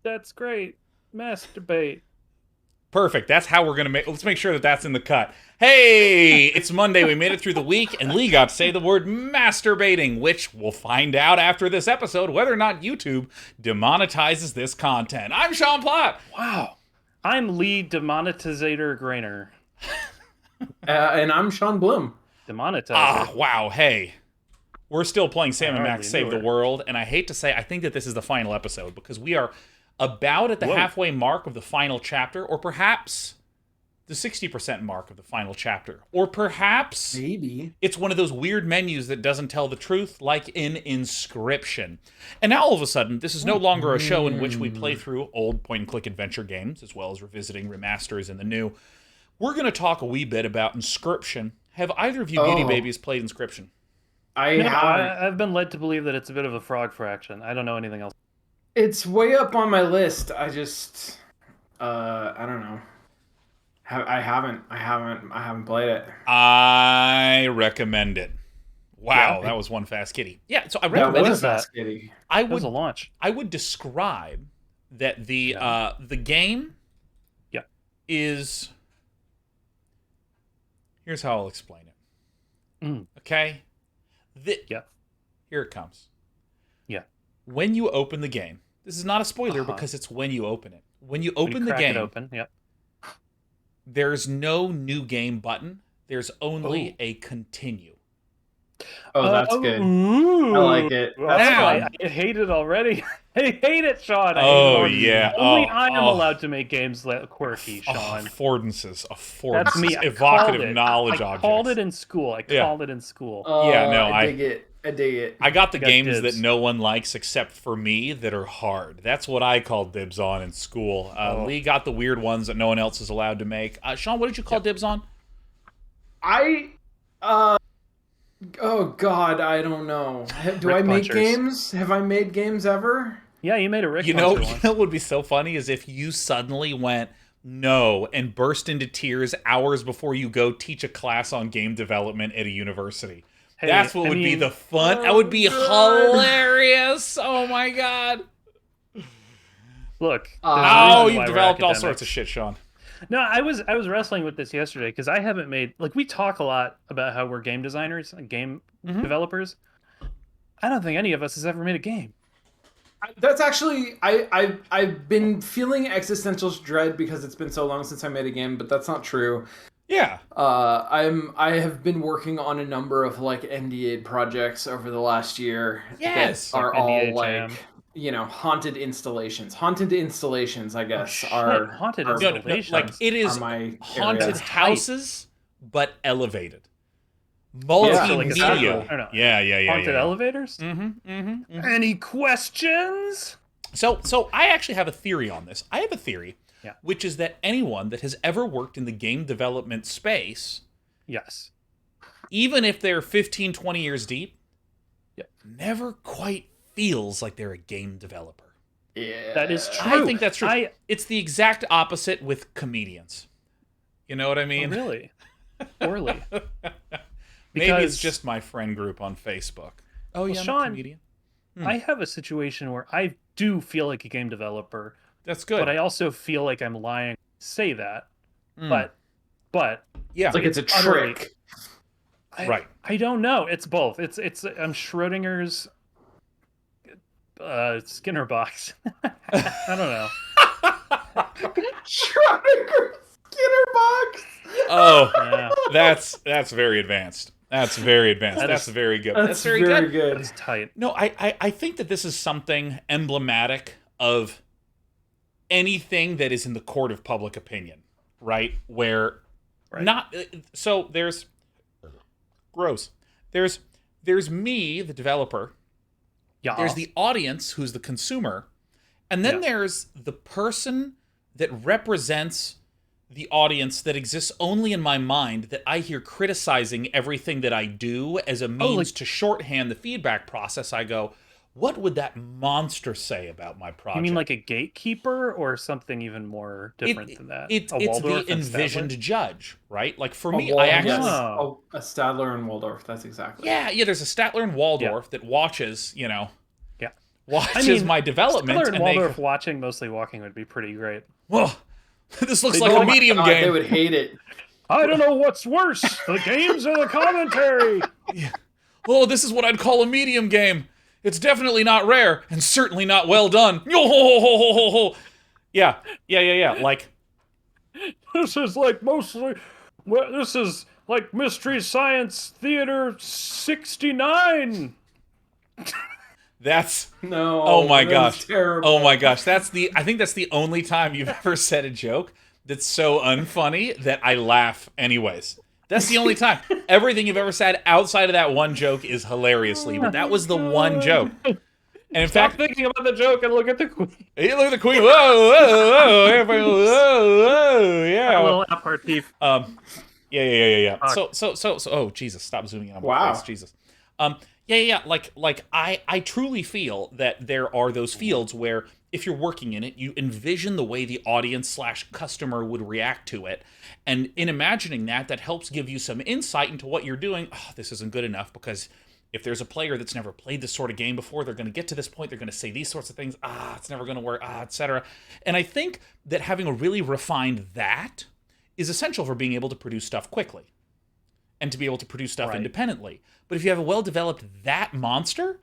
That's great. Masturbate. Perfect. That's how we're going to make... Let's make sure that that's in the cut. Hey, it's Monday. We made it through the week, and Lee got to say the word masturbating, which we'll find out after this episode whether or not YouTube demonetizes this content. I'm Sean Platt. Wow. I'm Lee Demonetizator Grainer. And I'm Sean Bloom. Demonetizer. Wow. Hey, we're still playing Sam and Max Save the knew it. World, and I hate to say, I think that this is the final episode because we are about at the halfway mark of the final chapter, or perhaps the 60% mark of the final chapter, or perhaps Maybe it's one of those weird menus that doesn't tell the truth, like in Inscription. And now all of a sudden, this is no longer a show in which we play through old point-and-click adventure games, as well as revisiting remasters in the new. We're going to talk a wee bit about Inscription. Have either of you beauty babies played Inscription? I've been led to believe that it's a bit of a frog fraction. I don't know anything else. it's way up on my list. I don't know. I haven't played it. I recommend it. Wow, Yeah. that was one fast kitty. Yeah, so I That recommend what was is that? Fast Kitty. I It was would a launch. I would describe that the game Yeah. is... Here's how I'll explain it. Mm. Okay? Yeah. Here it comes. Yeah. When you open the game, this is not a spoiler Uh-huh. because it's when you open it. When you When open you the crack it game, open. Yep. there's no new game button. There's only a continue. Oh, that's good. Ooh. I like it. That's Now- fun. I hate it already. I hate it, Sean. I hate it Oh, already. yeah. Only Oh, I am oh. allowed to make games quirky, Sean. Affordances. That's me. I Evocative called it. knowledge I objects. called it in school. I Yeah. called it in school. Yeah, no, I dig it. I dig it. I got the You got games dibs. that no one likes except for me that are hard. That's what I called dibs on in school. Lee got the weird ones that no one else is allowed to make. Sean, what did you call dibs on? Oh God, I don't know. Do Rick I make punchers. games? Have I made games ever? Yeah, you made a Rick You know puncher once. what would be so funny is if you suddenly went no and burst into tears hours before you go teach a class on game development at a university. Hey, That's what I would be mean- the fun. That would be hilarious. Oh my god. Look. there's a Oh, reason you've why we're developed all academics. sorts of shit, Sean. No, I was wrestling with this yesterday because I haven't made we talk a lot about how we're game designers and game Mm-hmm. developers. I don't think any of us has ever made a game. That's actually I've been feeling existential dread because it's been so long since I made a game, but that's not true. Yeah. I have been working on a number of like NDA projects over the last year. Yes. that are Like NDA all Jam. like haunted installations. Haunted installations, I guess, shit, are haunted are- installations. Like it is are my haunted area. That's tight. houses, but elevated. Yeah, so like a Multimedia. sequel. I don't know. Yeah. Haunted elevators? Mm-hmm. Any questions? So I actually have a theory on this. I have a theory, Yeah. which is that anyone that has ever worked in the game development space, Yes. even if they're 15, 20 years deep, Yeah. never quite feels like they're a game developer. Yeah, That is true. I think that's true. It's the exact opposite with comedians. You know what I mean? Oh, really? Poorly. Maybe it's Because- just my friend group on Facebook. Oh, Well, yeah, I'm a Sean, comedian. I have a situation where I do feel like a game developer, That's good. but I also feel like I'm lying to say that. Mm. But yeah, It's like it's a utterly- trick. right. I don't know. It's both. It's I'm Schrodinger's Skinner box. I don't know. Schrodinger's Skinner box. Oh, Yeah, that's very advanced. That's very advanced. That That's is- very good. That's very very good. good. it's tight. No, I think that this is something emblematic of anything that is in the court of public opinion, right? Where Right. not so there's gross. There's me, the developer. Yeah. There's the audience, who's the consumer, and then Yeah. there's the person that represents the audience that exists only in my mind, that I hear criticizing everything that I do as a means like- to shorthand the feedback process. I go, what would that monster say about my project? You mean like a gatekeeper or something even more different than that? It's A the Waldorf and envisioned Statler? judge, right? Like for A me, Wal- I actually... yes. Oh. A Stadler and Waldorf. That's exactly. Yeah, there's a Statler and Waldorf that watches, watches my development, Stiller and and they Waldorf watching Mostly Walking would be pretty great. whoa, this looks They- like oh a my medium God, game. They would hate it. I don't know what's worse, the games or the commentary. Oh, this is what I'd call a medium game. It's definitely not rare, and certainly not well done. Yeah. Like, This is like mostly. Well, this is like Mystery Science Theater 69. that's. No. Oh my that's gosh. Terrible. Oh my gosh. I think that's the only time you've ever said a joke that's so unfunny that I laugh anyways. That's the only time. Everything you've ever said outside of that one joke is hilariously, but that was the one joke. And in Stop fact, thinking about the joke and look at the queen. hey, look at the queen. Whoa, whoa, everybody, whoa, yeah. A little aperitif. Yeah. Fuck. So. Oh, Jesus! Stop zooming in on my Wow. face, Jesus. Yeah. Like I truly feel that there are those fields where if you're working in it, you envision the way the audience / customer would react to it, and in imagining that, that helps give you some insight into what you're doing. Oh, this isn't good enough because if there's a player that's never played this sort of game before, they're going to get to this point, they're going to say these sorts of things. It's never going to work. Etc. And I think that having a really refined that is essential for being able to produce stuff quickly and to be able to produce stuff Right. independently. But if you have a well-developed that monster,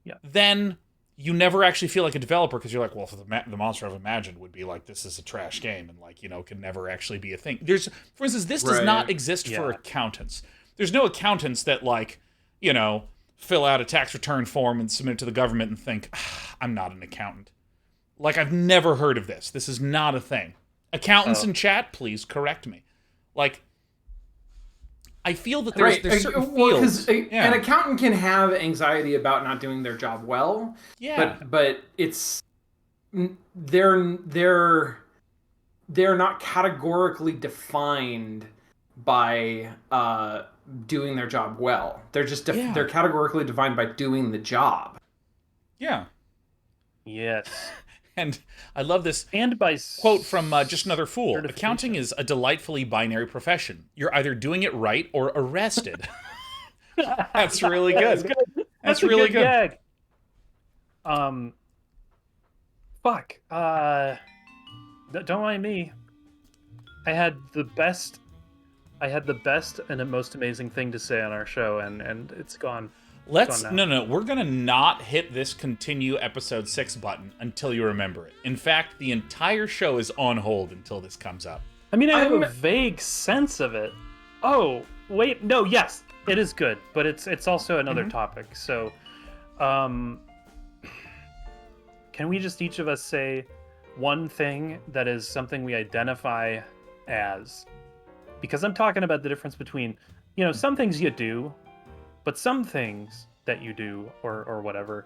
Yeah. then you never actually feel like a developer because you're like, well, the monster I've imagined would be like, this is a trash game and like, can never actually be a thing. For instance, this does Right. not exist for Yeah. accountants. There's no accountants that like, fill out a tax return form and submit it to the government and think, I'm not an accountant. Like, I've never heard of this. This is not a thing. Accountants in chat, please correct me. Like, I feel that there's certain fields. An accountant can have anxiety about not doing their job well. Yeah. But it's they're not categorically defined by doing their job well. They're just they're categorically defined by doing the job. Yeah. Yes. And I love this And by quote from Just Another Fool. certification. Accounting is a delightfully binary profession. You're either doing it right or arrested. That's really That's good. good. That's a really good. Gag. Fuck. Don't mind me. I had the best and the most amazing thing to say on our show, and it's gone. No, we're gonna not hit this continue episode 6 button until you remember it. In fact, the entire show is on hold until this comes up. I mean, I have a vague sense of it. Oh, wait, no, yes, it is good, but it's also another topic. So, can we just each of us say one thing that is something we identify as? Because I'm talking about the difference between, some things you do, but some things that you do or whatever,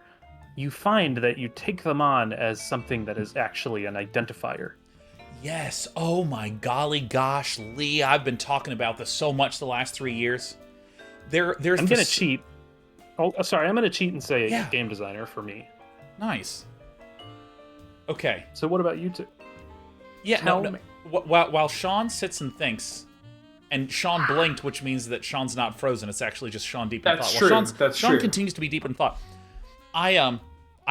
you find that you take them on as something that is actually an identifier. Yes. Oh my golly gosh, Lee, I've been talking about this so much the last 3 years. There's I'm going to cheat. Oh, sorry, I'm going to cheat and say Yeah. game designer for me. Nice. Okay. So what about you two? Yeah, Tell no. me. While Sean sits and thinks, and Sean blinked, which means that Sean's not frozen. It's actually just Sean deep in That's thought. true. Sean True. continues to be deep in thought. I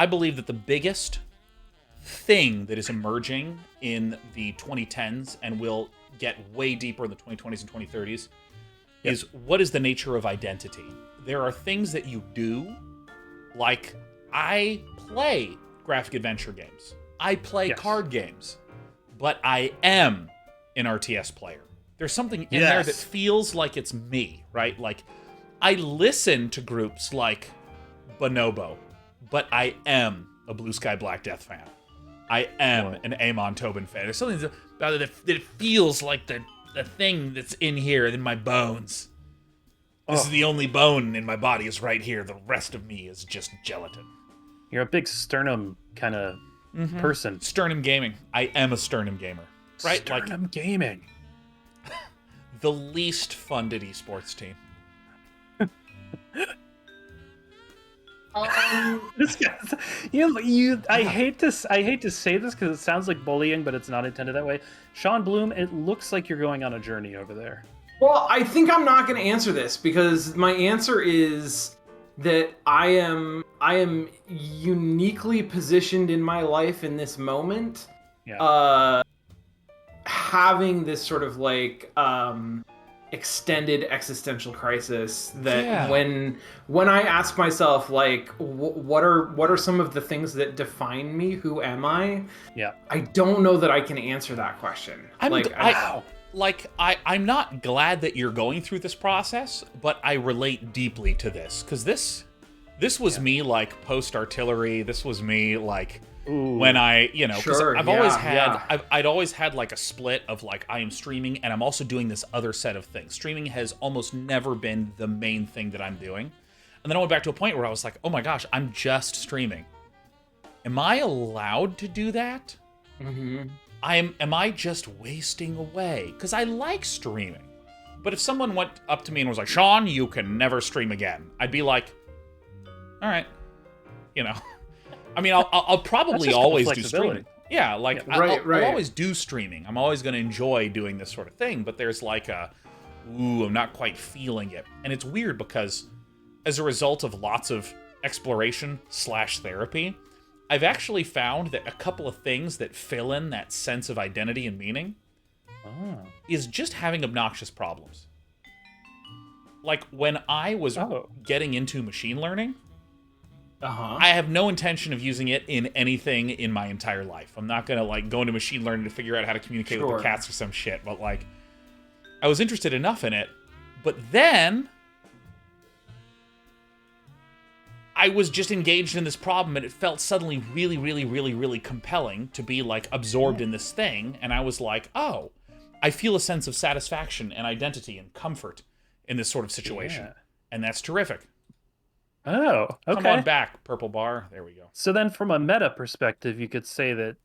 believe that the biggest thing that is emerging in the 2010s and will get way deeper in the 2020s and 2030s is what is the nature of identity. There are things that you do, like I play graphic adventure games. I play card games, but I am an RTS player. There's something in there that feels like it's me, right? Like, I listen to groups like Bonobo, but I am a Blue Sky Black Death fan. I am an Amon Tobin fan. There's something about it that it feels like the thing that's in here in my bones. This is the only bone in my body is right here. The rest of me is just gelatin. You're a big sternum kind of person. Sternum gaming. I am a sternum gamer. Right? Sternum gaming. The least funded esports team. This guy's, I hate to say this because it sounds like bullying, but it's not intended that way. Sean Bloom, it looks like you're going on a journey over there. Well, I think I'm not going to answer this because my answer is that I am uniquely positioned in my life in this moment. Yeah. Having this sort of like extended existential crisis that Yeah. when I ask myself like what are some of the things that define me, who am I, Yeah. I don't know that I can answer that question. I'm not glad that you're going through this process, but I relate deeply to this because this was me like post artillery. This was me like when I, because Sure, I've yeah, always had, yeah. I'd always had like a split of like I am streaming and I'm also doing this other set of things. Streaming has almost never been the main thing that I'm doing, and then I went back to a point where I was like, oh my gosh, I'm just streaming. Am I allowed to do that? Mm-hmm. Am I just wasting away? Because I like streaming. But if someone went up to me and was like, Sean, you can never stream again, I'd be like, all right. I mean, I'll probably always do streaming. Yeah, like, right. I'll always do streaming. I'm always going to enjoy doing this sort of thing, but there's like I'm not quite feeling it. And it's weird because as a result of lots of exploration/therapy, I've actually found that a couple of things that fill in that sense of identity and meaning is just having obnoxious problems. Like, when I was getting into machine learning, I have no intention of using it in anything in my entire life. I'm not going to, like, go into machine learning to figure out how to communicate with the cats or some shit, but, like, I was interested enough in it, but then I was just engaged in this problem, and it felt suddenly really, really, really, really compelling to be, like, absorbed in this thing, and I was like, oh, I feel a sense of satisfaction and identity and comfort in this sort of situation, and that's terrific. Oh, okay. Come on back, purple bar. There we go. So then from a meta perspective, you could say that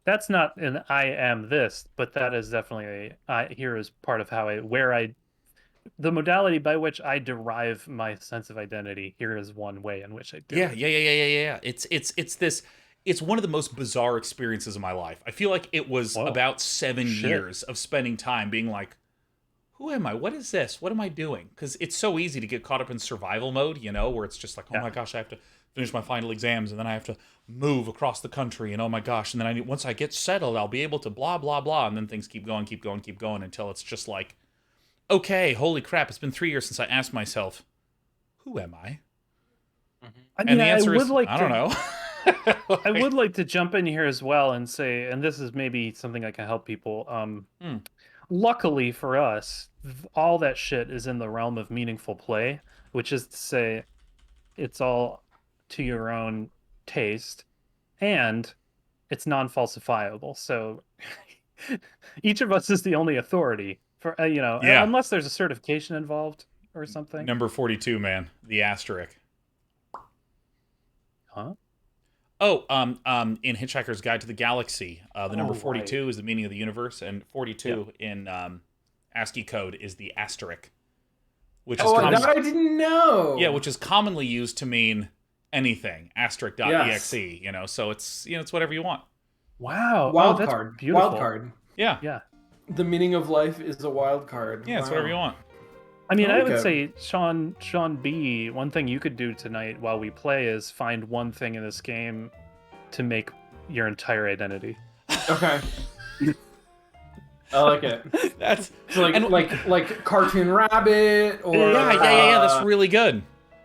that's not an I am this, but that is definitely here is part of how the modality by which I derive my sense of identity. Here is one way in which I do it. Yeah. It's one of the most bizarre experiences of my life. I feel like it was about 7 years of spending time being like, who am I? What is this? What am I doing? Because it's so easy to get caught up in survival mode, where it's just like, oh my gosh, I have to finish my final exams, and then I have to move across the country, and oh my gosh, and then once I get settled, I'll be able to blah, blah, blah, and then things keep going until it's just like, okay, holy crap, it's been 3 years since I asked myself, who am I? I mean, and the answer is, like I don't know. I would like to jump in here as well and say, and this is maybe something I can help people. Luckily for us, all that shit is in the realm of meaningful play, which is to say, it's all to your own taste, and it's non-falsifiable. So each of us is the only authority for unless there's a certification involved or something. Number 42, man, the asterisk. Huh? Oh, in Hitchhiker's Guide to the Galaxy, the number 42 is the meaning of the universe, and 42 in ASCII code is the asterisk, which is that I didn't know. Yeah, which is commonly used to mean anything. Asterisk.exe, so it's it's whatever you want. Wow, wild that's card, beautiful. Wild card. Yeah. The meaning of life is a wild card. Yeah, it's whatever you want. I mean, I would say, Sean B, one thing you could do tonight while we play is find one thing in this game to make your entire identity. Okay. I like it. That's so like cartoon rabbit, or yeah. That's really good.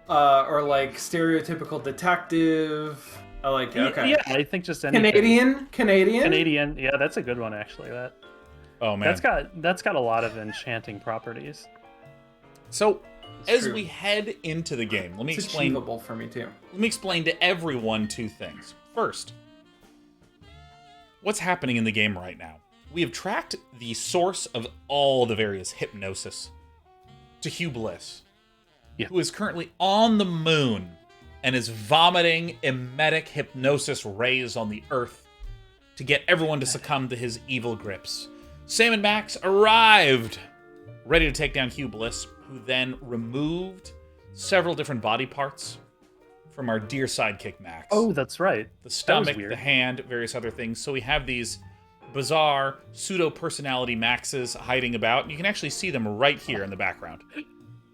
Or like stereotypical detective. I like it. Okay. Yeah, I think just anything. Canadian. Yeah, that's a good one actually. Oh man, that's got a lot of enchanting properties. So, as we head into the game, let me explain. It's achievable for me too. Let me explain to everyone two things. First, what's happening in the game right now? We have tracked the source of all the various hypnosis to Hugh Bliss, who is currently on the moon and is vomiting emetic hypnosis rays on the Earth to get everyone to succumb to his evil grips. Sam and Max arrived, ready to take down Hugh Bliss, who then removed several different body parts from our dear sidekick Max. Oh, that's right. The stomach, the hand, various other things. So we have these bizarre pseudo-personality Maxes hiding about. You can actually see them right here in the background.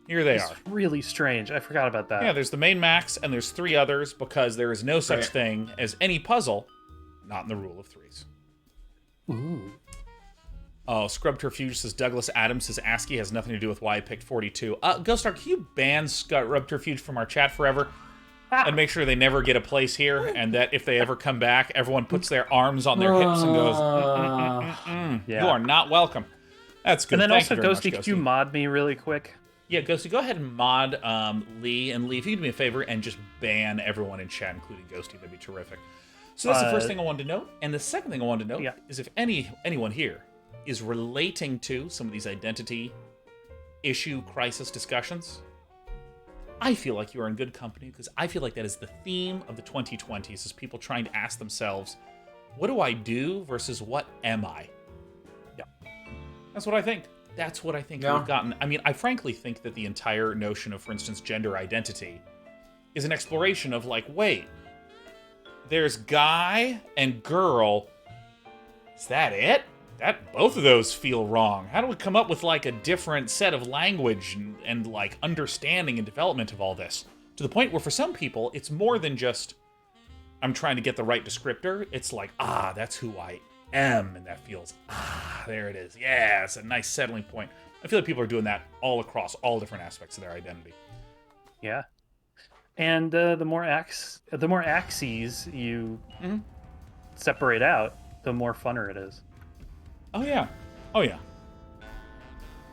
Here they It's are. really strange. I forgot about that. Yeah, there's the main max, and there's 3 others, because there is no such Right. thing as any puzzle not in the rule of 3s. Ooh. Oh, Scrub Terfuge says Douglas Adams says ASCII has nothing to do with why I picked 42. Ghostar, can you ban Scrub Terfuge from our chat forever? And make sure they never get a place here, and that if they ever come back, everyone puts their arms on their hips and goes, Yeah. You are not welcome. That's good. And then Thank also, you very much, Ghosty, could you mod me really quick? Yeah, Ghosty, go ahead and mod Lee. And Lee, if you do me a favor and just ban everyone in chat, including Ghosty, that'd be terrific. So that's the first thing I wanted to note. And the second thing I wanted to note is if anyone here is relating to some of these identity issue crisis discussions, I feel like you are in good company, because I feel like that is the theme of the 2020s, is people trying to ask themselves, what do I do versus what am I? Yeah. That's what I think. That's what I think we've gotten. I mean, I frankly think that the entire notion of, for instance, gender identity is an exploration of like, wait, there's guy and girl. Is that it? That both of those feel wrong. How do we come up with like a different set of language and like understanding and development of all this? To the point where for some people, it's more than just I'm trying to get the right descriptor. It's like, that's who I am, and that feels, there it is. Yeah, it's a nice settling point. I feel like people are doing that all across all different aspects of their identity. Yeah. And the more axes you separate out, the more funner it is. Oh, yeah. Oh, yeah.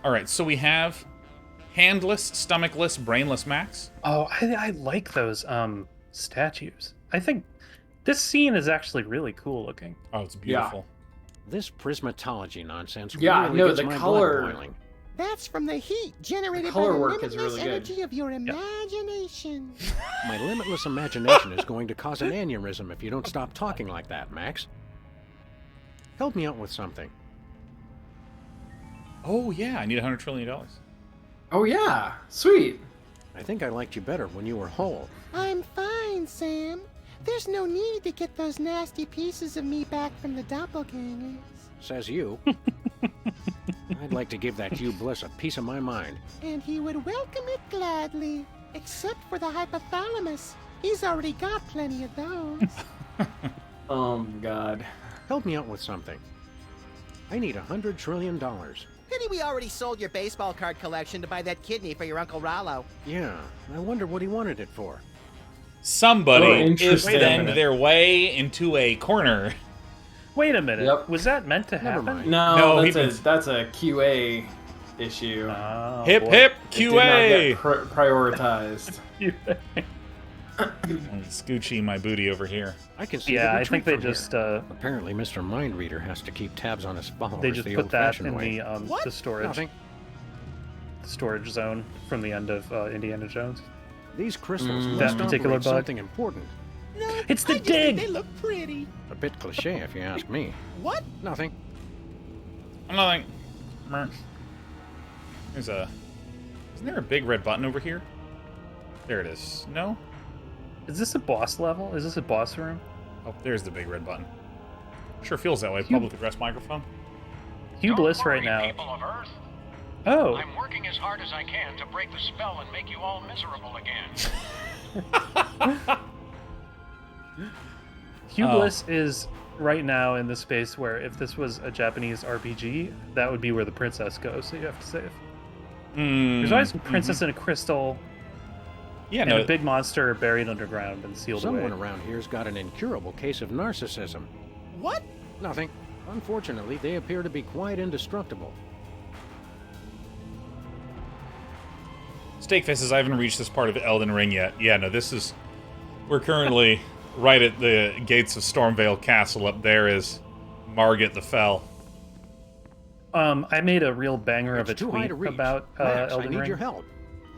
All right, so we have handless, stomachless, brainless Max. Oh, I like those statues. I think this scene is actually really cool looking. Oh, it's beautiful. This prismatology nonsense Yeah, really no, gets the my color- blood boiling. That's from the heat generated The color by the work is limitless really good. energy of your imagination. My limitless imagination is going to cause an aneurysm if you don't stop talking like that, Max. Help me out with something. Oh, yeah, I need $100 trillion. Oh yeah, sweet. I think I liked you better when you were whole. I'm fine, Sam. There's no need to get those nasty pieces of me back from the doppelgangers. Says you. I'd like to give that Hugh Bliss a piece of my mind. And he would welcome it gladly. Except for the hypothalamus. He's already got plenty of those. Oh God. Help me out with something. I need $100 trillion. Pity we already sold your baseball card collection to buy that kidney for your Uncle Rollo. Yeah, I wonder what he wanted it for. Somebody Oh, is interesting. then their way into a corner. Wait a minute. Yep. Was that meant to Never happen? mind. No, No, that's a QA issue. Oh, Hip, boy. hip, It did not QA! get prioritized. Scoochie my booty over here. I can see Yeah, the I think retreat they from just here. Apparently, Mr. Mindreader has to keep tabs on his followers they just the put that old-fashioned in way. the storage Nothing. zone from the end of Indiana Jones. These crystals That must particular operate bug? something important. No, It's the I just think dig! they look pretty. A bit cliche, if you ask me. What? Nothing. Nothing. There's a... Isn't there a big red button over here? There it is. No? Is this a boss level? Is this a boss room? Oh, there's the big red button. Sure feels that way. Hugh- Public address microphone. Hugh Bliss right now. People of Earth. Oh, I'm working as hard as I can to break the spell and make you all miserable again. Hugh Oh. Bliss is right now in the space where if this was a Japanese RPG, that would be where the princess goes, so you have to save. There's always a princess in a crystal Yeah, and no. a big monster buried underground and sealed Someone away. around here's got an incurable case of narcissism. What? Nothing. Unfortunately, they appear to be quite indestructible. Steakface says, I haven't reached this part of Elden Ring yet. Yeah, no, this is... We're currently right at the gates of Stormvale Castle. Up there is Margit the Fell. I made a real banger of a It's too high tweet to reach. about Max, I Elden need Ring. your help.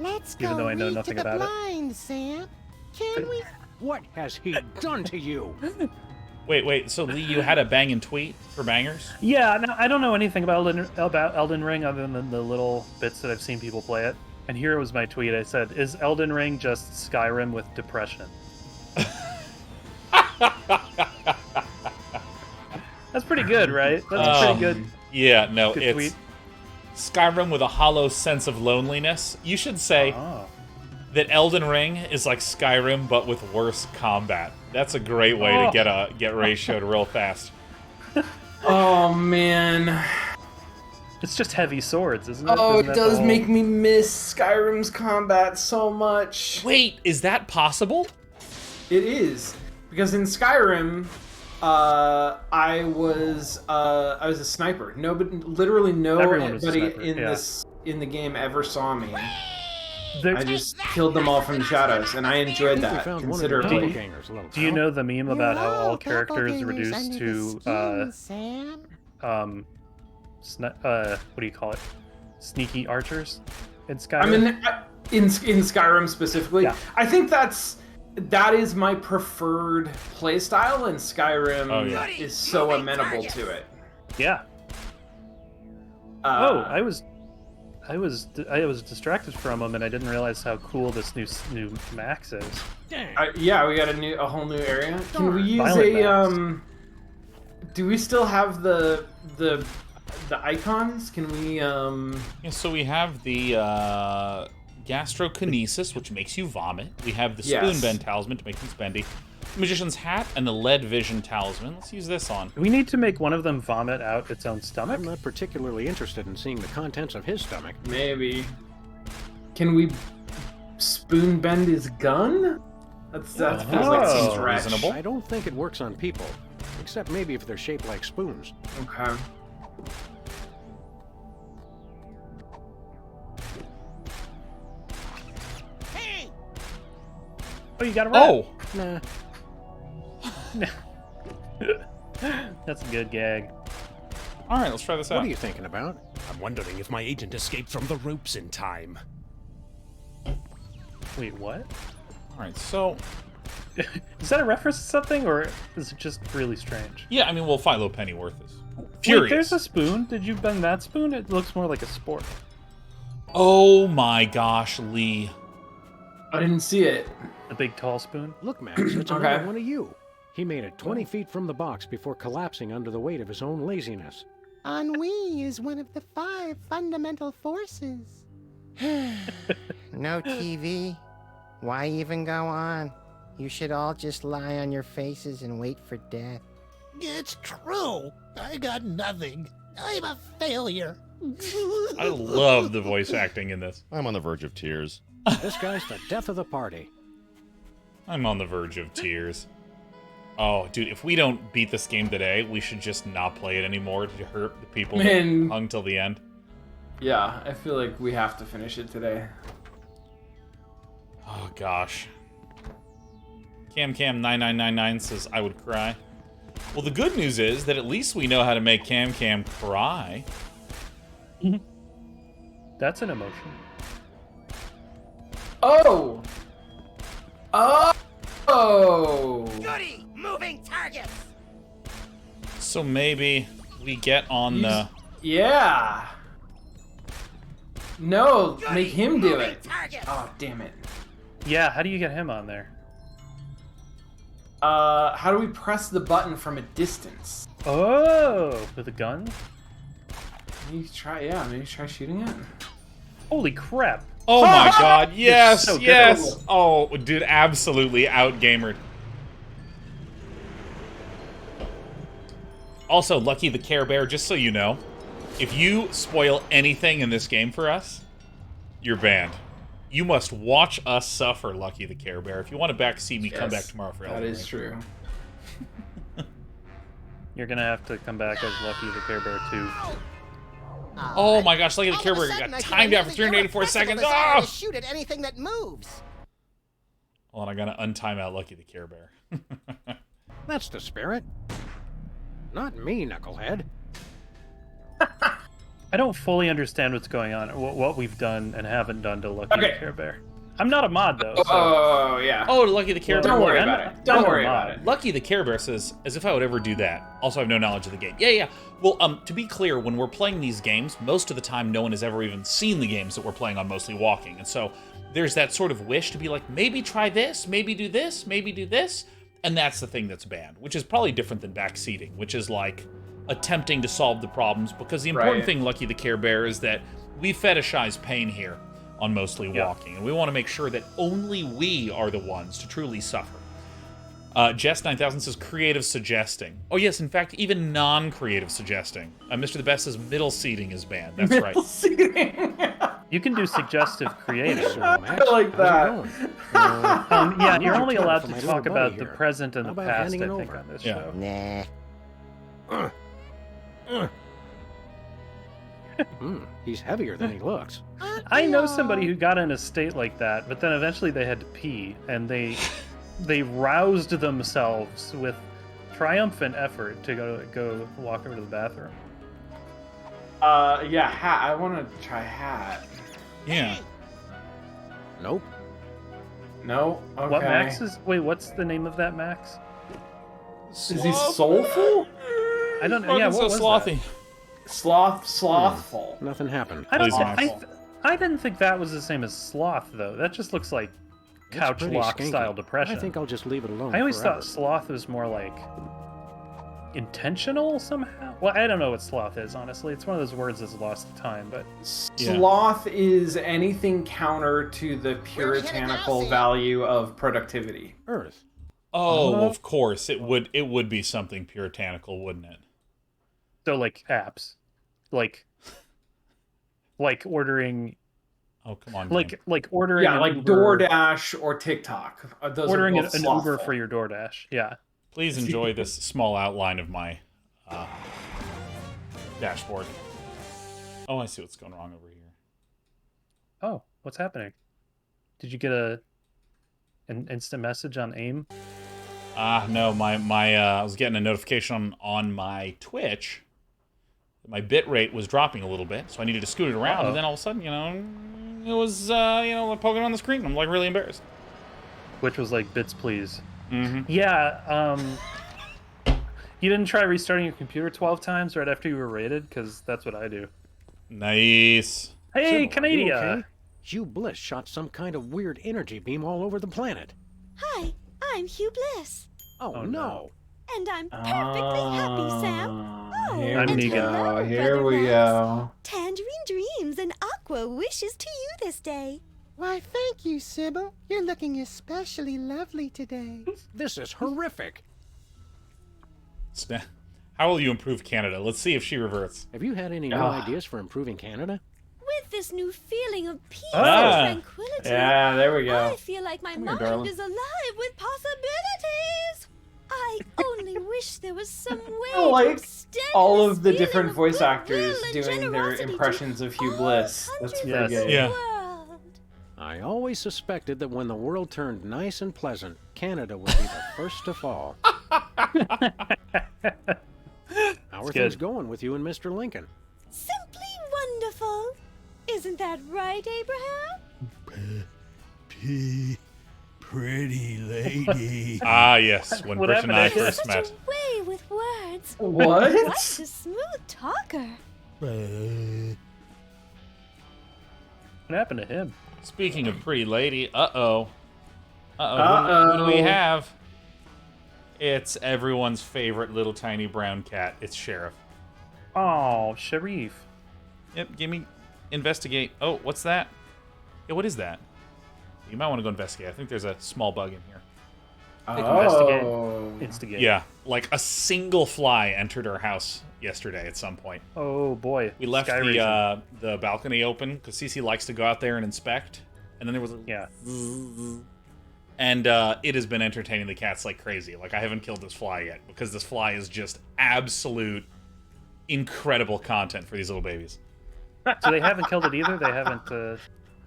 Let's Even go though I know read nothing to the about it. blind, Sam. Can we? What has he done to you? Wait, so Lee, you had a banging tweet for bangers? Yeah, no, I don't know anything about Elden Ring other than the little bits that I've seen people play it. And here was my tweet. I said, "Is Elden Ring just Skyrim with depression?" That's pretty good, right? That's a pretty good. Yeah, no, Good it's... tweet. Skyrim with a hollow sense of loneliness. You should say that Elden Ring is like Skyrim, but with worse combat. That's a great way to get ratioed real fast. Oh, man. It's just heavy swords, isn't it? Oh, Isn't it that the does whole- make me miss Skyrim's combat so much. Wait, is that possible? It is. Because in Skyrim, I was a sniper. Literally Everyone was a nobody sniper, in the game ever saw me. There- I just killed them all from the shadows, and I enjoyed We that found one of your considerably. doppelgangers, little Do you pal. know the meme about how all Hello, characters doppelgangers reduced under to the skin, Sam. what do you call it? Sneaky archers in Skyrim. I mean, in Skyrim specifically, Yeah. I think that is my preferred playstyle, and Skyrim is so amenable to it. yeah. I was distracted from them, and I didn't realize how cool this new Max is. Yeah, we got a whole new area. Can we use Violent do we still have the icons? Can we Yeah, so we have the gastrokinesis, which makes you vomit. We have the spoon bend talisman to make you spendy. Magician's hat and the lead vision talisman. Let's use this on. Do we need to make one of them vomit out its own stomach? I'm not particularly interested in seeing the contents of his stomach. maybe? Can we spoon bend his gun? That feels like a stretch. reasonable. I don't think it works on people, except maybe if they're shaped like spoons. Okay. Hey! Oh, you got it right. Oh! Nah, That's a good gag. Alright, let's try this what out. are you thinking about? I'm wondering if my agent escaped from the ropes in time. Wait, what? Alright, so... Is that a reference to something, or is it just really strange? Yeah, I mean, well, Philo Pennyworth is Wait, furious. there's a spoon. Did you bend that spoon? It looks more like a spork. Oh my gosh, Lee. I didn't see it. The big tall spoon. Look, Max, it's Okay. another one of you. He made it 20 feet from the box before collapsing under the weight of his own laziness. Ennui is one of the 5 fundamental forces. No TV? Why even go on? You should all just lie on your faces and wait for death. It's true. I got nothing. I'm a failure. I love the voice acting in this. I'm on the verge of tears. This guy's the death of the party. I'm on the verge of tears. Oh, dude, if we don't beat this game today, we should just not play it anymore to hurt the people Man. that hung till the end. Yeah, I feel like we have to finish it today. Oh, gosh. CamCam9999 says, I would cry. Well, the good news is that at least we know how to make CamCam cry. That's an emotion. Oh! Oh! Goody! Moving targets! So maybe we get on the... Yeah! No, Goody! make him do Moving it. targets! Oh, damn it. Yeah, how do you get him on there? How do we press the button from a distance? Oh, with a gun? Maybe try shooting it. Holy crap! Oh my god, yes, so good. yes! Oh, dude, absolutely outgamered. Also, Lucky the Care Bear, just so you know, if you spoil anything in this game for us, you're banned. You must watch us suffer, Lucky the Care Bear. If you want to see me, come back tomorrow for Elden That Ring. is true. You're gonna have to come back as Lucky the Care Bear too. Oh my gosh, Lucky the All Care of a Bear sudden, got I feel timed out for an 384 irrepressible seconds. desire Oh! to shoot at anything that moves. Hold on, I gotta untime out Lucky the Care Bear. That's the spirit. Not me, knucklehead. I don't fully understand what's going on, what we've done and haven't done to Lucky Okay. the Care Bear. I'm not a mod though. So. Oh, yeah. Oh, Lucky the Care Bear. Don't worry I'm about not- it. Don't I'm worry not. about it. Lucky the Care Bear says, as if I would ever do that. Also, I have no knowledge of the game. Yeah. Well, to be clear, when we're playing these games, most of the time, no one has ever even seen the games that we're playing on Mostly Walking. And so there's that sort of wish to be like, maybe try this, maybe do this, maybe do this. And that's the thing that's banned, which is probably different than backseating, which is like, attempting to solve the problems, because the important thing, Lucky the Care Bear, is that we fetishize pain here on Mostly Walking, and we want to make sure that only we are the ones to truly suffer. Jess9000 says creative suggesting. Oh yes, in fact, even non-creative suggesting. Mr. The Best says middle seating is banned. That's right. Middle seating. You can do suggestive creative. I like that. Yeah, you're only allowed to talk about the present and the past, I think, on this show. He's heavier than he looks. I know somebody who got in a state like that, but then eventually they had to pee, and they roused themselves with triumphant effort to go walk over to the bathroom. Yeah, hat. I want to try hat. Yeah. Nope. No? Okay. What Max is... Wait, what's the name of that Max? Is he soulful? I don't know. Yeah, what was slothy. that? Slothful. Nothing happened. I didn't think that was the same as sloth, though. That just looks like couch lock style depression. I think I'll just leave it alone. I always forever. thought sloth was more like intentional somehow. Well, I don't know what sloth is, honestly. It's one of those words that's lost to time, but Sloth is anything counter to the puritanical value of productivity. Earth. Oh, of course. It would be something puritanical, wouldn't it? so like apps, like ordering. Oh, come on. Like ordering. Yeah, like Uber, DoorDash or TikTok. Those ordering are an Uber for your DoorDash. Yeah. Please enjoy this small outline of my dashboard. Oh, I see what's going wrong over here. Oh, what's happening? Did you get an instant message on AIM? No, I was getting a notification on my Twitch that my bit rate was dropping a little bit, so I needed to scoot it around, and then all of a sudden, it was, poking on the screen. I'm like really embarrassed. Which was like bits, please. Mm-hmm. Yeah. You didn't try restarting your computer 12 times right after you were raided, because that's what I do. Nice. Hey, Sybil, Canada! you okay? Hugh Bliss shot some kind of weird energy beam all over the planet. Hi, I'm Hugh Bliss. Oh no. And I'm perfectly happy, Sam. Oh, Here I'm and we Negan. hello, go. Here Brother we Max. go. Tangerine dreams and aqua wishes to you this day. Why, thank you, Sybil. You're looking especially lovely today. This is horrific. How will you improve Canada? Let's see if she reverts. Have you had any new ideas for improving Canada? With this new feeling of peace Ah. and tranquility, Yeah, there we go. I feel like my Come here, mind darling. is alive with possibilities. I only wish there was some way I like to extend all this of the feeling different of voice goodwill actors and doing their generosity to impressions of Hugh all Bliss. That's countries pretty Yes. good. Yeah. world. I always suspected that when the world turned nice and pleasant, Canada would be the first to fall. How are things going with you and Mr. Lincoln? Simply wonderful. Isn't that right, Abraham? Pretty lady. Ah, yes, when What Britt and I happened to first Such met. a way with words. What? Quite a smooth talker. What happened to him? Speaking of pretty lady, uh-oh. Who do we have? It's everyone's favorite little tiny brown cat. It's Sheriff. Oh, Sharif. Yep, give me... Investigate. Oh, what's that? Yeah, what is that? You might want to go investigate. I think there's a small bug in here. Oh. Instigate. Yeah, like a single fly entered our house yesterday at some point. Oh boy. We left Sky Raisin. the balcony open because Cece likes to go out there and inspect. And then there was a... Yeah. And it has been entertaining the cats like crazy. Like, I haven't killed this fly yet because this fly is just absolute incredible content for these little babies. So they haven't killed it either? They haven't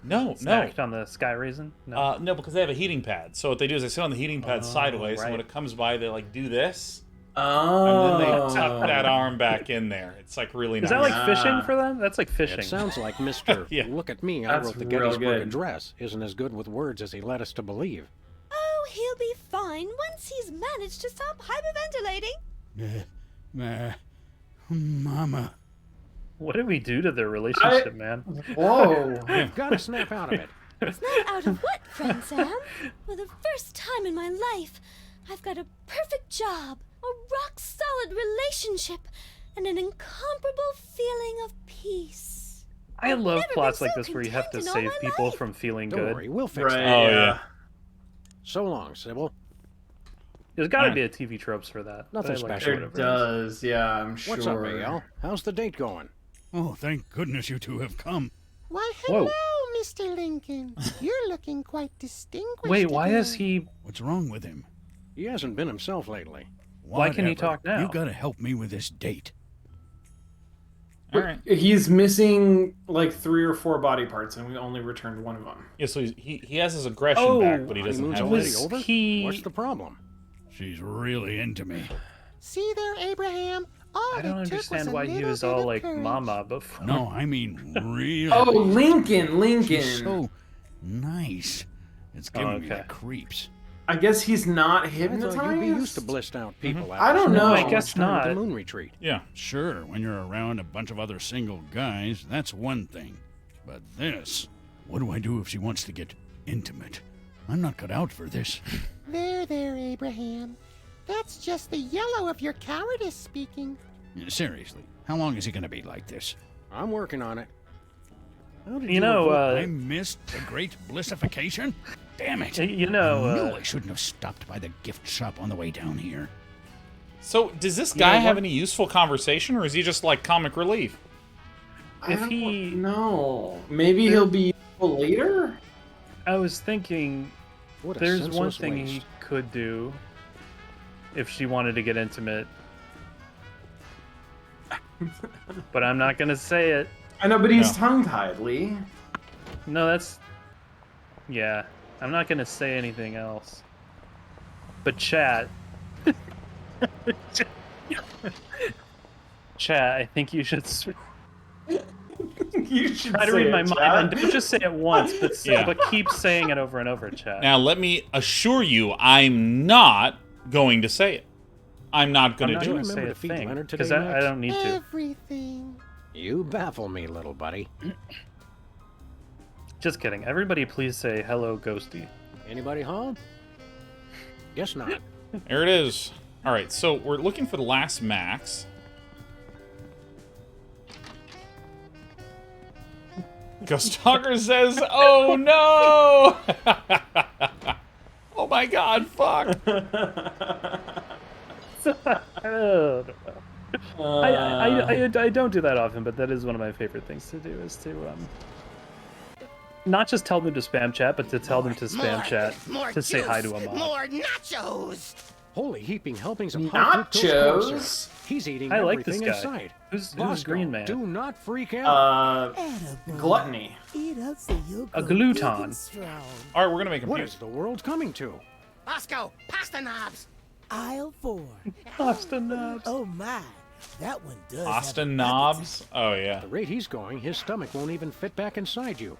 No, snacked on the Sky Raisin? No. no, because they have a heating pad. So what they do is they sit on the heating pad sideways, and when it comes by, they like do this, Oh. and then they tuck that arm back in there. It's like really Is nice. that like fishing for them? That's like fishing. It sounds like Mr. Yeah. Look at me, I That's wrote the real Gettysburg good. Address isn't as good with words as he led us to believe. Oh, he'll be fine once he's managed to stop hyperventilating. Mama. What did we do to their relationship, man? Whoa. You've got to snap out of it. Snap out of what, friend Sam? For the first time in my life, I've got a perfect job, a rock-solid relationship, and an incomparable feeling of peace. I love never plots been like so this where you have to content in all save my people life. from feeling Don't good. worry, we'll fix Right. that. Oh, yeah. yeah. So long, Sybil. There's got to Alright. be a TV tropes for that. Nothing but I like special. it, There whatever it is. does, yeah, I'm sure. What's up, AL? How's the date going? Oh, thank goodness you two have come. Why, Whoa. hello, Mr. Lincoln. You're looking quite distinguished. Wait, why is today. he? What's wrong with him? He hasn't been himself lately. Why can he Whatever. talk now? You gotta help me with this date. All right. He's missing like 3 or 4 body parts, and we only returned one of them. Yeah, so he has his aggression Oh, back, but he doesn't Honeymoon's have already his... over? he- What's the problem? She's really into me. See there, Abraham? All I don't it took was understand a why he little was bit all of like courage. mama before. No, I mean really. Oh, Lincoln! She's so nice. It's giving me the okay. creeps. I guess he's not I hypnotized. thought you'd be used to blissed out people. I don't know. I guess Time at the not. moon retreat. Yeah. Sure, when you're around a bunch of other single guys, that's one thing. But this, what do I do if she wants to get intimate? I'm not cut out for this. There, Abraham. That's just the yellow of your cowardice speaking. Seriously, how long is he gonna be like this? I'm working on it. How did You know, I missed the great blissification? Damn it! you I know, knew I shouldn't have stopped by the gift shop on the way down here. So, does this guy know have what? any useful conversation, or is he just like comic relief? if he, No, maybe he'll be useful later. I was thinking, What a there's one senseless thing waste. he could do if she wanted to get intimate. But I'm not gonna say it. I know, but he's No. tongue-tied, Lee. No, that's. Yeah, I'm not gonna say anything else. But chat. Chat, I think you should You should try to say read it, my Chad. mind and don't just say it once, but Yeah. but keep saying it over and over, chat. Now, let me assure you, I'm not going to say it. I'm not going I'm to not do gonna it. say remember a to feed thing Leonard because today, I Max? don't need to. Everything. You baffle me, little buddy. Just kidding. Everybody, please say hello, Ghosty. Anybody home? Guess not. There it is. All right, so we're looking for the last Max. Ghost Talker says, "Oh no! Oh my God! Fuck!" I don't do that often, but that is one of my favorite things to do is to not just tell them to spam chat, but to tell them to spam chat more to say hi to juice, a mod. More nachos. Holy heaping helpings of high fructose corn syrup. Nachos. He's eating I like this everything guy. in sight. Who's Bosco, Green Man? Do not freak out. Gluttony. A gluton. All right, we're gonna make him What puke. is the world coming to? Bosco, pasta knobs. Aisle 4. Austin Knobs. Oh my, that one does. Austin have an Knobs. Oh yeah. At the rate he's going, his stomach won't even fit back inside you.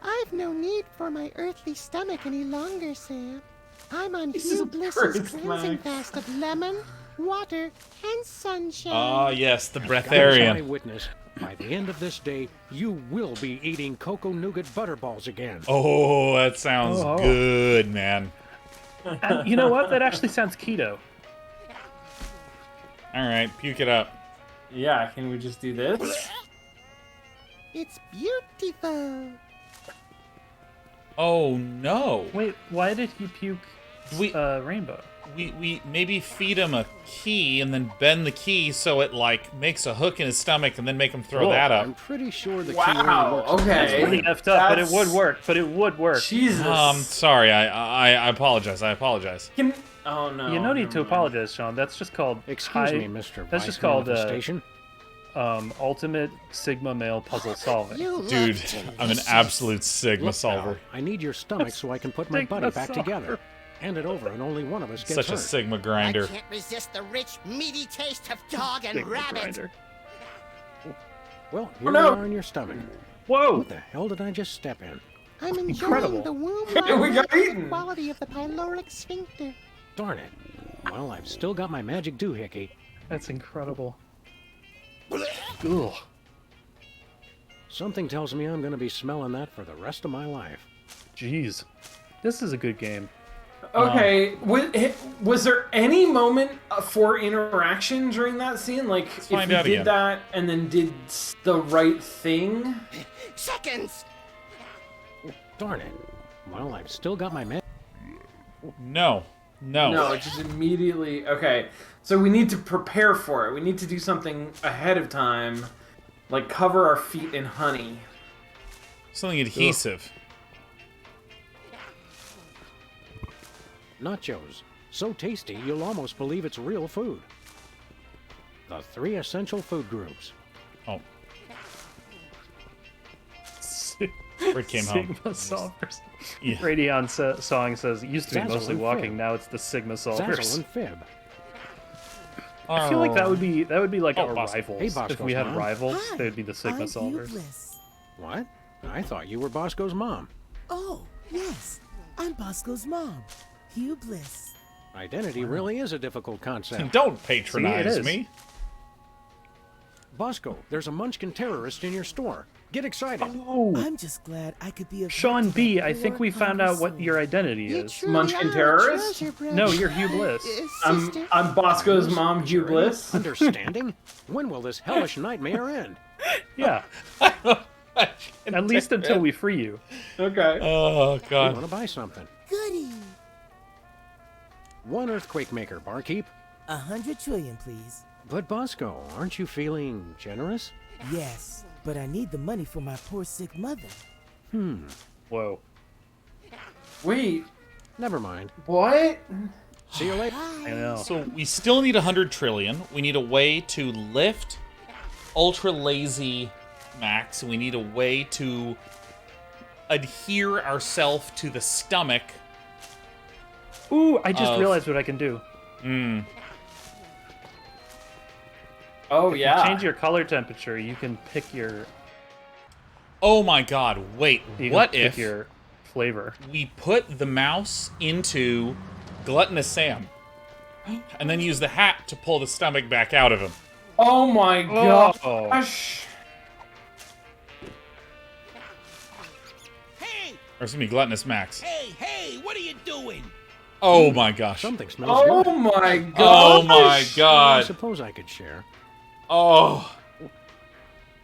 I've no need for my earthly stomach any longer, Sam. I'm on This is Hugh a Bliss's first, cleansing Max. fast of lemon, water, and sunshine. Ah, yes, the God is my breatharian. witness. By the end of this day, you will be eating cocoa nougat butterballs again. Oh, that sounds Oh. good, man. And you know what? That actually sounds keto. All right, puke it up. Yeah, can we just do this? It's beautiful. Oh no. Wait, why did he puke We- Rainbow? We maybe feed him a key and then bend the key so it like makes a hook in his stomach and then make him throw Cool. that I'm up. pretty sure the key Wow, only works. okay. Pretty effed up, but it That's- would work. But it would work. Jesus. Sorry, I apologize. I apologize. Can... Oh no. You no need to never mind. apologize, Sean. That's just called Excuse high- me, Mr. That's just Vice called Manifestation. ultimate Sigma male puzzle solving. You love Dude, I'm an delicious. absolute Sigma Look, solver. pal, I need your stomach so I can put my Sigma buddy back solver. together. Hand it over and only one of us gets Such a hurt. Sigma I grinder. can't resist the rich, meaty taste of dog and Sigma rabbit. grinder. Well, here no. we are in your stomach. Whoa! What the hell did I just step in? I'm enjoying Incredible. the womb We got eaten. quality of the pyloric sphincter. Darn it. Well, I've still got my magic doohickey. That's incredible. Ugh. Something tells me I'm going to be smelling that for the rest of my life. Jeez. This is a good game. Okay, was there any moment for interaction during that scene? Like, if we did that and then did the right thing? Seconds! Darn it. Well, I've still got my No. No, just immediately... Okay, so we need to prepare for it. We need to do something ahead of time, like cover our feet in honey. Something adhesive. nachos. So tasty, you'll almost believe it's real food. The 3 essential food groups. Oh. Rick came home. Sigma solvers. Yeah. Radeon song says, it used to be Zazzle mostly and walking, Fib. now it's the Sigma solvers. Zazzle and Fib. I feel like that would be like our Bosco. rivals. Hey, if Bosco's we had mom. rivals, Hi, they would be the Sigma I'm solvers. Bliss. What? I thought you were Bosco's mom. Oh, yes. I'm Bosco's mom, Hugh Bliss. Identity really is a difficult concept. Don't patronize is. me. Bosco, there's a Munchkin terrorist in your store. Get excited. Oh, I'm just glad I could be a Sean vector B, of I think we poor, found out hungry what your souls. identity You is. truly Munchkin are a terrorist? treasure, brother. No, you're Hugh Bliss. Sister. I'm Bosco's mom, Hugh Bliss. Understanding? When will this hellish nightmare end? Yeah, at least until we free you. Okay. Oh, I God. want to buy something. Goody. 1 earthquake maker, barkeep. 100 trillion, please. But Bosco, aren't you feeling generous? Yes, but I need the money for my poor sick mother. Whoa. Wait, Never mind. what? See you later. I know. So we still need 100 trillion. We need a way to lift ultra lazy Max. We need a way to adhere ourselves to the stomach. Ooh, I just realized what I can do. Oh, If you yeah. change your color temperature, you can pick your Oh my God! Wait, you can what pick if your flavor. we put the mouse into Gluttonous Sam, and then use the hat to pull the stomach back out of him? Oh my Oh. gosh. Hey! Or excuse me, Gluttonous Max. Hey, what are you doing? Oh my gosh! Something smells Oh good. my gosh. Oh my I God! suppose I could share. Oh.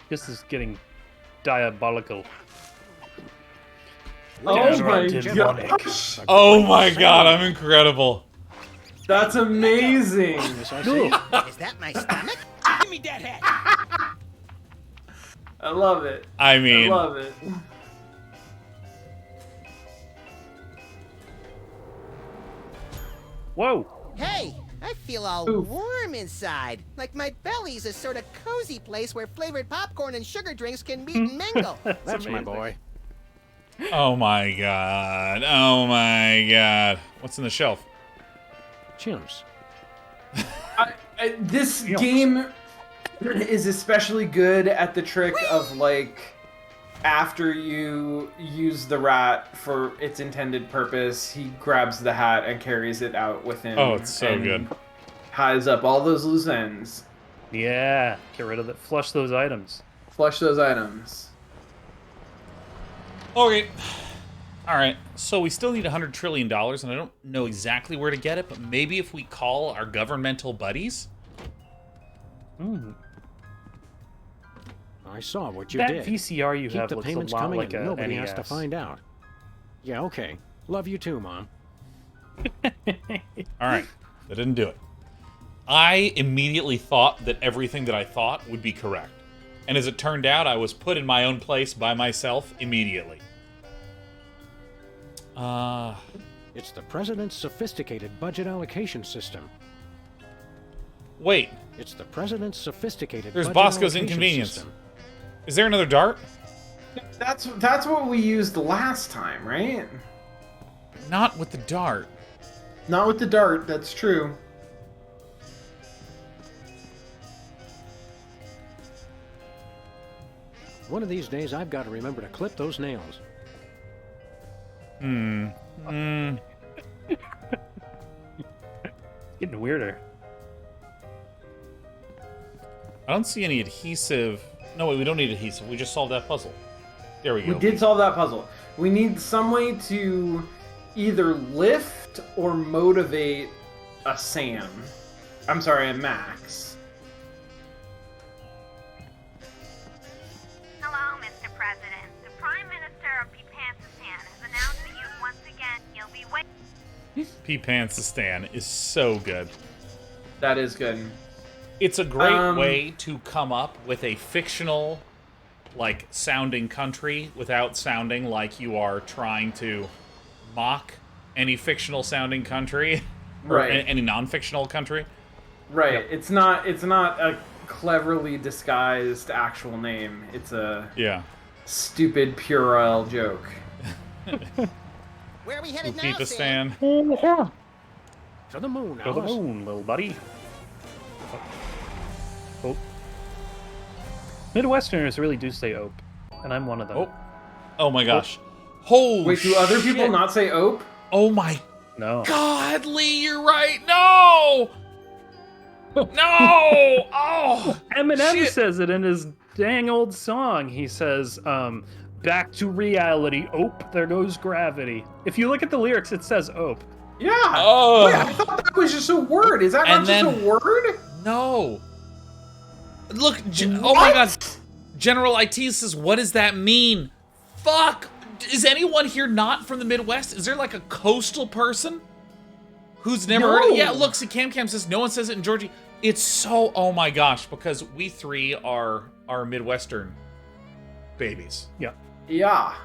This is getting diabolical. Oh my Downright gosh. demonic. Oh my God! I'm incredible. That's amazing. Yes, I see. Is that my stomach? Give me that hat. I love it. I I mean, love it. Whoa. Hey, I feel all Oof. warm inside. Like my belly's a sort of cozy place where flavored popcorn and sugar drinks can meet and mingle. That's my boy. oh my God! Oh my God! What's in the shelf? Chimps. This game is especially good at the trick of, like, after you use the rat for its intended purpose, he grabs the hat and carries it out with him. Oh, it's so and good. Ties up all those loose ends. Yeah, get rid of it. Flush those items. Flush those items. Okay. All right. So we still need $100 trillion, and I don't know exactly where to get it, but maybe if we call our governmental buddies. I saw what you That did. VCR you Keep have the looks a payments lot coming like and a nobody NES. has to find out. Yeah, okay. Love you too, Mom. All right. That didn't do it. I immediately thought that everything that I thought would be correct. And as it turned out, I was put in my own place by myself immediately. It's the President's sophisticated budget allocation system. Wait. It's the President's sophisticated There's budget Bosco's allocation Inconvenience. system. Is there another dart? That's what we used last time, right? Not with the dart. Not with the dart, that's true. One of these days, I've got to remember to clip those nails. Getting weirder. I don't see any adhesive. No, wait, we don't need adhesive. We just solved that puzzle. There we go. We did solve that puzzle. We need some way to either lift affect or motivate a Sam? I'm sorry, a Max. Hello, Mr. President. The Prime Minister of P10 has announced that you once again you'll be waiting. P10 is so good. That is good. It's a great way to come up with a fictional, like, sounding country without sounding like you are trying to mock any fictional sounding country, or Right. any non-fictional country. Right. Yep. It's not a cleverly disguised actual name. It's a stupid puerile joke. Where are we headed now, P10. To the moon, Go to the Alice. moon, little buddy. Oh. Midwesterners really do say ope, and I'm one of them. Oh my gosh. Holy Wait, do other people shit. not say ope? Oh my No. God, Lee, you're right. No! No! Oh! Eminem shit. says it in his dang old song. He says, back to reality. Ope, there goes gravity. If you look at the lyrics, it says ope. Yeah. Oh. Wait, I thought that was just a word. Is that not just a word? No. Look, oh my God. General IT says, what does that mean? Fuck! Is anyone here not from the Midwest? Is there like a coastal person who's never heard it? Yeah, look, see, Cam says no one says it in Georgia. It's so, oh my gosh, because we three are Midwestern babies. Yeah. Yeah.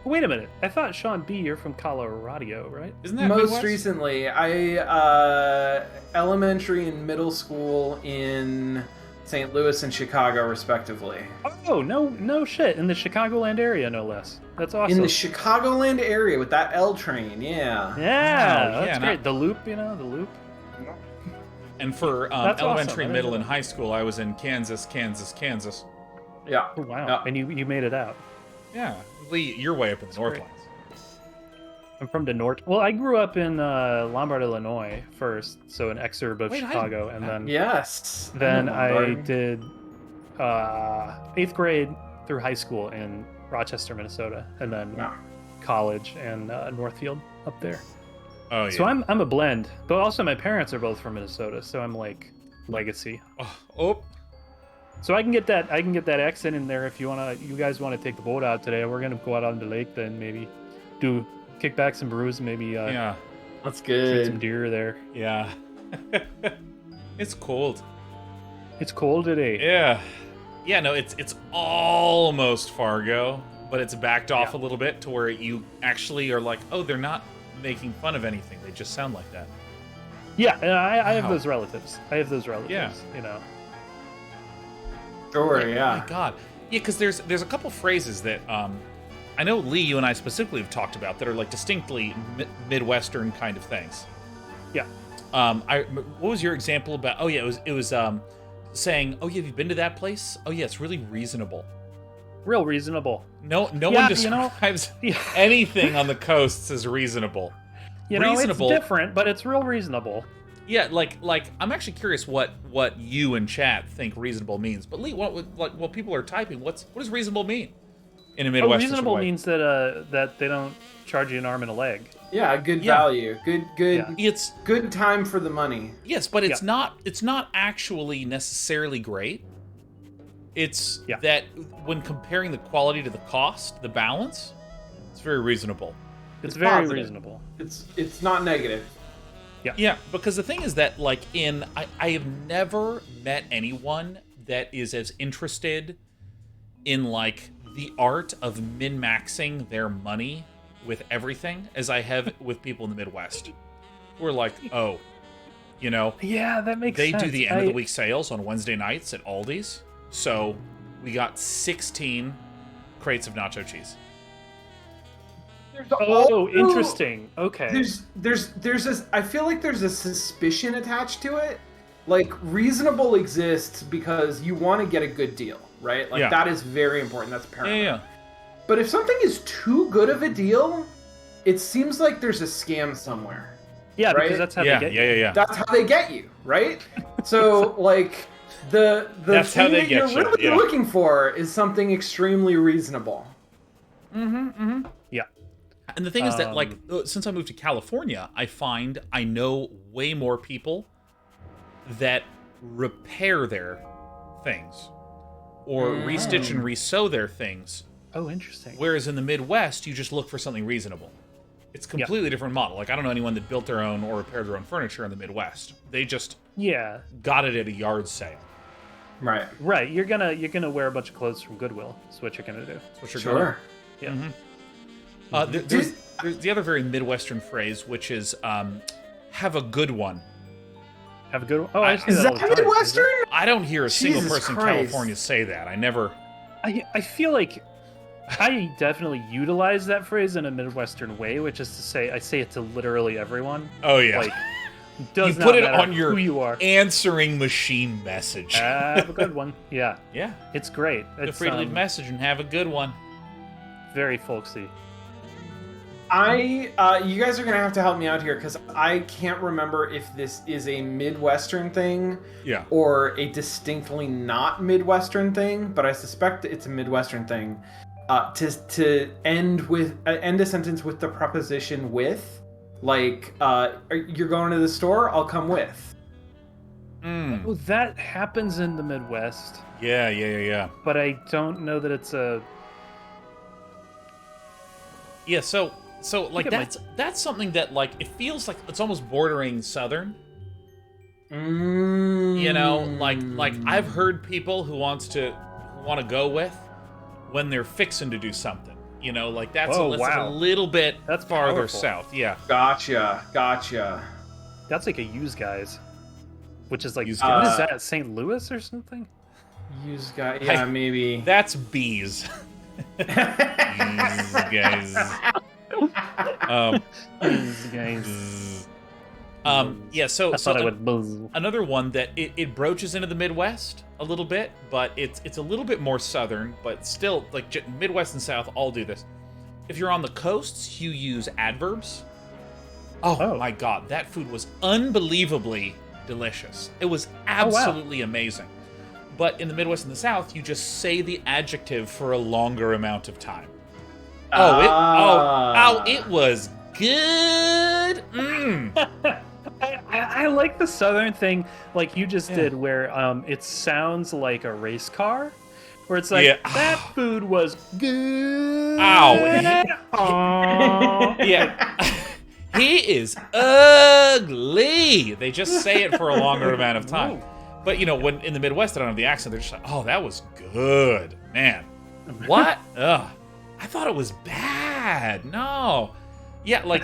Wait a minute. I thought, Sean B., you're from Colorado, right? Isn't that Most Midwest? recently, I elementary and middle school in St. Louis and Chicago, respectively. Oh, no shit. In the Chicagoland area, no less. That's awesome. In the Chicagoland area with that L train, yeah. Yeah, Wow, that's yeah, great. The loop, the loop. And for That's elementary, awesome. middle, and high school, I was in Kansas. Yeah. Oh, wow. Yeah. And you made it out. Yeah. Lee, you're way up in the Northlands. I'm from the north. Well, I grew up in Lombard, Illinois first, so an exurb of Wait, Chicago, and then Yes. then know I Lombard. did 8th grade through high school in Rochester, Minnesota, and then Yeah. college and Northfield up there. Oh, yeah. So I'm a blend, but also my parents are both from Minnesota, so I'm like legacy. Oh. So I can get that accent in there if you guys wanna take the boat out today. We're gonna go out on the lake, then maybe do kickbacks and brews, maybe Yeah. That's shoot good. some deer there. Yeah. It's cold. It's cold today. Yeah. Yeah, no, it's almost Fargo, but it's backed off a little bit to where you actually are like, oh, they're not making fun of anything. They just sound like that. Yeah, and I have Wow. those relatives. Yeah. You know. Sure, Oh yeah. my God. Yeah, because there's a couple phrases that I know Lee, you and I specifically have talked about that are like distinctly Midwestern kind of things. Yeah. What was your example about? Oh yeah, it was saying, oh yeah, have you been to that place? Oh yeah, it's really reasonable. Real reasonable. No Yeah, one describes Yeah. anything on the coasts as reasonable. Reasonable. It's different, but it's real reasonable. Yeah, like I'm actually curious what you and chat think reasonable means. But Lee, while people are typing, what does reasonable mean in a Midwestern reasonable way? means that they don't charge you an arm and a leg. Yeah, good Yeah. value. Good Yeah. It's good time for the money. yes, but it's not actually necessarily great. It's that when comparing the quality to the cost, the balance, it's very reasonable. It's very positive. reasonable. It's not negative. Yeah, because the thing is that, like, I have never met anyone that is as interested in, like, the art of min-maxing their money with everything as I have with people in the Midwest. Who are like, oh, you know, Yeah, that makes they sense. do the end of the week sales on Wednesday nights at Aldi's, so we got 16 crates of nacho cheese. Oh, interesting. Okay. There's this. I feel like there's a suspicion attached to it. Like reasonable exists because you want to get a good deal, right? Like Yeah. that is very important. That's paramount. Yeah. But if something is too good of a deal, it seems like there's a scam somewhere. Yeah, right? because that's how Yeah, they get you. yeah. That's how they get you, right? So like the That's how thing they that get you're you, really yeah. looking for is something extremely reasonable. Yeah. And the thing is that, like, since I moved to California, I find I know way more people that repair their things or restitch and resew their things. Oh, interesting. Whereas in the Midwest, you just look for something reasonable. It's a completely different model. Like, I don't know anyone that built their own or repaired their own furniture in the Midwest. They just got it at a yard sale. Right. Right. You're gonna wear a bunch of clothes from Goodwill. That's what you're gonna do. That's what you're Sure. Yeah. There's the other very Midwestern phrase, which is have a good one. Have a good one. Oh, I see Is that all that the time. Midwestern? I don't hear a single Jesus person in Christ. California say that. I never. I feel like I definitely utilize that phrase in a Midwestern way, which is to say, I say it to literally everyone. Oh yeah. Like, does you put not it matter on your who you are. answering machine message. Have a good one. Yeah. Yeah. It's great. Feel It's free to leave a message and have a good one. very folksy. You guys are gonna have to help me out here because I can't remember if this is a Midwestern thing, or a distinctly not Midwestern thing. But I suspect it's a Midwestern thing. To end a sentence with the preposition with, like, you're going to the store, I'll come with. Well, that happens in the Midwest. Yeah. But I don't know that it's a. Yeah, so like that's something that, like, it feels like it's almost bordering Southern. You know, like I've heard people who want to go with when they're fixing to do something. You know, like that's a little bit farther powerful. south. Yeah. Gotcha. That's like a use guys, which is like Use what guys. is that? St. Louis or something? Use guy. Yeah, maybe. That's bees. These guys. These guys. Yeah, so I thought I would buzz. another one that it broaches into the Midwest a little bit, but it's a little bit more southern, but still, like, Midwest and South all do this. If you're on the coasts, you use adverbs. Oh my god, that food was unbelievably delicious. It was absolutely amazing. But in the Midwest and the South, you just say the adjective for a longer amount of time. It was good. I like the southern thing, like you just did, where it sounds like a race car, where it's like that food was good. Yeah. He is ugly. They just say it for a longer amount of time. But, you know, when in the Midwest, they don't have the accent. They're just like, oh, that was good. Man. What? Ugh. I thought it was bad. No. Yeah, like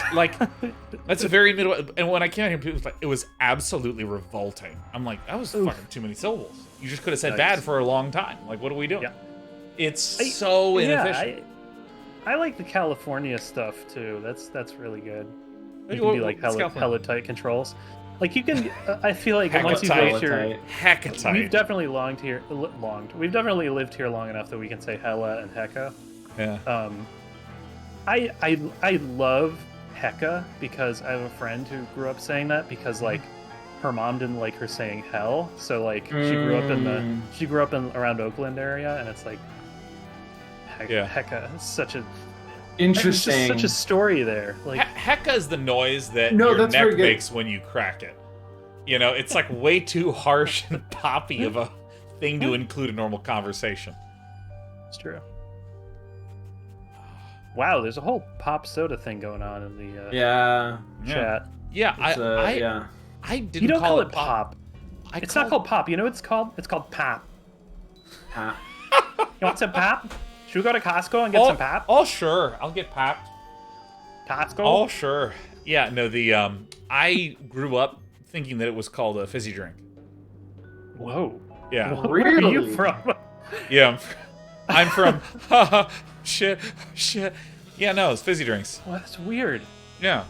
that's a very Midwest. And when I came out here, people was like, it was absolutely revolting. I'm like, that was fucking too many syllables. You just could have said bad for a long time. Like, what are we doing? Yeah. It's so inefficient. I like the California stuff too. That's really good. You can What- do like what's hella tight controls. Like you can. I feel like once you Hecka go here, Heckatite. we've definitely We've definitely lived here long enough that we can say hella and hecka. Yeah. I love hecka because I have a friend who grew up saying that because like her mom didn't like her saying hell, so like she grew up in around Oakland area, and it's like hecka. It's such a Interesting. There's just such a story there. Like Hecka is the noise that your neck makes when you crack it. You know, it's like way too harsh and poppy of a thing to include in normal conversation. It's true. Wow, there's a whole pop soda thing going on in the chat. Yeah, I didn't you don't call it pop. It's not called pop. You know what it's called? It's called pap. Pap. You want some pap? Should we go to Costco and get some pap? Oh, sure. I'll get papped. Costco? Oh, sure. Yeah, no, I grew up thinking that it was called a fizzy drink. Whoa. Yeah. Where are you from? Yeah, I'm from... shit. Yeah, no, it's fizzy drinks. Well, that's weird. Yeah.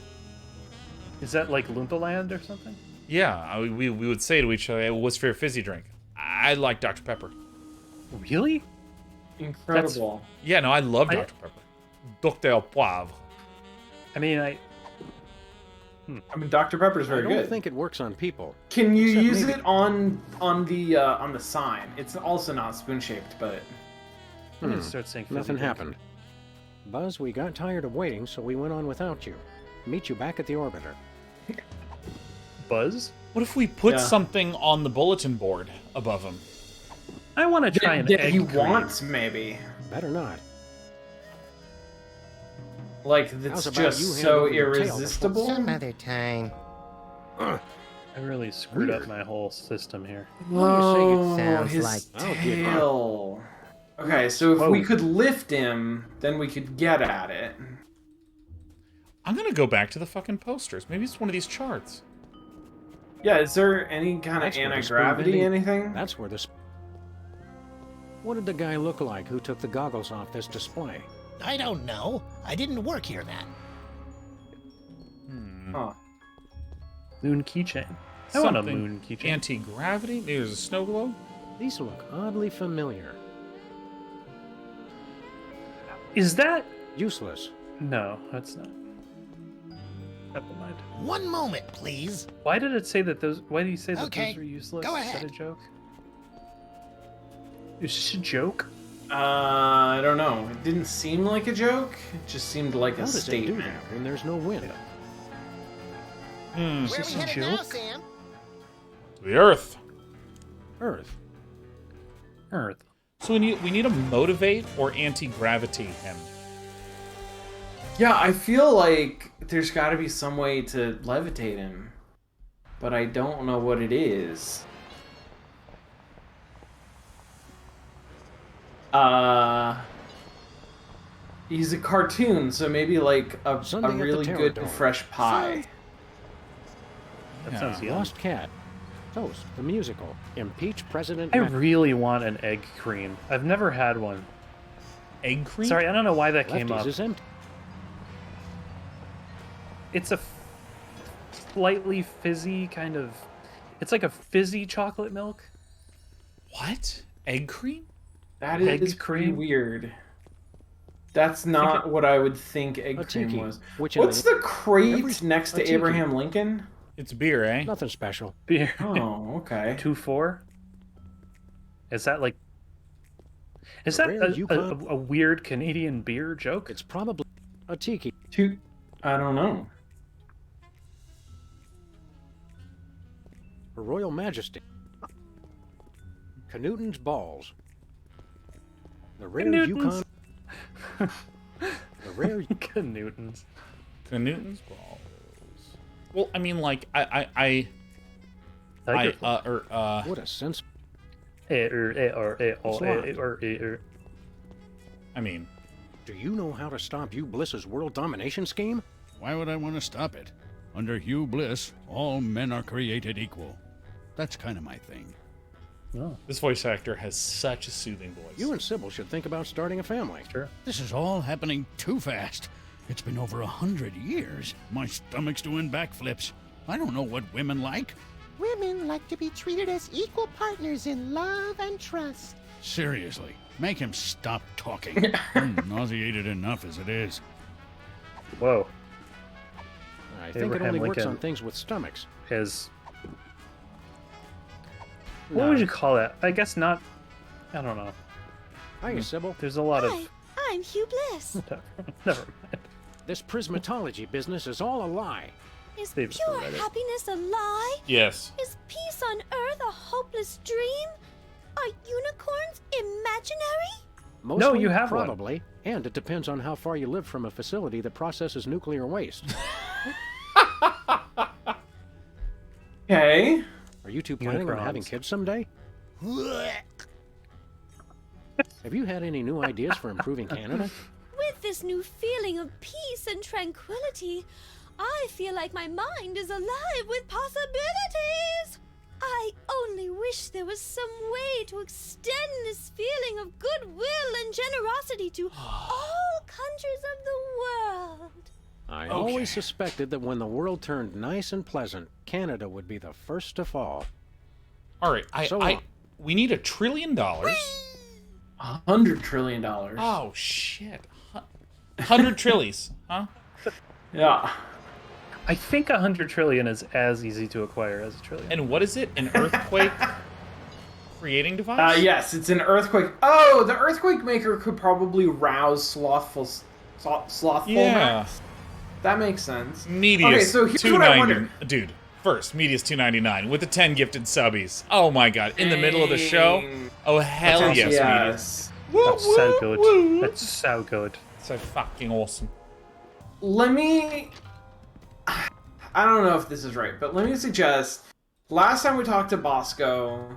Is that like Loompa Land or something? Yeah, we would say to each other, what's your fizzy drink? I like Dr. Pepper. Really? Incredible. Yeah, no, I love Dr. Pepper. Dr. Poivre. I mean, I mean, Dr. Pepper's very I don't good. think it works on people. Can you Except use maybe- it on the sign? It's also not spoon shaped, but I'm gonna start saying fizzy Nothing drink. happened. Buzz, we got tired of waiting, so we went on without you. Meet you back at the orbiter. Buzz? What if we put something on the bulletin board above him? I want to try an that egg he cream. wants, maybe. Better not. Like, How's it's about just you hand so over your tail before- irresistible. Some other time. I really screwed up my whole system here. Oh, Sounds his like tail. Okay, so if we could lift him, then we could get at it. I'm gonna go back to the fucking posters. Maybe it's one of these charts. Yeah, is there any kind of That's where the anti-gravity, spoon anything? That's where the... What did the guy look like who took the goggles off this display? I don't know. I didn't work here then. Huh. Moon keychain. I want a Something moon keychain. Anti-gravity? Maybe there's a snow globe? These look oddly familiar. Is that... Useless. No, that's not. Never mind. One moment, please. Why did it say that those... Why do you say that Okay, those are useless? go Is that ahead. a joke? Is this a joke? I don't know. It didn't seem like a joke. It just seemed like How a does it do statement. that when there's no wind? Hmm. Where are we headed now, Sam? The Earth. Earth. Earth. So we need to motivate or anti-gravity him. Yeah, I feel like there's got to be some way to levitate him, but I don't know what it is. He's a cartoon, so maybe like a Sunday at the really Terror good Dome. fresh pie. That sounds yummy. Lost Cat. Toast, the musical. Impeach President I Mac- really want an egg cream. I've never had one. Egg cream? Sorry, I don't know why that came Lefties up. is empty. It's a slightly fizzy kind of... It's like a fizzy chocolate milk. What? Egg cream? That Egg is pretty cream? weird. That's not what I would think egg A cream tiki, was. which What's in the crate every- next a to tiki. Abraham Lincoln? It's beer, eh? Nothing special. Beer. Oh, okay. 2-4? Is that like... Is The that rare Yukon- a weird Canadian beer joke? It's probably a tiki. I don't know. Her Royal Majesty. Canuten's Balls. The rare Yukon. Canutons. The rare Canutons. Canutons balls. Well, I mean, like, I What a sense. I mean, Do you know how to stop Hugh Bliss's world domination scheme? Why would I want to stop it? Under Hugh Bliss, all men are created equal. That's kind of my thing. Oh, this voice actor has such a soothing voice. You and Sybil should think about starting a family. sure. This is all happening too fast. It's been over 100 years. My stomach's doing backflips. I don't know what women like. Women like to be treated as equal partners in love and trust. Seriously, make him stop talking. I'm nauseated enough as it is. Whoa. I think it Abraham only works Lincoln. on things with stomachs. Is... What would you call that? I guess not... I don't know. Hiya, Sybil. There's a lot Hi, of... I'm Hugh Bliss. Never mind. This prismatology business is all a lie. Is They've pure read it. happiness a lie? Yes. Is peace on Earth a hopeless dream? Are unicorns imaginary? Mostly, you have one. probably, and it depends on how far you live from a facility that processes nuclear waste. Okay. Are you two planning on having Unicrons. kids someday? Have you had any new ideas for improving Canada? With this new feeling of peace and tranquility, I feel like my mind is alive with possibilities. I only wish there was some way to extend this feeling of goodwill and generosity to all countries of the world. I always suspected that when the world turned nice and pleasant, Canada would be the first to fall. All right, we need $1 trillion. $100 trillion. Oh shit, 100 trillies, huh? Yeah. I think 100 trillion is as easy to acquire as a trillion. And what is it? An earthquake creating device? Yes, it's an earthquake. Oh, the earthquake maker could probably rouse slothful Slothful Yeah. Max? That makes sense. Media Okay, is so here's what I wonder. Dude, first, Media's $2.99 with the 10 gifted subbies. Oh my god, in the middle of the show? Dang. Oh hell That's yes, awesome. Media. Yes. That's so good. That's so good. So fucking awesome. Let me... I don't know if this is right, but let me suggest... Last time we talked to Bosco,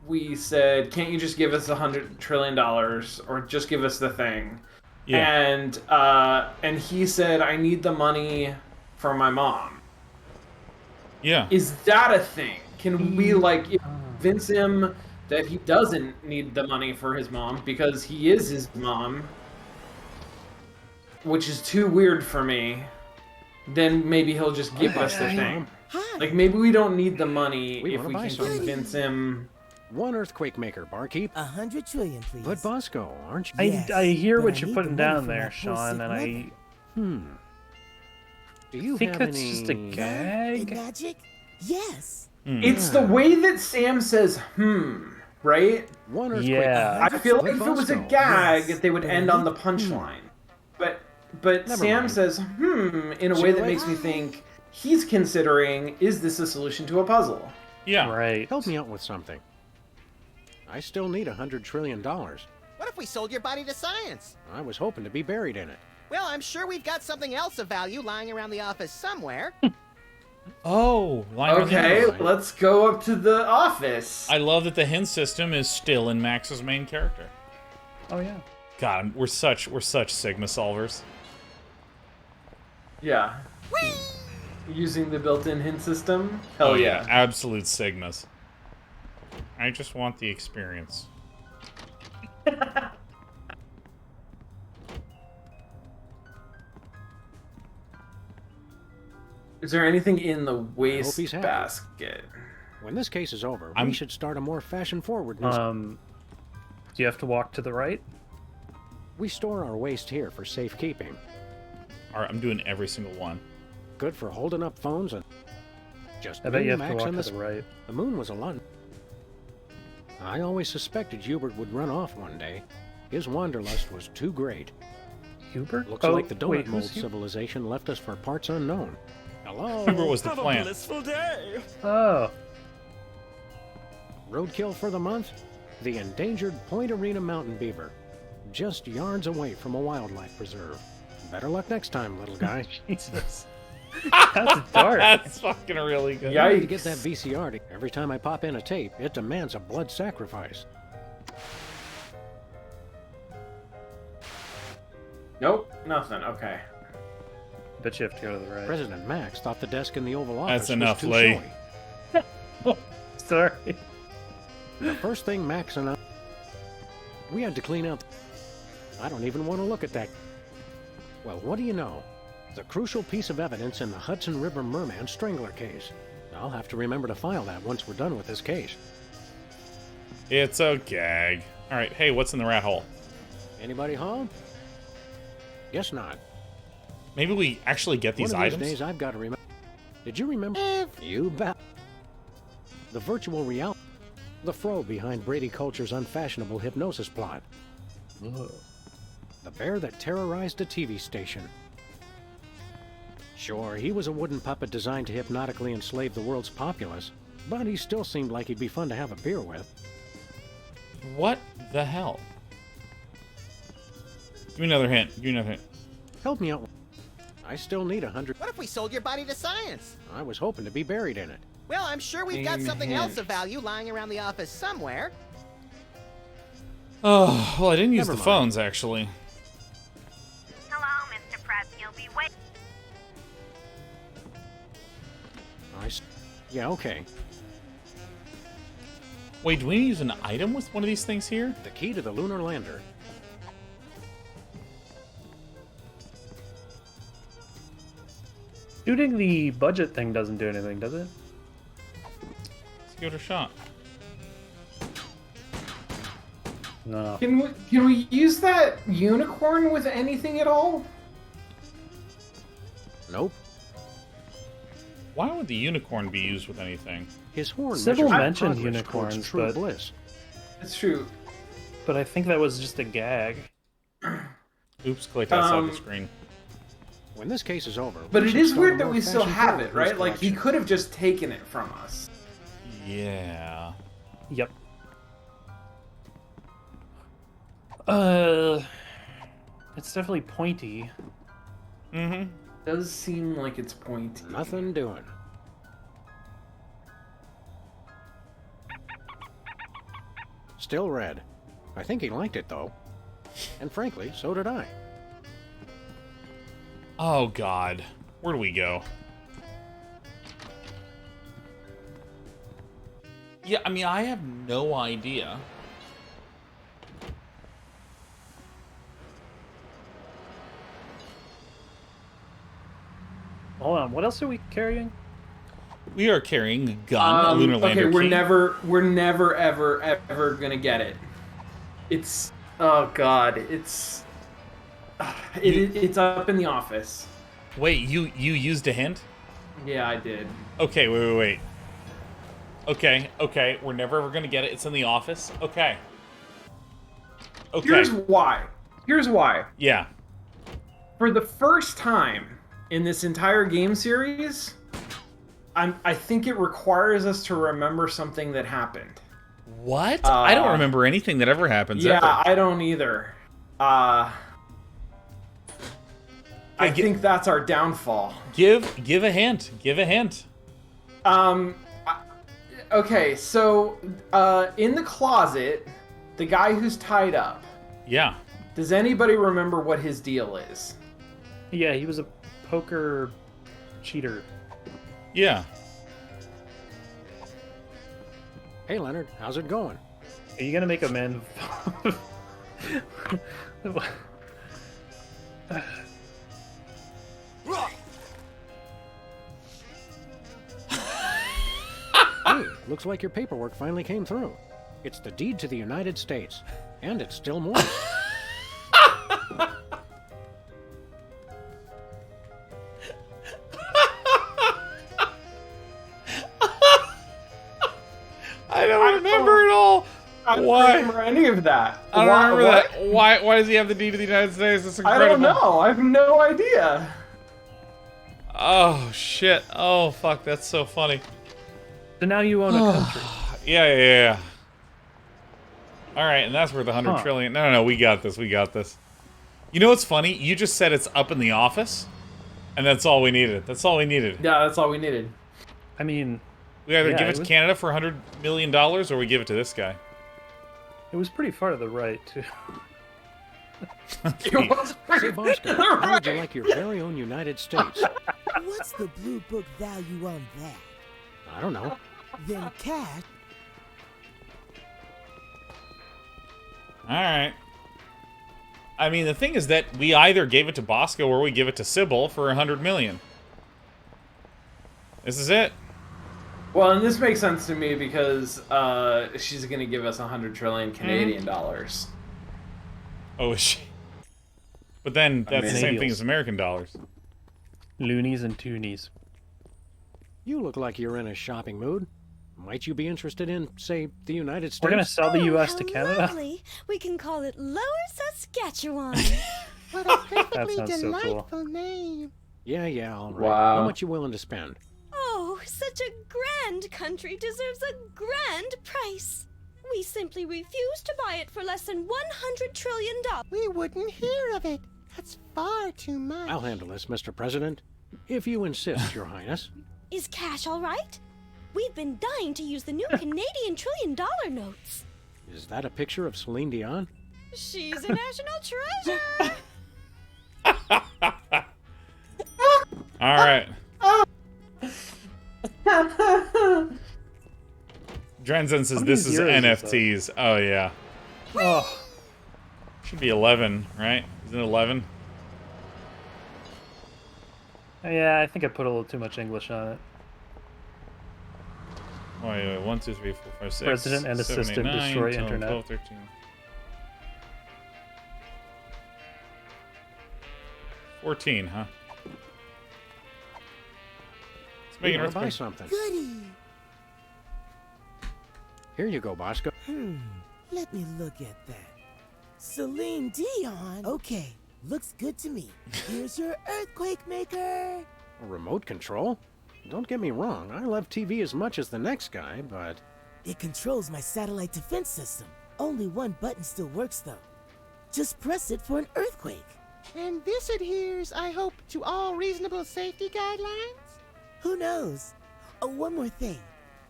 we said, can't you just give us $100 trillion or just give us the thing? Yeah. And he said, I need the money for my mom. Yeah. Is that a thing? Can we, like, convince him that he doesn't need the money for his mom because he is his mom? Which is too weird for me. Then maybe he'll just give us the thing. Like, maybe we don't need the money if we can convince him. One earthquake maker, barkeep. 100 trillion, please. But Bosco, aren't you? I hear but what I you're need putting the money down for there, my poor Sean, sick and mother. Do you think have that's any... just a gag. Magic? Yes. It's the way that Sam says, right? One earthquake. Yeah. I feel like if it was a gag, Yes, they would but end I on need- the punchline. But Never Sam mind. says, in a way that makes me think he's considering, is this a solution to a puzzle? Yeah. Right. Help me out with something. I still need $100 trillion. What if we sold your body to science? I was hoping to be buried in it. Well, I'm sure we've got something else of value lying around the office somewhere. Oh, line of Okay, the- let's go up to the office. I love that the hint system is still in Max's main character. Oh yeah. God, we're such Sigma solvers. Yeah. Using the built-in hint system? Hell yeah. Absolute Sigmas. I just want the experience. Is there anything in the waste he's happy. basket? When this case is over, I'm- we should start a more fashion-forward news. Do you have to walk to the right? We store our waste here for safekeeping. Alright, I'm doing every single one. Good for holding up phones and... Just I bet me, you have to Max, walk and to the right. The moon was a lot. I always suspected Hubert would run off one day. His wanderlust was too great. Hubert? Looks Oh, like the donut wait, mold who's Hubert? civilization left us for parts unknown. Hello? Hubert was the plant. Oh. Roadkill for the month? The endangered Point Arena mountain beaver. Just yards away from a wildlife preserve. Better luck next time, little guy. Jesus. That's dark. That's fucking really good. I need to get that VCR. Every time I pop in a tape, it demands a blood sacrifice. Nope, nothing. Okay. Bet you have to go to the right. President Max thought the desk in the Oval Office That's enough, was too Lee. showy. Sorry. The first thing Max and I... We had to clean out... I don't even want to look at that. Well, what do you know? The crucial piece of evidence in the Hudson River Merman Strangler case. I'll have to remember to file that once we're done with this case. It's a gag. Alright, hey, what's in the rat hole? Anybody home? Guess not. Maybe we actually get these One of items? these days I've got to remember... Did you remember? You bet. The virtual reality... The fro behind Brady Culture's unfashionable hypnosis plot. Whoa. The bear that terrorized a TV station. Sure, he was a wooden puppet designed to hypnotically enslave the world's populace, but he still seemed like he'd be fun to have a beer with. What the hell? Give me another hint. Give me another hint. Help me out. I still need 100. What if we sold your body to science? I was hoping to be buried in it. Well, I'm sure we've got Name something hint. else of value lying around the office somewhere. Oh, well, I didn't use Never the mind. phones, actually. Hello, Mr. Prep. You'll be waiting. Yeah, okay. Wait, do we use an item with one of these things here? The key to the lunar lander. Shooting the budget thing doesn't do anything, does it? Let's give it a shot. No. Can we use that unicorn with anything at all? Nope. Why would the unicorn be used with anything? His horn Sybil measures mentioned progress towards unicorns, true but bliss. It's true. but I think that was just a gag. Oops, clicked outside the screen. When this case is over... But we it should is start a weird that more we still have it, fashion-forward right? Like, he collection. could have just taken it from us. Yeah. Yep. It's definitely pointy. Mm-hmm. Does seem like it's pointy. Nothing doing. Still red. I think he liked it, though. And frankly, so did I. Oh, God. Where do we go? Yeah, I mean, I have no idea. Hold on, what else are we carrying? We are carrying a gun, a lunar lander okay, key. we're never, ever gonna get it. It's, oh god, it's up in the office. Wait, you used a hint? Yeah, I did. Okay, wait. Okay, we're never ever gonna get it. It's in the office. Okay. Here's why. Yeah. For the first time in this entire game series, I think it requires us to remember something that happened. What? I don't remember anything that ever happens ever. I don't either. I think that's our downfall. Give a hint. Give a hint. Okay, so in the closet, the guy who's tied up. Yeah. Does anybody remember what his deal is? Yeah, he was a poker cheater. Yeah. Hey, Leonard, how's it going? Are you gonna make a man? Hey, looks like your paperwork finally came through. It's the deed to the United States, and it's still moist. I don't remember it all. I don't Why? remember any of that. I don't remember that. Why does he have the deed to the United States? That's incredible. I don't know. I have no idea. Oh, shit. Oh, fuck. That's so funny. So now you own a country. Yeah. All right, and that's worth 100 trillion. No, we got this. You know what's funny? You just said it's up in the office, and that's all we needed. Yeah, that's all we needed. I mean, we either give it to Canada for $100 million, or we give it to this guy. It was pretty far to the right, too. It was Say, Bosco, how would you like your very own United States? What's the blue book value on that? I don't know. Then cash. Alright. I mean, the thing is that we either gave it to Bosco or we give it to Sybil for $100 million. This is it. Well, and this makes sense to me because she's going to give us 100 trillion Canadian dollars. Oh, is she? But then that's the same thing as American dollars. Loonies and toonies. You look like you're in a shopping mood. Might you be interested in, say, the United States? We're gonna sell the U.S. to Canada. Lovely. We can call it Lower Saskatchewan. What a perfectly sounds so cool. delightful name. Yeah, all right. Wow. How much you willing to spend? Oh, such a grand country deserves a grand price. We simply refuse to buy it for less than $100 trillion. We wouldn't hear of it. That's far too much. I'll handle this, Mr. President. If you insist, Your Highness. Is cash all right? We've been dying to use the new Canadian $1 trillion notes. Is that a picture of Celine Dion? She's a national treasure. All right. Drenzen says this is NFTs. Oh, yeah. Oh. Should be 11, right? Isn't it 11? Yeah, I think I put a little too much English on it. Oh, wait. 1, 2, 3, 4, 5, 6. President and 7, 8, assistant 9, destroy 10, internet. 12, 13. 14, huh? Let's make We an want to buy earthquake. something. Goody. Here you go, Bosco. Let me look at that. Celine Dion. Okay, Looks good to me. Here's your earthquake maker. A remote control? Don't get me wrong, I love TV as much as the next guy, but... It controls my satellite defense system. Only one button still works, though. Just press it for an earthquake. And this adheres, I hope, to all reasonable safety guidelines? Who knows? Oh, one more thing.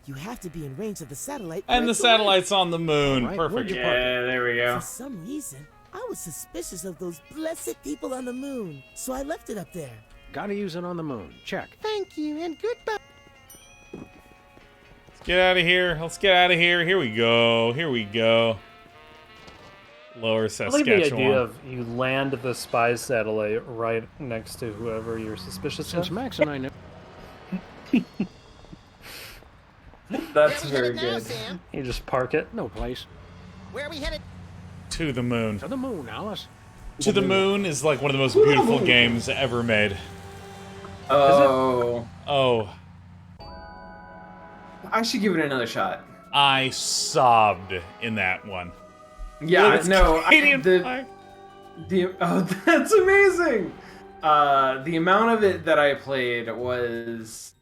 You have to be in range of the satellite. And the satellite's on the moon. Right, Perfect. Yeah, there we go. For some reason, I was suspicious of those blessed people on the moon, so I left it up there. Gotta use it on the moon. Check. Thank you, and goodbye. Let's get out of here. Let's get out of here. Here we go. Here we go. Lower I like Saskatchewan. the idea of you land the spy satellite right next to whoever you're suspicious Since of. Max and I know... That's Where we very headed now, good. Sam? You just park it. No place. Where are we headed? To the moon. To the moon, Alice. To the Moon is like one of the most beautiful games ever made. Oh. Oh, I should give it another shot. I sobbed in that one. Yeah, It's no. Canadian flag. Oh, that's amazing. The amount of it that I played was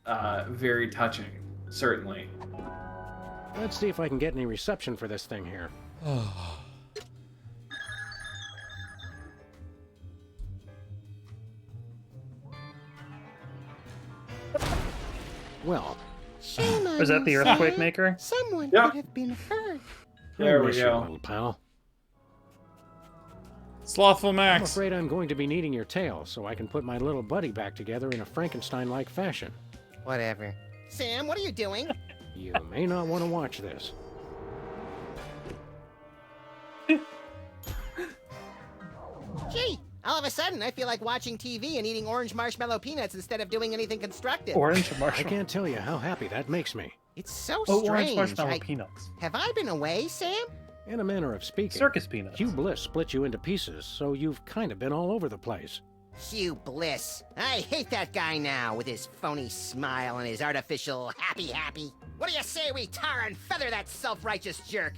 very touching, certainly. Let's see if I can get any reception for this thing here. Well, Shame on Was that you, the Sam. earthquake maker? Someone Yep. could have been hurt. There I we miss you, go. little pal. Slothful I'm Max. afraid I'm going to be needing your tail so I can put my little buddy back together in a Frankenstein-like fashion. Whatever. Sam, what are you doing? You may not want to watch this. Gee, all of a sudden I feel like watching TV and eating orange marshmallow peanuts instead of doing anything constructive. Orange I marshmallow. can't tell you how happy that makes me. It's so Oh, orange strange. marshmallow peanuts. Have I been away, Sam? In a manner of speaking, Circus peanuts. Hugh Bliss split you into pieces, so you've kind of been all over the place. Hugh Bliss. I hate that guy now with his phony smile and his artificial happy. What do you say we tar and feather that self-righteous jerk?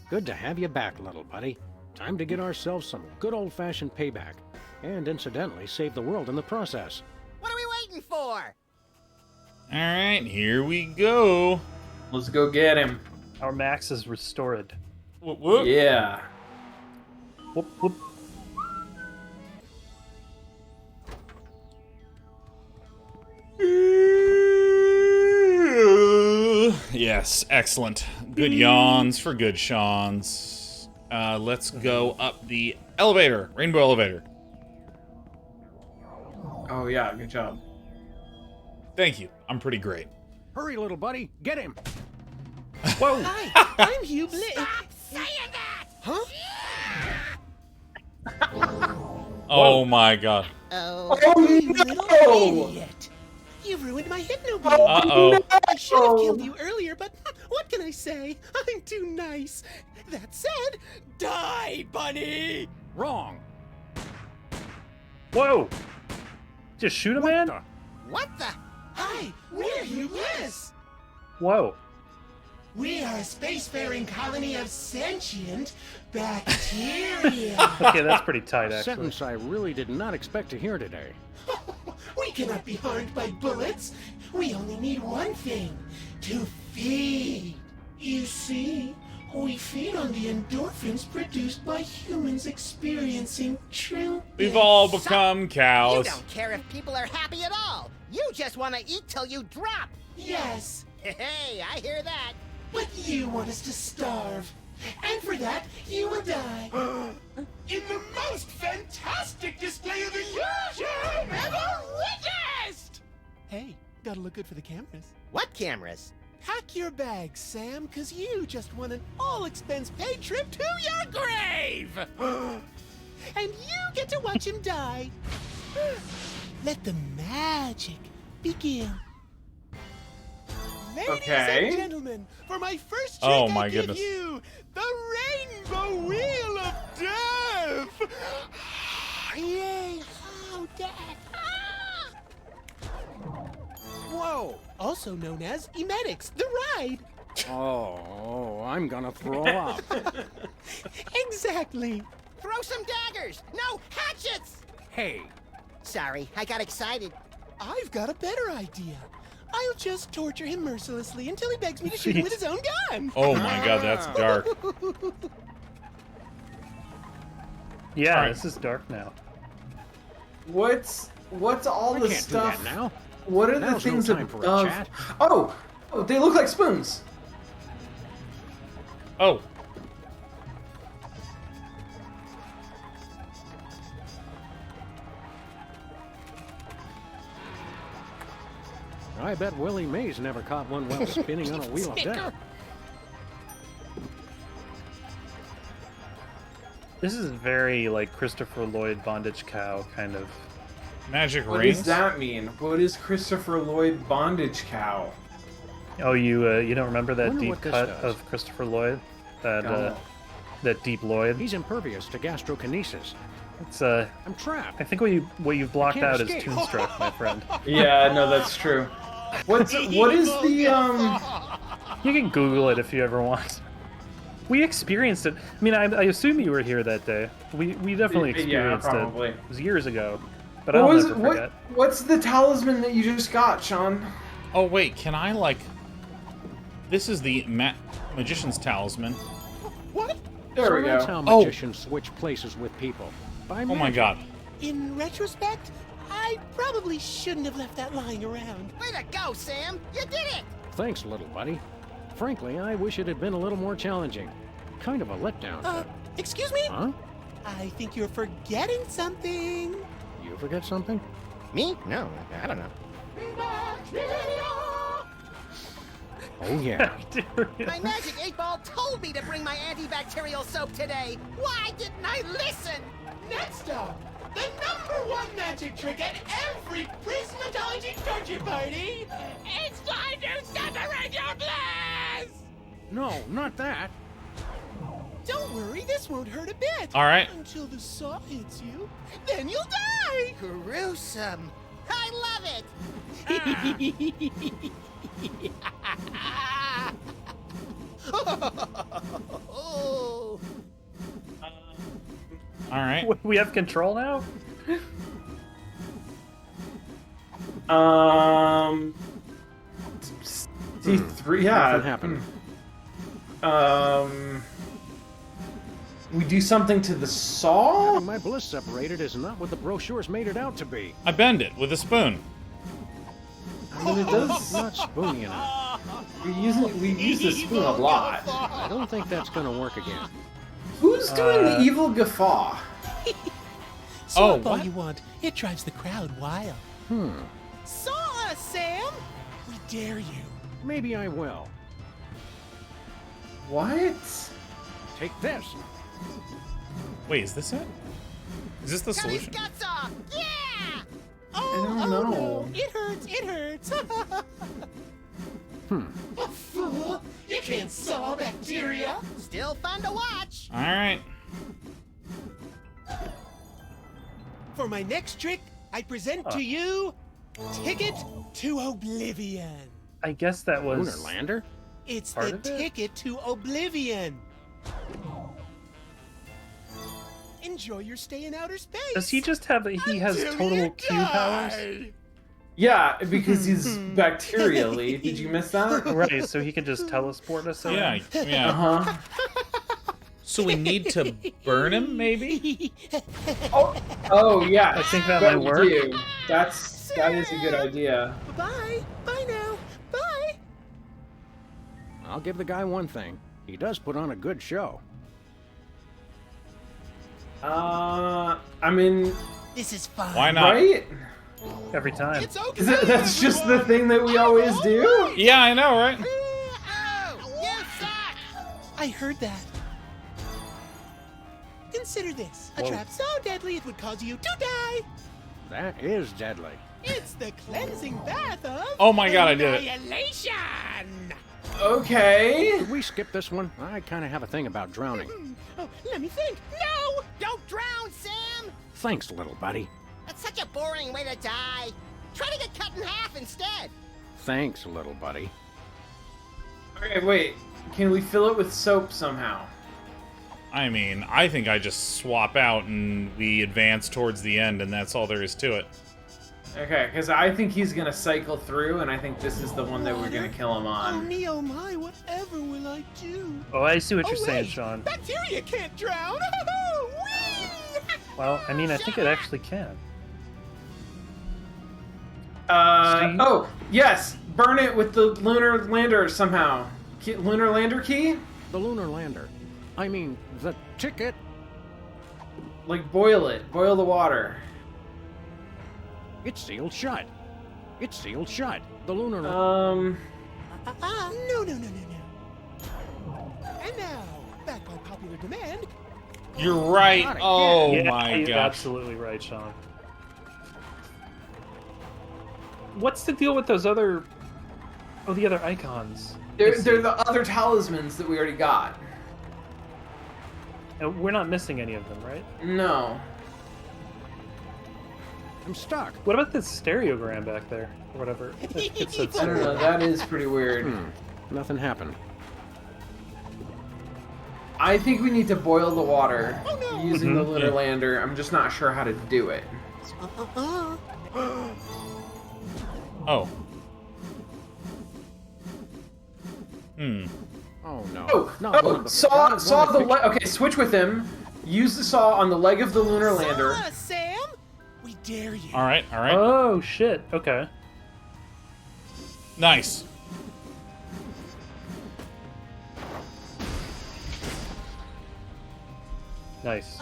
Good to have you back, little buddy. Time to get ourselves some good old-fashioned payback. And incidentally, save the world in the process. What are we waiting for? Alright, here we go. Let's go get him. Our Max is restored. Whoop, whoop. Yeah. Whoop, whoop. Yes, excellent. Good yawns for good Shawns. Let's go up the elevator. Rainbow elevator. Oh, yeah, good job. Thank you. I'm pretty great. Hurry, little buddy, get him! Whoa! Hi, I'm Hugh Bliss. Saying that! Huh? Oh my god. Oh, You little idiot. You ruined my hypno beam. Uh-oh. I should have killed you earlier, but what can I say? I'm too nice. That said, die, bunny! Wrong! Whoa! Just shoot a man? what the? Hi, we're Hugh Bliss. Whoa. We are a spacefaring colony of sentient bacteria. Okay, that's pretty tight, A actually. sentence I really did not expect to hear today. We cannot be harmed by bullets. We only need one thing, to feed. You see, we feed on the endorphins produced by humans experiencing true. We've all become You cows. don't care if people are happy at all. You just want to eat till you drop. Yes, Hey, I hear that. but you want us to starve. And for that, you will die. In the most fantastic display of the years you've ever witnessed! Hey, gotta look good for the cameras. What cameras? Pack your bags, Sam, because you just won an all-expense-paid trip to your grave! And you get to watch him die. Let the magic begin. Ladies Okay. and gentlemen, for my first trick, Oh, my I give goodness. you the Rainbow Wheel of Death! Yay, how death! Whoa! Also known as Emetics, the ride. Oh, I'm gonna throw up. Exactly. Throw some daggers. No, hatchets. Hey, Sorry, I got excited. I've got a better idea. I'll just torture him mercilessly until he begs me to shoot him with his own gun. Oh my god, that's dark. Yeah, Alright. this is dark now. What's all I the can't stuff? do that now. What are the Now's no things time for a above? chat. Oh, they look like spoons. Oh. I bet Willie Mays never caught one while spinning on a wheel of death. This is very like Christopher Lloyd Bondage Cow kind of. Magic What rings? does that mean? What is Christopher Lloyd Bondage Cow? Oh, you don't remember that Wonder deep what this cut does. of Christopher Lloyd? That No. that deep Lloyd. He's impervious to gastrokinesis. It's I'm trapped. I think what you've blocked can't out is escape. Toonstruck, my friend. Yeah, no, that's true. What is the You can Google it if you ever want. We experienced it. I mean, I assume you were here that day. We definitely Yeah, experienced probably. it. It was years ago, but What I'll was never forget. what's the talisman that you just got, Sean? Oh wait, can I like... This is the Magician's Talisman. What? There So we that's go. how magicians switch places with people. By Oh my magic. god. In retrospect, I probably shouldn't have left that lying around. Way to go, Sam! You did it! Thanks, little buddy. Frankly, I wish it had been a little more challenging. Kind of a letdown. Excuse me? Huh? I think you're forgetting something. You forget something? Me? No, I don't know. Oh, yeah. My magic 8-ball told me to bring my antibacterial soap today. Why didn't I listen? Next up, the #1 magic trick at every Prismatology torture party. It's time to separate your bliss! No, not that. Don't worry, this won't hurt a bit. All right. Until the saw hits you, then you'll die. Gruesome. I love it. Oh. All right. We have control now. C3, yeah. Nothing happened. We do something to the saw? Having my bliss separated is not what the brochures made it out to be. I bend it with a spoon. I mean, it does. Not spoony enough. We use the spoon a lot. I don't think that's gonna work again. Who's doing the evil guffaw? Saw Oh, all what? you want. It drives the crowd wild. Saw us, Sam! We dare you. Maybe I will. What? Take this. Wait, is this it? Is this the Cut his solution? guts off! Yeah! Oh, don't know. no. It hurts, it hurts. A fool! You can't saw bacteria! Still fun to watch. All right. For my next trick, I present to you Ticket to Oblivion. I guess that was. Lunar lander? It's Part the of it? ticket to Oblivion. Enjoy your stay in outer space. Does he just have? He has Until total you Q powers. die. Yeah, because he's bacterially. Did you miss that? Right, so he can just teleport us. Yeah, yeah. Uh-huh. So we need to burn him, maybe? Oh yeah. I think that Bet might we work. do. That is a good idea. Bye. Bye now. Bye. I'll give the guy one thing. He does put on a good show. I mean, This is fun. Why not? right? Every time. It's okay. That's just the thing that we always do. Yeah, I know, right? Oh, you suck! I heard that. Consider this. A Whoa. trap so deadly it would cause you to die. That is deadly. It's the cleansing bath of Oh my god, I did it. annihilation. Okay. Could we skip this one? I kind of have a thing about drowning. Oh, let me think. No! Don't drown, Sam! Thanks, little buddy. That's such a boring way to die. Try to get cut in half instead. Thanks, little buddy. Okay, wait. Can we fill it with soap somehow? I mean, I think I just swap out and we advance towards the end, and that's all there is to it. Okay, because I think he's gonna cycle through, and I think this is the one that we're gonna kill him Oh, on. me, oh my, whatever will I do? Oh, I see what Oh, you're saying, wait, Sean. Bacteria can't drown! Whee! Well, I mean, I think it actually can. Oh, yes! Burn it with the lunar lander somehow. Lunar lander key? The lunar lander. I mean, the ticket. Like, boil it. Boil the water. It's sealed shut. It's sealed shut. The lunar. Um. No. And now, back by popular demand. You're right. Oh Yeah, my you're gosh. absolutely right, Sean. What's the deal with those other... Oh, the other icons. They're the other talismans that we already got. And we're not missing any of them, right? No. I'm stuck. What about this stereogram back there? Or whatever. It said I don't know, that is pretty weird. Nothing happened. I think we need to boil the water using the Mhm. lunar lander. I'm just not sure how to do it. Oh. Oh no. Oh, Not one of the saw forgotten the one leg. Okay, switch with him. Use the saw on the leg of the lunar lander. Sam, we dare you. All right. Oh, shit. Okay. Nice. Nice.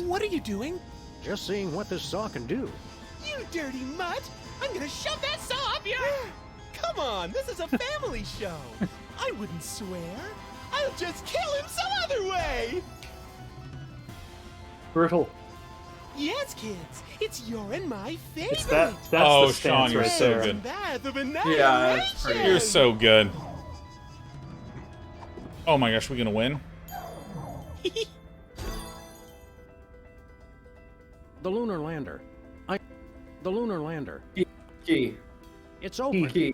What are you doing? Just seeing what this saw can do. You dirty mutt! I'm gonna shove that saw up your... Come on, this is a family show. I wouldn't swear. I'll just kill him some other way. Brutal. Yes, kids, it's your and my favorite. It's that's Oh, the stance Sean, you're right so there. good. Bath of Yeah, that's pretty You're so good. Oh my gosh, we gonna win? The lunar lander. The lunar lander. Key. It's open. Key.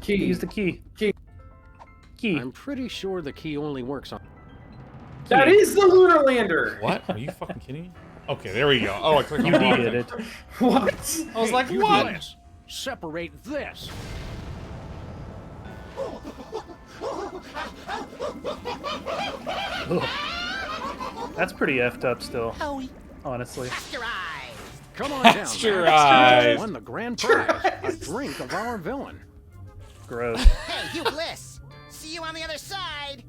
Use the key. Key. I'm pretty sure the key only works on. That is the lunar lander. What? Are you fucking kidding me? Okay, there we go. Oh, I clicked on You the wrong needed thing. it. What? I was like, You what? do this. Separate this. That's pretty effed up still, Howie. honestly. Come on down. Pasteurized. Max. Won the grand prize. A drink of our villain. Gross. Hey, you Bliss! See you on the other side!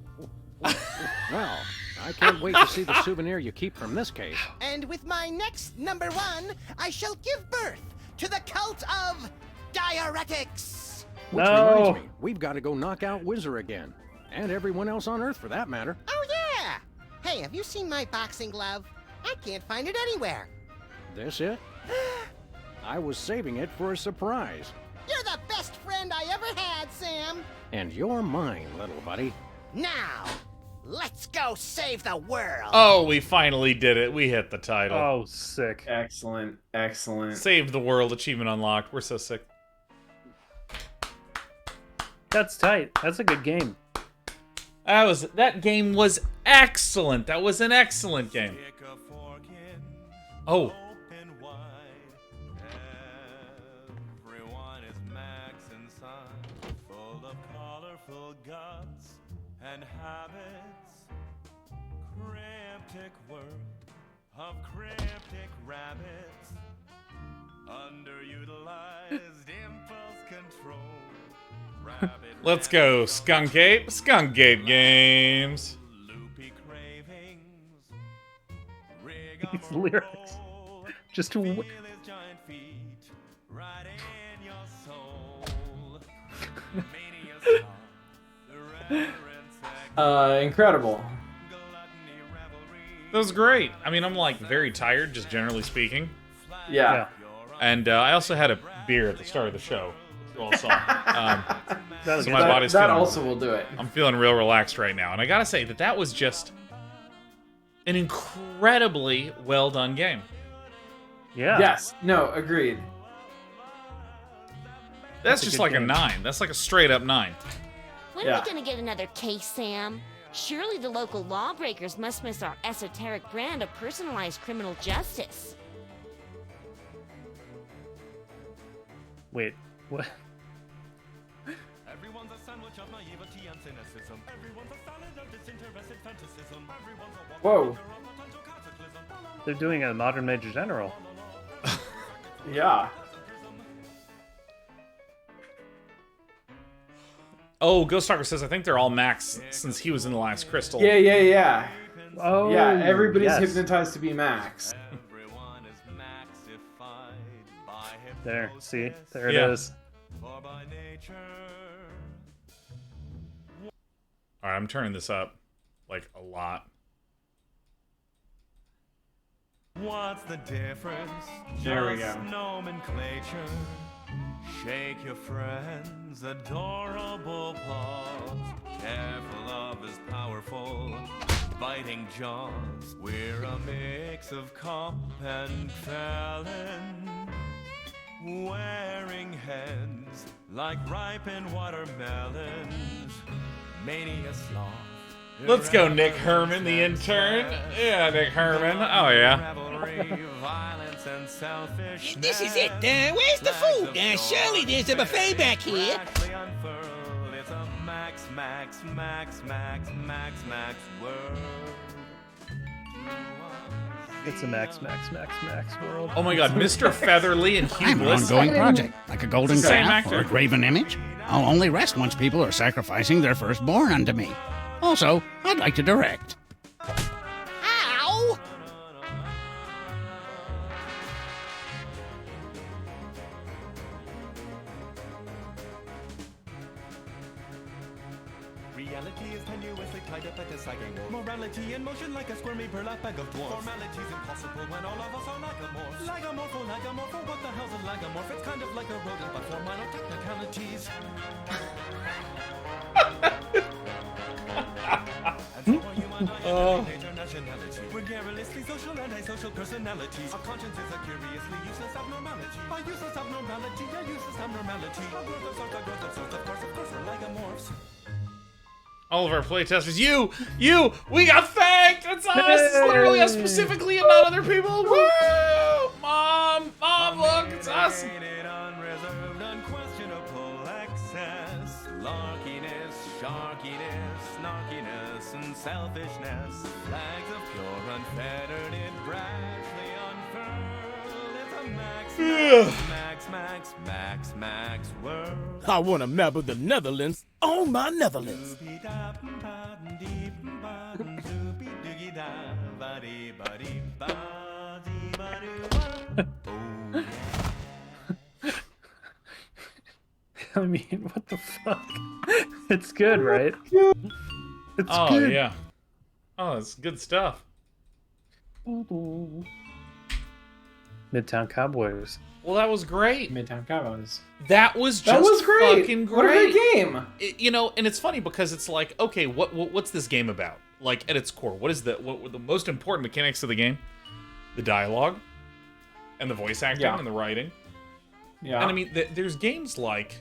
Well, I can't wait to see the souvenir you keep from this case. And with my next number one, I shall give birth to the cult of diuretics! Which No. reminds me, we've got to go knock out Whizzer again. And everyone else on Earth, for that matter. Oh yeah! Hey, have you seen my boxing glove? I can't find it anywhere. This it? I was saving it for a surprise. You're the best friend I ever had, Sam! And you're mine, little buddy. Now, let's go save the world! Oh, we finally did it. We hit the title. Oh, sick. Excellent. Excellent. Saved the world. Achievement unlocked. We're so sick. That's tight. That's a good game. That game was excellent. That was an excellent game. Oh. Everyone is Max inside, full of colorful guts and habits. Cryptic world of cryptic rabbits. Underutilized impulse control. Let's go, Skunk Ape. Skunk Ape games. Loopy cravings. These lyrics. Just Feel his giant feet right in your soul. Mania song, Incredible. That was great. I mean, I'm like very tired, just generally speaking. Yeah. And I also had a beer at the start of the show. You all saw. That So my body's feeling, also will do it. I'm feeling real relaxed right now. And I gotta say that was just an incredibly well done game. Yeah. Yes. No, agreed. That's a just good like game. a 9. That's like a straight up 9. When Yeah. are we gonna get another case, Sam? Surely the local lawbreakers must miss our esoteric brand of personalized criminal justice. Wait, what? Everyone's a sandwich of naivety and cynicism. Everyone's a salad of disinterested fantasism. Everyone's a Whoa. They're doing a modern Major General. Yeah. Oh, Ghost Talker says I think they're all Max since he was in the last Crystal. Yeah. Oh, yeah, everybody's yes. hypnotized to be Max. Everyone is maxified by There, see? There it Yeah. is. for by nature. Alright, I'm turning this up. Like, a lot. What's the difference? There we Just go. nomenclature. Shake your friend's adorable paws. Careful of his powerful biting jaws. We're a mix of cop and felon, wearing heads like ripened watermelons. Mania sloth. Let's go, Nick Herman, the intern. Yeah, Nick Herman. Oh, yeah. Revelry, violence, and selfishness. This is it. Where's the food? Surely there's a buffet back here. Actually unfurled, it's a max world. It's a Max world. Oh my god, Mr. Featherly and Hugh I'm an Bliss. ongoing project, like a golden Same calf actor. or a graven image. I'll only rest once people are sacrificing their firstborn unto me. Also, I'd like to direct. Ow! Reality is tenuously tied up at a sagging wall. Morality in motion like a squirmy burlap bag of dwarfs. Formality's impossible when all of us are lagomorphs. Lagomorpho, what the hell's a lagomorph? It's kind of like a rodent, but for minor technicalities. Internationality. We're garrulously social and asocial personalities. Our conscience is a curiously useless abnormality. By useless abnormality, a useless abnormality. A growth of sorts, of course, we're lagomorphs. All of our playtesters. You! We got thanked! It's us! It's literally us specifically and not other people! Woo! Mom, look, it's us! Unreserved, unquestionable access. Larkiness, sharkiness, snarkiness, and selfishness. Flags of pure, unfettered, it brashly unfurled. It's a max world. I want a map of the Netherlands on my Netherlands. I mean, what the fuck? It's good, right? It's Oh, good. yeah. Oh, it's good stuff. Midtown Cowboys. Well, that was great. Midtown Cowboys. That was just That was great. fucking great. What a great game. You know, and it's funny because it's like, okay, what's this game about? Like, at its core, what were the most important mechanics of the game? The dialogue, and the voice acting, Yeah. and the writing. Yeah. And I mean, there's games like,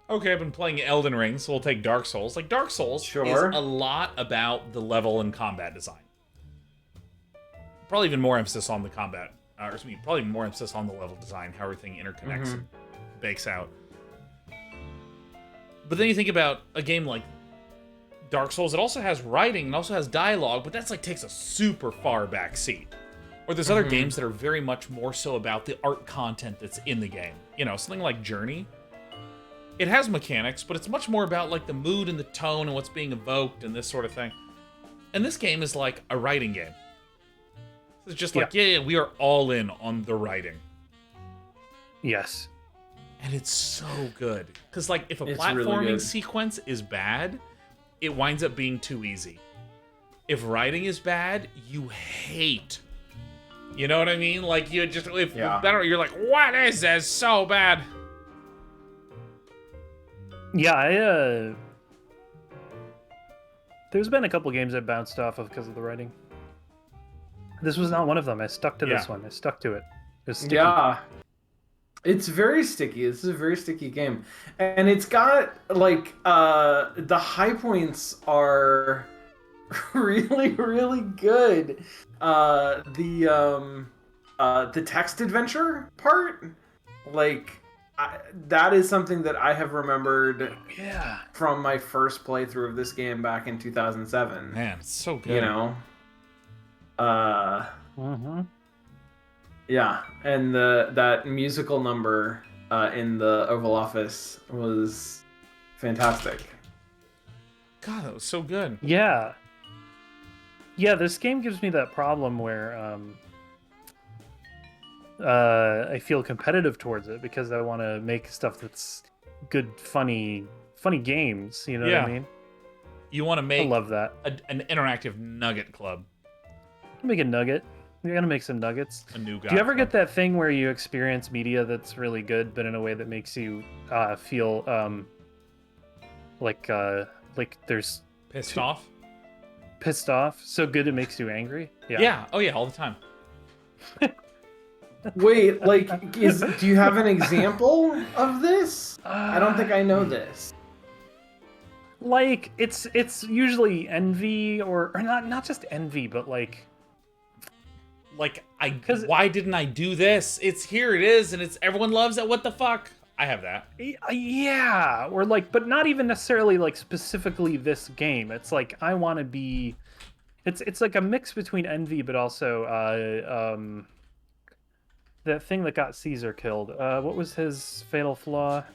okay, I've been playing Elden Ring, so we'll take Dark Souls. Like, Dark Souls is a lot about the level and combat design. Probably even more emphasis on the combat, probably more emphasis on the level design, how everything interconnects and bakes out. But then you think about a game like Dark Souls, it also has writing and also has dialogue, but that's like takes a super far back seat. Or there's other games that are very much more so about the art content that's in the game. You know, something like Journey. It has mechanics, but it's much more about like the mood and the tone and what's being evoked and this sort of thing. And this game is like a writing game. It's just like, yeah, we are all in on the writing. Yes. And it's so good. Because, like, if a It's platforming really good. sequence is bad, it winds up being too easy. If writing is bad, you hate. You know what I mean? Like, you just, better, you're like, what is this? So bad. Yeah, there's been a couple games I bounced off of because of the writing. This was not one of them. I stuck to this one. I stuck to it. It was sticky. Yeah. It's very sticky. This is a very sticky game, and it's got like the high points are really really good. The text adventure part, like that is something that I have remembered Yeah. from my first playthrough of this game back in 2007. Man, it's so good. You know, Mm-hmm. yeah, and that musical number in the Oval Office was fantastic. God, that was so good. Yeah. Yeah, this game gives me that problem where I feel competitive towards it because I want to make stuff that's good, funny games. You know what I mean? You want to make I love that. an interactive nugget club. Make a nugget. You're gonna make some nuggets. A new guy. Do you ever get that thing where you experience media that's really good, but in a way that makes you feel like there's pissed off? Pissed off? So good it makes you angry? Yeah. Oh yeah, all the time. Wait, like, do you have an example of this? I don't think I know this. Like it's usually envy or not just envy, but like why didn't I do this? It's here it is, and it's everyone loves it. What the fuck? I have that. Yeah, or like, but not even necessarily like specifically this game. It's like I want to be. It's like a mix between envy, but also that thing that got Caesar killed. What was his fatal flaw?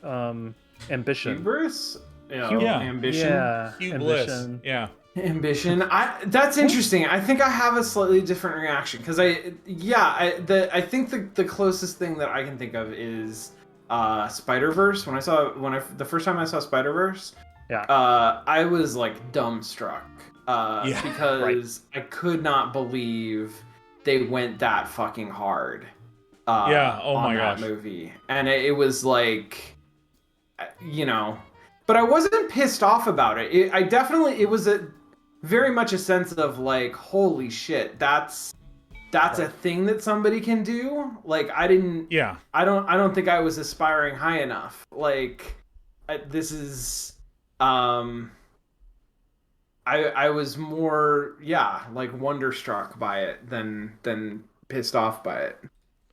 Ambition. Hubris? Yeah. Ambition. Yeah. Ambition. Yeah. Ambition. That's interesting. I think I have a slightly different reaction because I think the closest thing that I can think of is Spider-Verse. The first time I saw Spider-Verse, I was like dumbstruck because I could not believe they went that fucking hard. Oh my that gosh. movie, and it was like, you know. But I wasn't pissed off about it. It was very much a sense of like, holy shit, that's a thing that somebody can do. Like I didn't. Yeah. I don't think I was aspiring high enough. Like this is. I was more like wonderstruck by it than pissed off by it.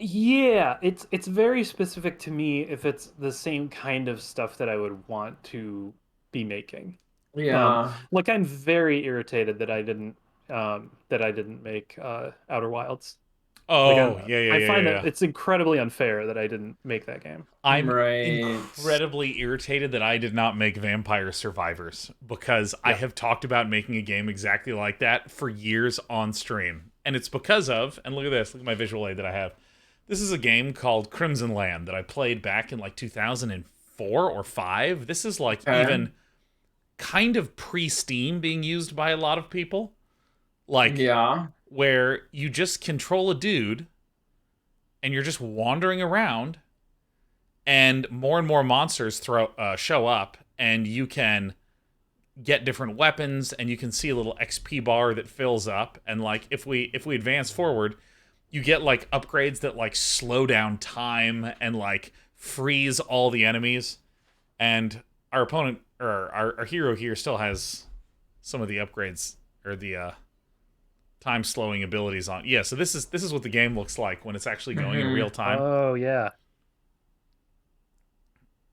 Yeah, it's very specific to me if it's the same kind of stuff that I would want to be making. Yeah. Like I'm very irritated that I didn't make Outer Wilds. Oh, Like, yeah. I find that it's incredibly unfair that I didn't make that game. I'm incredibly irritated that I did not make Vampire Survivors because I have talked about making a game exactly like that for years on stream. And it's because of, and look at this, look at my visual aid that I have. This is a game called Crimson Land that I played back in like 2004 or 5. This is like even kind of pre-Steam being used by a lot of people. Like, where you just control a dude and you're just wandering around and more monsters show up and you can get different weapons and you can see a little XP bar that fills up. And like, if we advance forward, you get like upgrades that like slow down time and like freeze all the enemies. And our opponent or our hero here still has some of the upgrades or the time slowing abilities on. Yeah, so this is what the game looks like when it's actually going in real time. Oh yeah.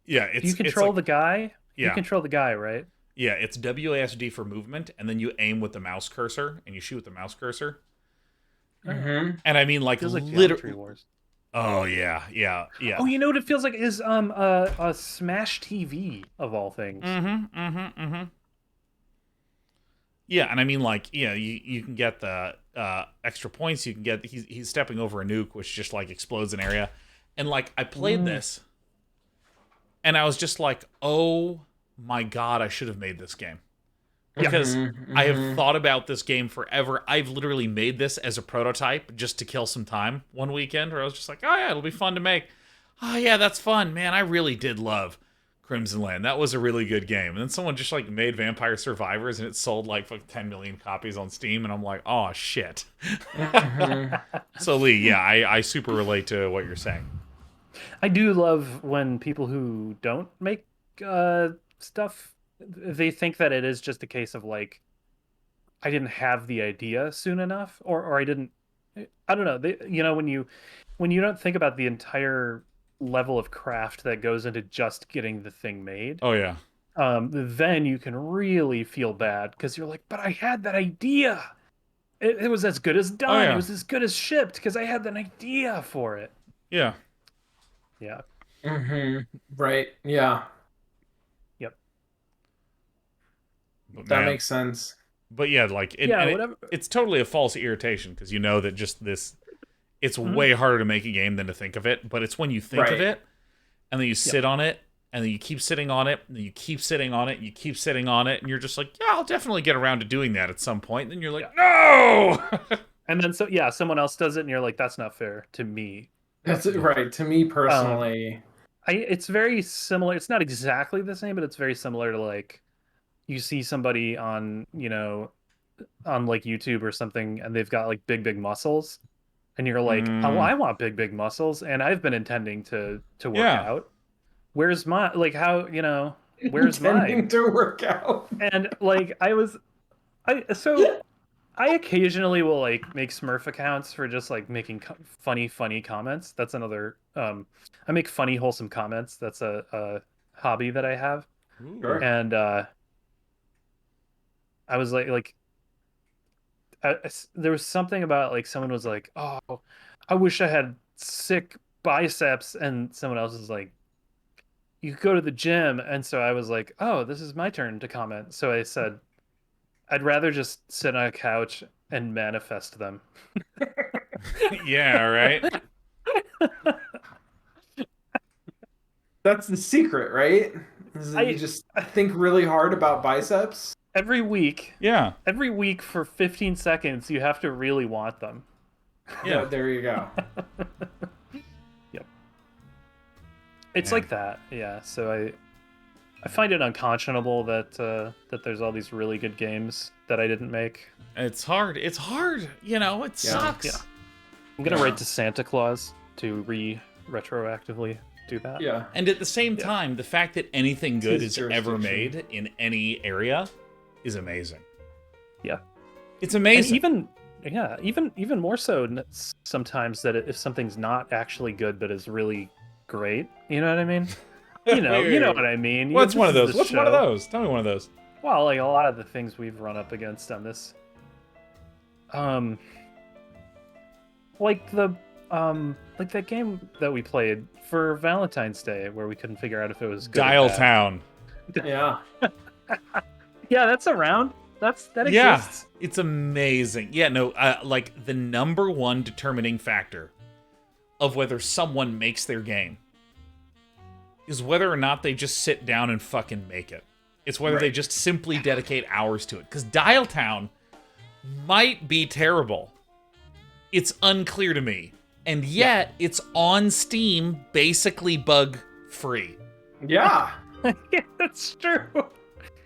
Yeah, it's you control the guy? Yeah. You control the guy, right? Yeah, it's WASD for movement, and then you aim with the mouse cursor and you shoot with the mouse cursor. Mm-hmm. And I mean, like, feels like literally. Wars. Oh yeah. Oh, you know what it feels like is a Smash TV of all things. Yeah, and I mean, like, you can get the extra points. You can get he's stepping over a nuke, which just like explodes an area. And like, I played this, and I was just like, oh my god, I should have made this game. Because I have thought about this game forever. I've literally made this as a prototype just to kill some time one weekend where I was just like, oh yeah, it'll be fun to make. Oh yeah, that's fun. Man, I really did love Crimson Land. That was a really good game. And then someone just like made Vampire Survivors and it sold like 10 million copies on Steam. And I'm like, oh shit. So Lee, yeah, I super relate to what you're saying. I do love when people who don't make stuff, they think that it is just a case of like, I didn't have the idea soon enough, or I didn't. I don't know. When you don't think about the entire level of craft that goes into just getting the thing made, Oh yeah. then you can really feel bad because you're like, but I had that idea. It was as good as Oh done. It yeah. was as good as shipped because I had an idea for it. Yeah. Yeah. Right. Yeah. Yep. But That man, makes sense. But yeah, like whatever. It's totally a false irritation because you know that just this, it's way harder to make a game than to think of it. But it's when you think of it, and then you sit on it, and then you keep sitting on it, and then you keep sitting on it, and you keep sitting on it, and you're just like, yeah, I'll definitely get around to doing that at some point. And then you're like, no. And then someone else does it, and you're like, that's not fair to me. That's right. To me personally, it's very similar. It's not exactly the same, but it's very similar to like, you see somebody on on like YouTube or something, and they've got like big muscles, and you're like, oh, I want big muscles, and I've been intending to work out. Where's my how where's mine to work out? And like I occasionally will like make Smurf accounts for just like making funny comments. That's another I make funny wholesome comments. That's a hobby that I have. Sure. And I was there was something about like someone was like, oh, I wish I had sick biceps, and someone else was like, you could go to the gym. And so I was like, oh, this is my turn to comment. So I said, I'd rather just sit on a couch and manifest them. Yeah, right. That's the secret, right? You just think really hard about biceps. Every week. Yeah. Every week for 15 seconds, you have to really want them. Yeah, there you go. Yep. It's like that. Yeah. So I find it unconscionable that that there's all these really good games that I didn't make. It's hard. It sucks. Yeah. I'm gonna write to Santa Claus to retroactively do that. Yeah. And at the same time, the fact that anything good is ever made in any area is amazing. Yeah. It's amazing. And even more so sometimes that if something's not actually good but is really great, you know what I mean? You know what I mean. What's one of those? What's one of those? Tell me one of those. Well, like a lot of the things we've run up against on this, like that game that we played for Valentine's Day where we couldn't figure out if it was good Dial Town. Yeah. Yeah, that's around. That exists. Yeah, it's amazing. Yeah, no, like the number one determining factor of whether someone makes their game is whether or not they just sit down and fucking make it. It's whether they just simply dedicate hours to it. Because Dial Town might be terrible. It's unclear to me. And yet, it's on Steam, basically bug-free. Yeah. Yeah, that's true.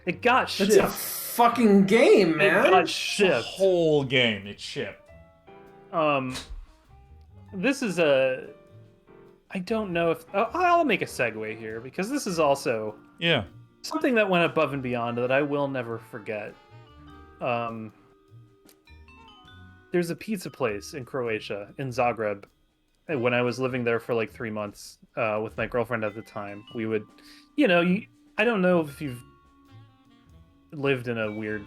It got shipped. It's a fucking game, man. It got shipped. The whole game, it's shipped. This is I don't know if I'll make a segue here because this is also something that went above and beyond that I will never forget. There's a pizza place in Croatia, in Zagreb. When I was living there for like 3 months with my girlfriend at the time, we would, I don't know if you've lived in a weird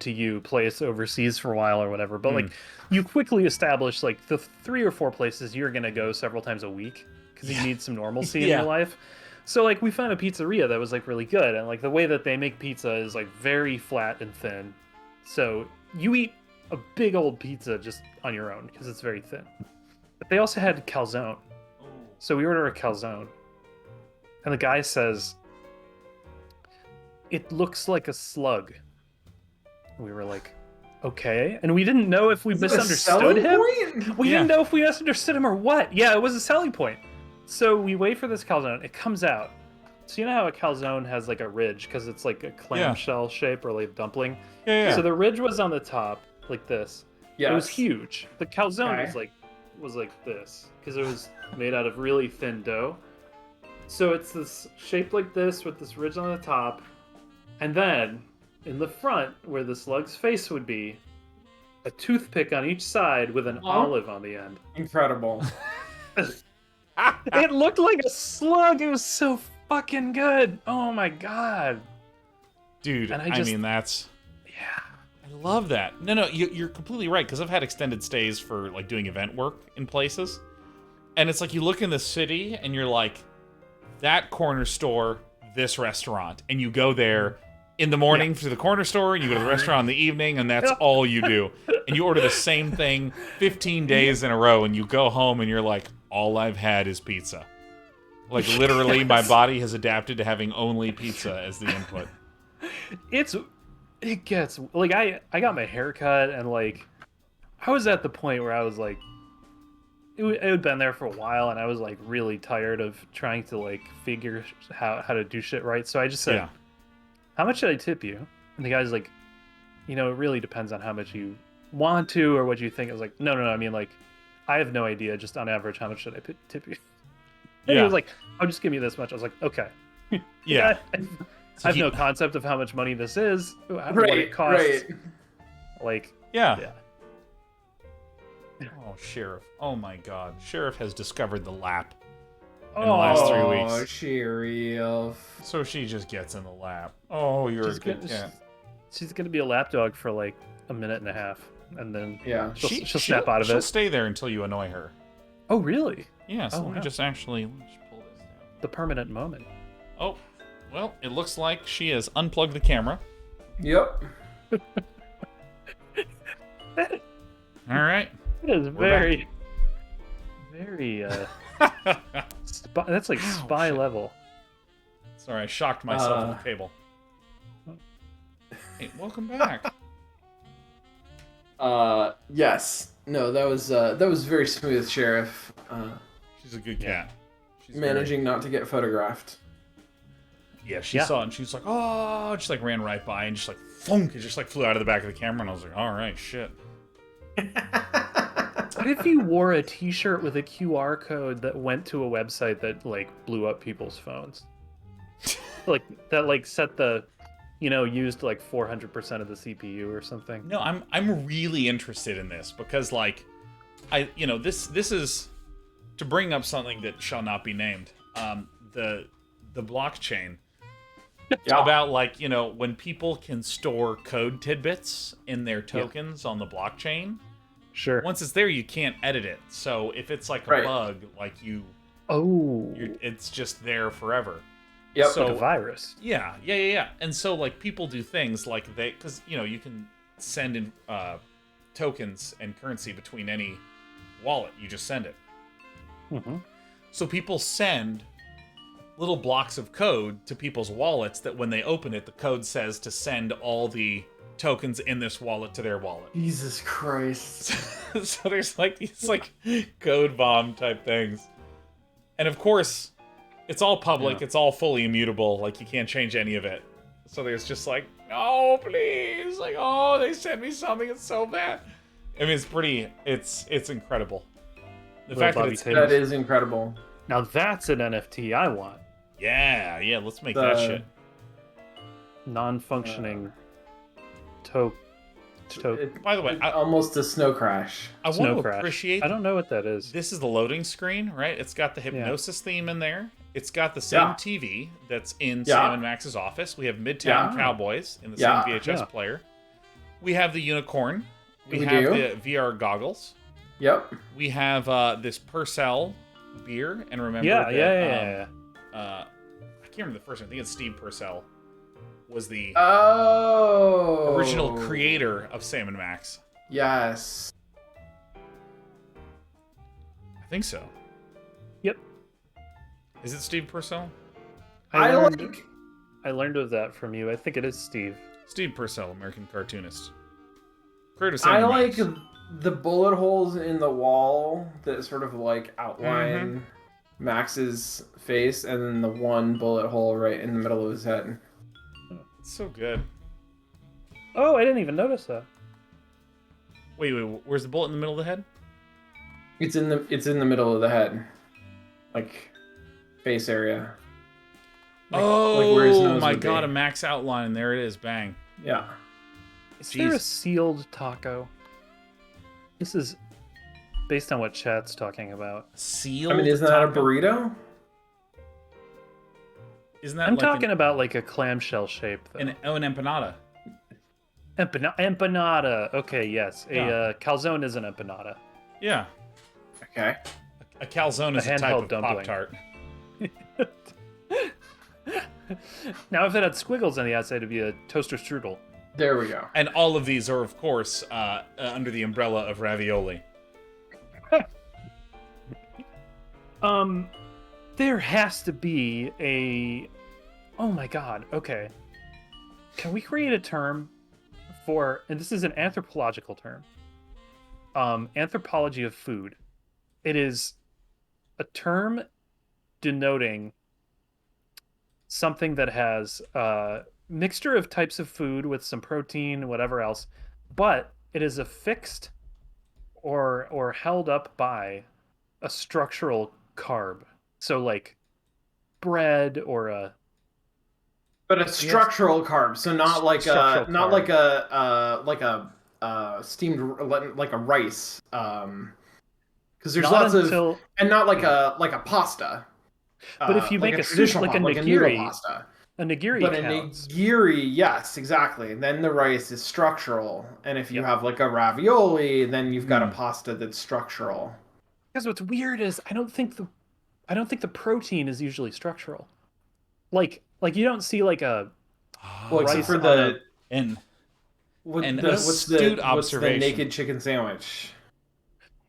to you place overseas for a while or whatever, but like you quickly establish like the 3 or 4 places you're gonna go several times a week because you need some normalcy in your life. So like we found a pizzeria that was like really good, and like the way that they make pizza is like very flat and thin, so you eat a big old pizza just on your own because it's very thin. But they also had calzone, so we order a calzone, and the guy says, "It looks like a slug." We were like, okay. And we didn't know if we misunderstood him. We didn't know if we misunderstood him or what. Yeah, it was a selling point. So we wait for this calzone. It comes out. So you know how a calzone has like a ridge because it's like a clamshell shape or like a dumpling? Yeah. So the ridge was on the top like this. Yeah. It was huge. The calzone was like was like this because it was made out of really thin dough. So it's this shaped like this with this ridge on the top, and then in the front where the slug's face would be, a toothpick on each side with an olive on the end. Incredible. It looked like a slug. It was so fucking good. Oh my god. Dude, And I mean, that's... Yeah. I love that. No, you're completely right, because I've had extended stays for, like, doing event work in places. And it's like, you look in the city, and you're like, that corner store, this restaurant. And you go there in the morning to the corner store, and you go to the restaurant in the evening, and that's all you do. And you order the same thing 15 days in a row, and you go home, and you're like, all I've had is pizza. Like, literally, my body has adapted to having only pizza as the input. It gets, like, I got my hair cut, and, like, I was at the point where I was, like, it had been there for a while, and I was, like, really tired of trying to, like, figure how to do shit right. So I just said, how much should I tip you? And the guy's like, it really depends on how much you want to or what you think. I was like, no, I mean, like, I have no idea, just on average, how much should I tip you? And he was like, oh, just give me this much. I was like, okay. Yeah. I have no concept of how much money this is, what it costs. Right. Like, yeah. Oh, Sheriff. Oh my god. Sheriff has discovered the lap in the last 3 weeks. Oh, Sheriff. So she just gets in the lap. Oh, you're a good cat. She's going to be a lap dog for like a minute and a half, and then she'll snap out of it. She'll stay there until you annoy her. Oh, really? Yeah, so let me just pull this down. The permanent moment. Oh, well, it looks like she has unplugged the camera. Yep. All right. It is very, that's like spy level. Sorry, I shocked myself with the table. Hey, welcome back. Yes. No, that was very smooth, Sheriff. She's a good cat. She's managing not to get photographed. Yeah, she saw it and she was like, oh, just like ran right by and just like thunk, it just like flew out of the back of the camera, and I was like, all right, shit. What if you wore a t-shirt with a QR code that went to a website that like blew up people's phones? Like that like set the used like 400% of the CPU or something. No, I'm really interested in this because like this is to bring up something that shall not be named. The blockchain. About like, when people can store code tidbits in their tokens on the blockchain. Sure. Once it's there, you can't edit it. So if it's like a bug, like it's just there forever. Yep. So, like a virus. Yeah. And so like people do things like because you can send in tokens and currency between any wallet. You just send it. Mm-hmm. So people send little blocks of code to people's wallets that when they open it, the code says to send all the tokens in this wallet to their wallet. Jesus Christ. So there's like these like code bomb type things. And of course, it's all public, it's all fully immutable, like you can't change any of it. So there's just like, no, please, like, oh, they sent me something, it's so bad. I mean, it's incredible. The fact that is incredible. Now that's an NFT I want. Yeah, let's make that shit. Non-functioning By the way, almost a snow crash. I want to appreciate. I don't know what that is. This is the loading screen, right? It's got the hypnosis theme in there. It's got the same TV that's in Sam and Max's office. We have Midtown Cowboys in the same VHS player. We have the unicorn. We have the VR goggles. Yep. We have this Purcell beer, and remember, I can't remember the first one. I think it's Steve Purcell was the original creator of Sam and Max. Yes. I think so. Yep. Is it Steve Purcell? I learned of that from you. I think it is Steve. Steve Purcell, American cartoonist. Creator of I Sam like Max. the bullet holes in the wall that sort of like outline Max's face, and then the one bullet hole right in the middle of his head. It's so good. Oh, I didn't even notice that. Wait, where's the bullet in the middle of the head? It's in the middle of the head, like face area. Like where his nose my would god, be. a max outline, and there it is, bang. Yeah. Is there a Jeez. sealed taco? This is based on what chat's talking about. Sealed I mean, isn't that a taco? burrito? Isn't that I'm like talking about like a clamshell shape, though. an empanada? Empanada. Okay, yes. Yeah. A calzone is an empanada. Yeah. Okay. A calzone is a type handheld of dumpling. Pop-Tart. Now, if it had squiggles on the outside, it'd be a toaster strudel. There we go. And all of these are, of course, under the umbrella of ravioli. There has to be a... Oh my god, okay. Can we create a term for... And this is an anthropological term. Anthropology of food. It is a term denoting something that has a mixture of types of food with some protein, whatever else, but it is affixed or held up by a structural carb. So like bread or a But a structural carb, so not like Structural a not carb. like a steamed like a rice. Because there's Not lots until- of and not like a pasta. But if you like make a traditional sushi, like a like noodle nigiri, pasta. a nigiri But counts. a nigiri, yes, exactly. And then the rice is structural, and if you have like a ravioli, then you've got a pasta that's structural. Because what's weird is I don't think the protein is usually structural. Like you don't see like a Well, except rice for on the And an what's astute the observation. naked chicken sandwich?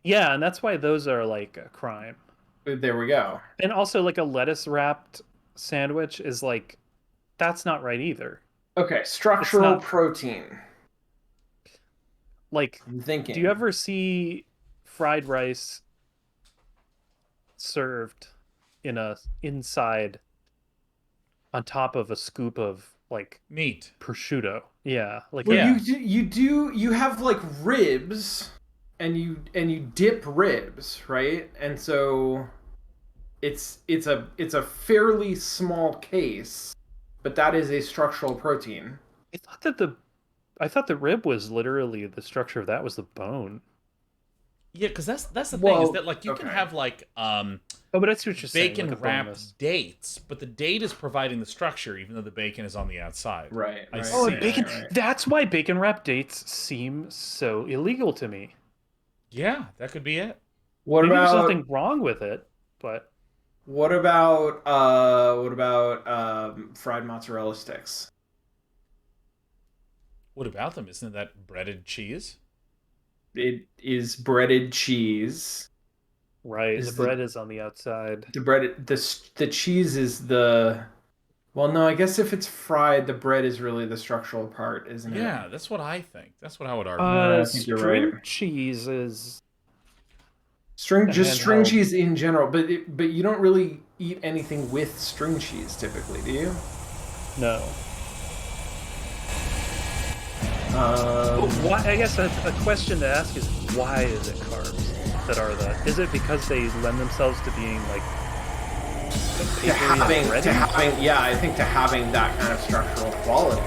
Yeah, and that's why those are like a crime. There we go. And also like a lettuce wrapped sandwich is like that's not right either. Okay, structural not- protein. Like I'm thinking. do you ever see fried rice served in a inside on top of a scoop of like meat prosciutto? Yeah, like Well, you have like ribs, and you dip ribs, right? And so it's a fairly small case, but that is a structural protein. I thought the rib was literally the structure of that was the bone. Yeah, because that's the thing Well, is that like you can have like Oh, but I see what you're saying. bacon like a wrapped boneless. dates, but the date is providing the structure, even though the bacon is on the outside. Right. I right, see. Oh, right, and bacon. right. That's why bacon wrapped dates seem so illegal to me. Yeah, that could be it. What Maybe there's about nothing wrong with it, but what about fried mozzarella sticks? What about them? Isn't that breaded cheese? It is breaded cheese. right, Is the the- bread is on the outside. The cheese is the. Well, no, I guess if it's fried, the bread is really the structural part, isn't it? Yeah, that's what I think. That's what I would argue. I think you're String right. cheese is String handheld. cheese in general, but you don't really eat anything with string cheese typically, do you? no. Why? I guess a question to ask is why is it carbs that are the? Is it because they lend themselves to being like to having yeah, I think to having that kind of structural quality.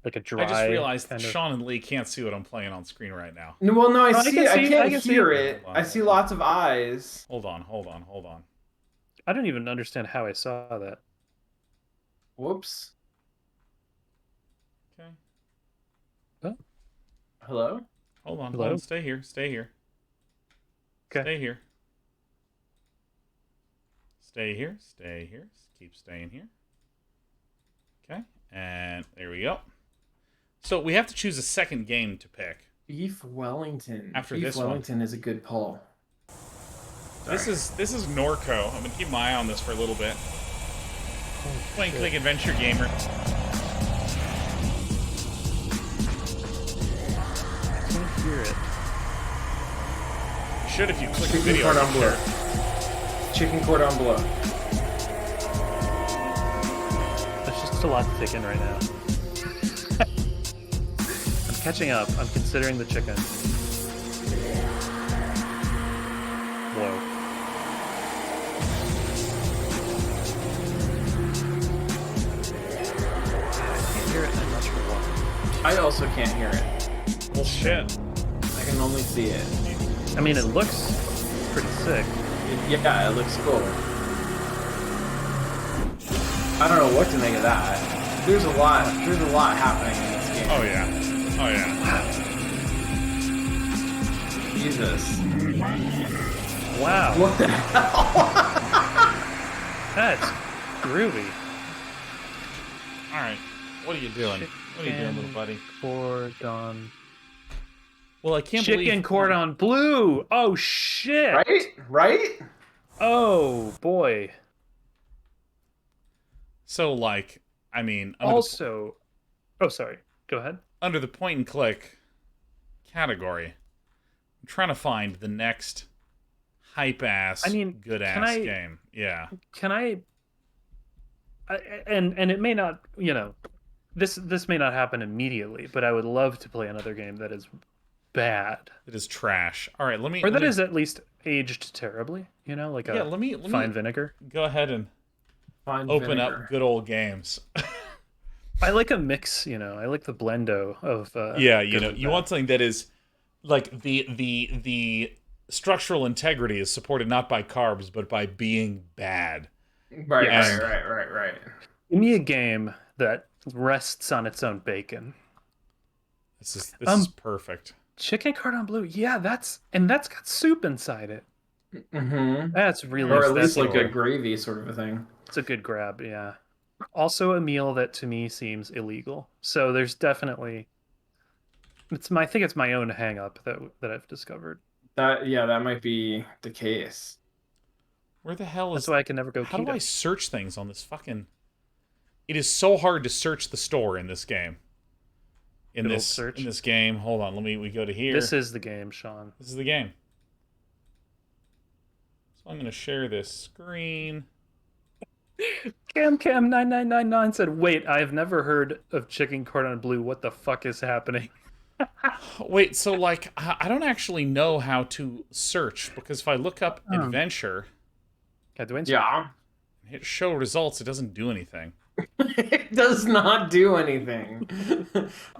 like a dry? I just realized that kind of- Sean and Lee can't see what I'm playing on screen right now. No, well, no, I No, I see. can I see- can't I can see hear it. it. I see lots of eyes. Hold on. I don't even understand how I saw that. Whoops. Okay. Hello? Hold on. Hello? Stay here. Okay. Stay here. Stay here. Keep staying here. Okay. And there we go. So we have to choose a second game to pick. Beef Wellington. After Beef this one. Wellington is a good pull. This is Norco. I'm gonna keep my eye on this for a little bit. Point and click adventure gamer. I can't hear it. You should if you click the Chicken video. cordon I'm bleu. sure. Chicken cordon bleu. That's just a lot to take in right now. I'm catching up. I'm considering the chicken. slow. I can't hear it, and I'm not sure why. I also can't hear it. Well, shit. I can only see it. I mean, it looks pretty sick. Yeah, it looks cool. I don't know what to make of that. There's a lot happening in this game. Oh yeah. Oh yeah. Jesus. Wow. What the hell? That's groovy. All right. What are you doing? What are you doing, little buddy? Cordon. Well, I can't Chicken believe... cordon bleu. Oh shit. Right? Right? Oh boy. So, like, I mean... Also... Oh, sorry. Go ahead. Under the point and click category, I'm trying to find the next hype-ass, good-ass game. Yeah. Can I... And it may not, you know... This may not happen immediately, but I would love to play another game that is bad. It is trash. All right, let me... Or that is at least aged terribly, you know? Like a let me fine vinegar. Go ahead and open up good old games. I like a mix, you know. I like the blendo of yeah, you know, you want something that is like the structural integrity is supported not by carbs but by being bad. Right, right. Give me a game that rests on its own bacon. This is perfect. Chicken cordon bleu, yeah, that's got soup inside it. Mm-hmm. That's really, or at least like a gravy sort of a thing. It's a good grab, yeah. Also a meal that to me seems illegal. So there's definitely I think it's my own hang up that I've discovered. That might be the case. Where the hell is... That's why I can never go How keto. do I search things on this fucking... It is so hard to search the store in this game. In this game, hold on, we go to here. This is the game, Sean. This is the game. So I'm going to share this screen. Cam9999 said, "Wait, I've never heard of chicken cordon bleu. What the fuck is happening?" Wait, so like I don't actually know how to search because if I look up adventure, yeah, hit show results, it doesn't do anything. It does not do anything.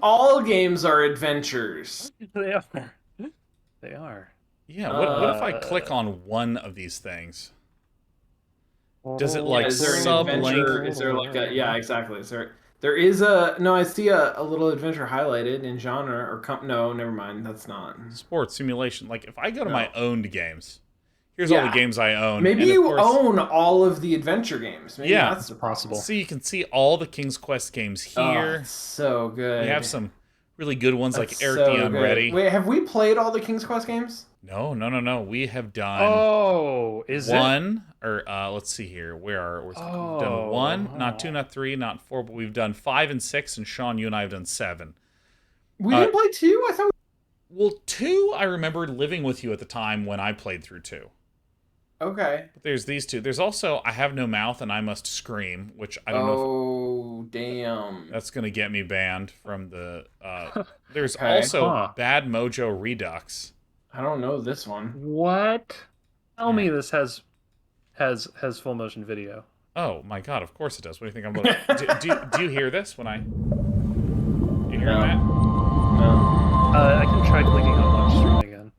All games are adventures. They are. They are. Yeah. What if I click on one of these things? Does it like is there an adventure? Is there like a exactly? Is there is a no? I see a little adventure highlighted in genre or no, never mind. That's not sports simulation. Like if I go to my owned games, here's all the games I own. Maybe you own all of the adventure games. Maybe that's possible. So you can see all the King's Quest games here. Oh, so good. We have some really good ones like Eric the Unready. Wait, have we played all the King's Quest games? No. We have done. Oh, is one or let's see here. We've done 1, not 2, not 3, not 4, but we've done 5 and 6, and Sean, you and I have done 7. We didn't play 2. I thought. Well, 2, I remember living with you at the time when I played through 2. Okay. But there's these 2. There's also I Have No Mouth and I Must Scream, which I don't know. Oh, damn. That's gonna get me banned from the. There's also Bad Mojo Redux. I don't know this one. What? Tell me this has full motion video. Oh my god! Of course it does. What do you think I'm looking? do you hear this when I? You hear that? No. I can try clicking on watch stream again.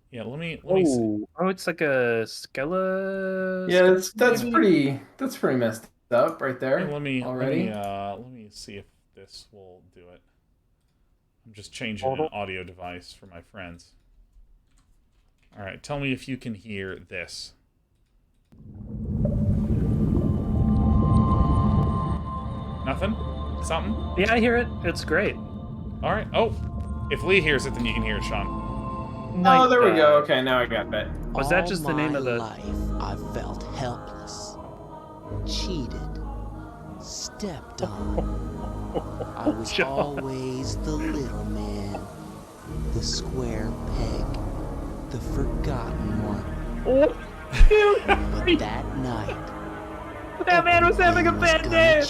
Yeah, let me see. Oh, it's like a skeleton. Yeah, that's pretty messed up right there. Hey, let me see if this will do it. I'm just changing an audio device for my friends. All right, tell me if you can hear this. Nothing? Something? Yeah, I hear it. It's great. All right. Oh, if Lee hears it, then you can hear it, Sean. Oh, there we go. Okay, now I got it. Was that just the name of the... life, I've felt helpless, cheated, stepped on. I was always the little man, the square peg, the forgotten one. But that night, that man was having a bad day.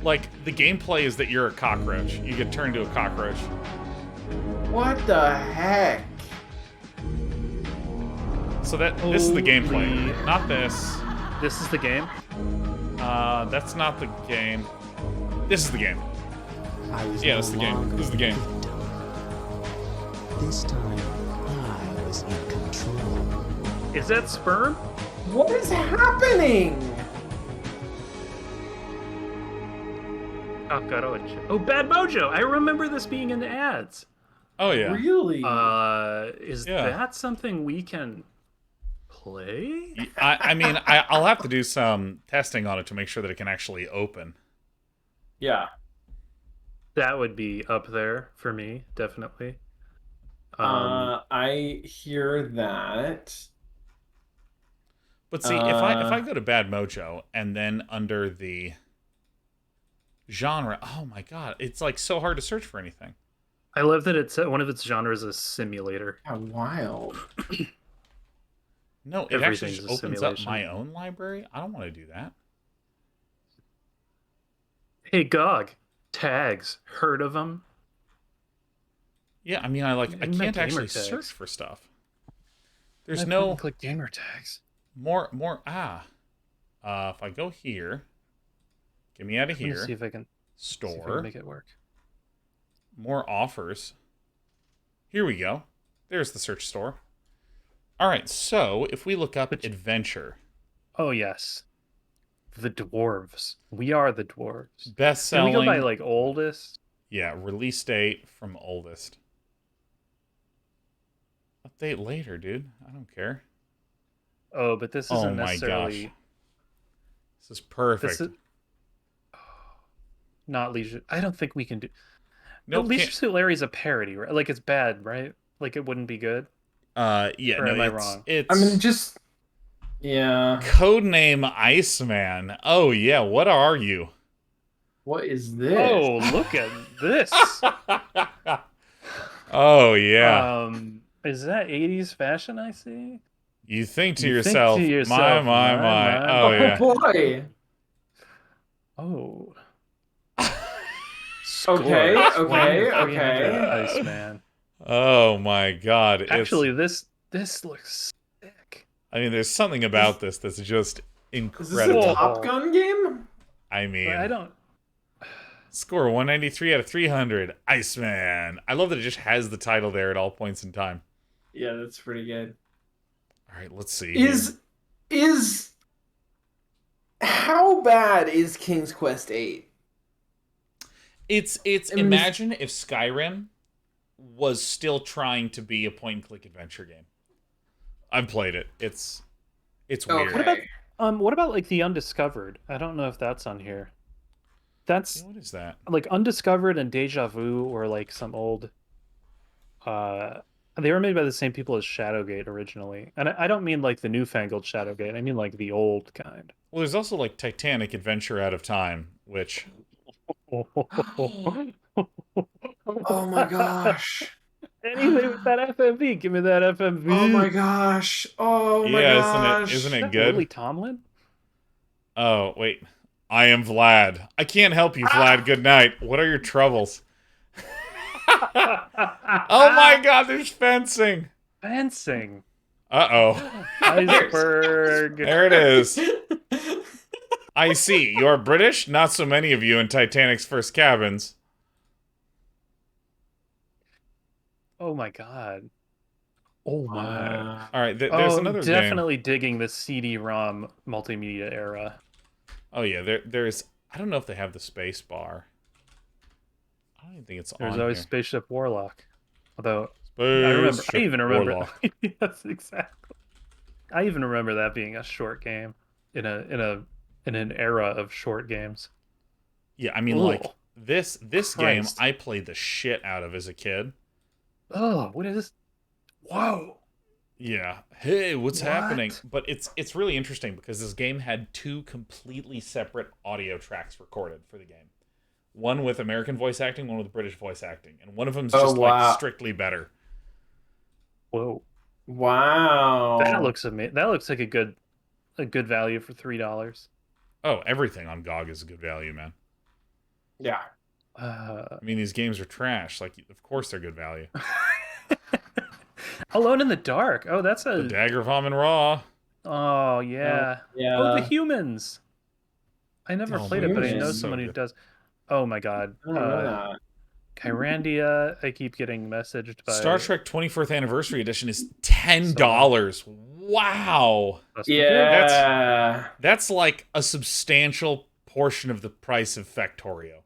Like, the gameplay is that you're a cockroach. You get turned to a cockroach. What the heck? So this is the gameplay, not this. This is the game? That's not the game. This is the game. Yeah, that's the game. This is the game. This time, I was in control. Is that sperm? What is happening? Kakarocho. Oh, Bad Mojo! I remember this being in the ads. Oh, yeah. Really? Is Yeah. that something we can play? I mean, I'll have to do some testing on it to make sure that it can actually open. Yeah. That would be up there for me, definitely. I hear that. But see, if I go to Bad Mojo and then under the genre, oh my god, it's like so hard to search for anything. I love that it's one of its genres is simulator. How wild. No, it actually Everything's just a opens up simulation. my own library. I don't want to do that. Hey, GOG. Tags. Heard of them? Yeah, I mean, I In my can't gamer actually tags. search for stuff. There's I no click gamer tags. more. If I go here, get me out of Let me here. see if I can Store. make it work. More offers. Here we go. There's the search store. All right, so if we look up adventure, Oh yes, the dwarves. We are the dwarves. best Can we selling. go by like oldest? Yeah, release date from oldest. Update later, dude. I don't care. Oh, but this Oh isn't my necessarily. gosh. This is perfect. This is not Leisure. I don't think we can do. Nope, Leisure can't- Suit Larry is a parody, right? Like it's bad, right? Like it wouldn't be good. Yeah, Or no, am I it's, wrong? It's I mean, just... Yeah. Codename Iceman. Oh yeah, what are you? What is this? Oh, look at this. Oh yeah. Is that 80s fashion I see? You think to You think yourself, to yourself, my. Oh Oh, yeah. boy. Oh. Okay, Scores, okay, 1-300 okay. Iceman. Oh my god. Actually, this looks sick. I mean, there's something about this that's just Is this incredible. a Top Gun game? I mean, But I don't. score 193 out of 300. Iceman. I love that it just has the title there at all points in time. Yeah, that's pretty good. All right, let's see. Is how bad is King's Quest 8? It's I mean, imagine if Skyrim was still trying to be a point and click adventure game. I've played it. It's weird. What about like the Undiscovered? I don't know if that's on here. That's What is that? like Undiscovered and Deja Vu or like some old. They were made by the same people as Shadowgate originally, and I don't mean like the newfangled Shadowgate. I mean like the old kind. Well, there's also like Titanic Adventure Out of Time, which Oh my gosh. Anything with that FMV, give me that FMV. Oh my gosh. Oh my yeah, gosh. isn't Is it that good? Lily Tomlin? Oh, wait. I am Vlad. I can't help you, Vlad. Good night. What are your troubles? Oh my god, there's fencing. Fencing. Uh-oh. Iceberg. There it is. I see. You're British? Not so many of you in Titanic's first cabins. Oh my god. Oh my. All right, there's another game. Definitely digging the CD-ROM multimedia era. Oh yeah, there's. I don't know if they have the space bar. I don't even think it's There's on always here. Spaceship Warlock. Although I Spaceship even remember. Warlock. Yes, exactly. I even remember that being a short game in an era of short games. Yeah, I mean, Ugh. like this game Christ. I played the shit out of as a kid. Oh, what is this? Whoa. Yeah. Hey, what's What? happening? But it's really interesting because this game had two completely separate audio tracks recorded for the game. One with American voice acting, one with British voice acting, and one of them's Oh, just wow. like strictly better. Whoa. Wow. That looks amazing. That looks like a good value for $3. Oh, everything on GOG is a good value, man. Yeah. Uh, I mean, these games are trash. Like, of course they're good value. Alone in the Dark. Oh, that's The a. Dagger of Amun Ra. Oh yeah. yeah. Oh, the Humans. I never Oh played my it, but I gosh, know it's so someone who good. does. Oh my god. I don't know that. Kyrandia. I keep getting messaged by Star Trek 24th Anniversary Edition is $10. Wow. Must be good. Yeah. That's like a substantial portion of the price of Factorio.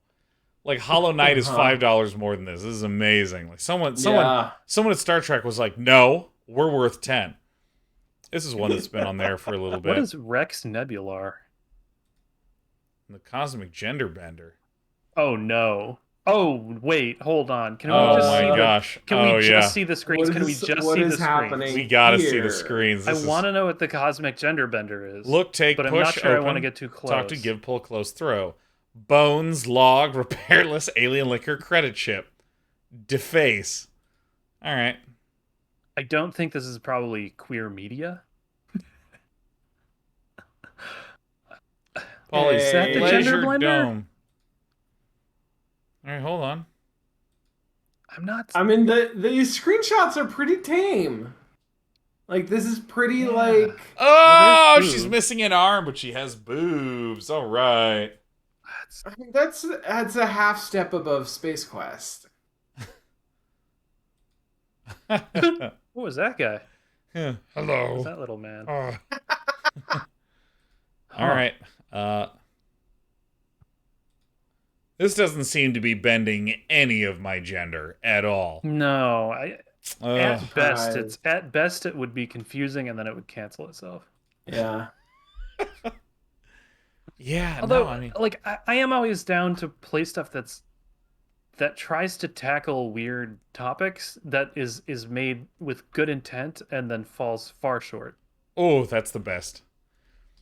Like Hollow Knight is $5 more than this. This is amazing. Like someone at Star Trek was like, "No, we're worth 10." This is one that's been on there for a little bit. What is Rex Nebular? The Cosmic Gender Bender? Oh no. Oh wait, hold on. Can we Oh just my see gosh. Can Oh, we just yeah. see the screens? What Can we is- just what see is the happening? screens? We gotta see Here. the screens. I This is- want to know what the Cosmic Gender Bender is. Look, take, but push, I'm not sure open, I want to get too close. talk to, give, pull, close, throw. Bones, log, repairless, alien liquor, credit chip. Deface. All right. I don't think this is probably queer media. Polly's Is that the Pleasure Gender Blender? Dome. All right, hold on. I'm not. I mean, these screenshots are pretty tame. Like, this is pretty, like... Oh, Well, she's missing an arm, but she has boobs. All right. I mean, that's a half step above Space Quest. What was that guy? Yeah. What Hello. was that little man? All right. This doesn't seem to be bending any of my gender at all. No, Ugh. at best it would be confusing, and then it would cancel itself. Yeah. Yeah. Although, no, I mean, like, I am always down to play stuff that tries to tackle weird topics that is made with good intent and then falls far short. oh, that's the best.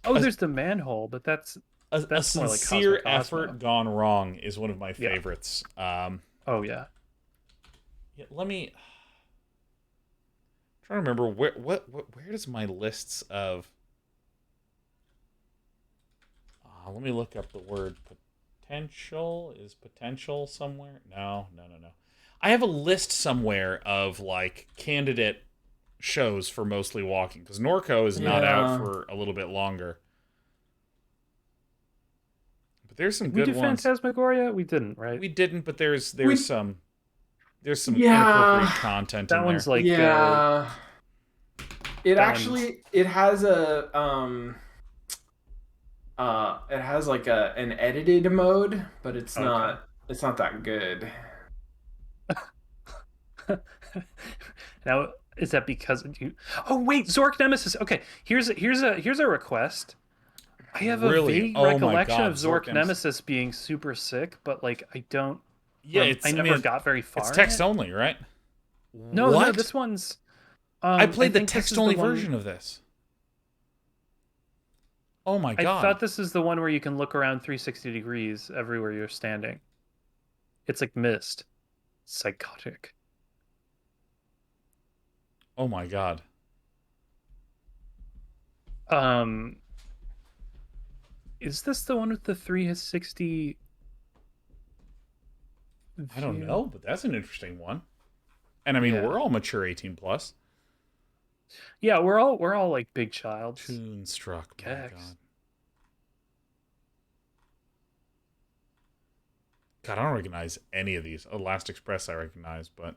Oh, there's the manhole, but that's A more like sincere Cosmic Cosmo. effort gone wrong is one of my favorites. Oh yeah. Yeah, let me try to remember where does my lists of. Let me look up the word potential. Is potential somewhere? No. I have a list somewhere of like candidate shows for Mostly Walking because Norco is not out for a little bit longer. But there's some good we did ones. Phantasmagoria? We didn't, right? We didn't, but there's some Yeah. inappropriate content That in one's there. like Yeah. It that actually it has a it has like an edited mode, but it's not that good. Now, is that because you? Oh wait, Zork Nemesis. Okay, here's a request. I have a Really? vague Oh my recollection God, of Zork Zork Nemesis being super sick, but like I don't. Yeah, I never got very far. It's in text it. only, right? No, What? this one's. I played the think this is text only one- version of this. Oh my I god! thought this is the one where you can look around 360 degrees everywhere you're standing. It's like Myst. Psychotic. Oh my god! Is this the one with the 360? I don't view? know, but that's an interesting one. And I mean, Yeah. we're all mature 18 plus. Yeah, we're all like big childs. Toonstruck. My Gex. god. God, I don't recognize any of these. Oh, Last Express I recognize, but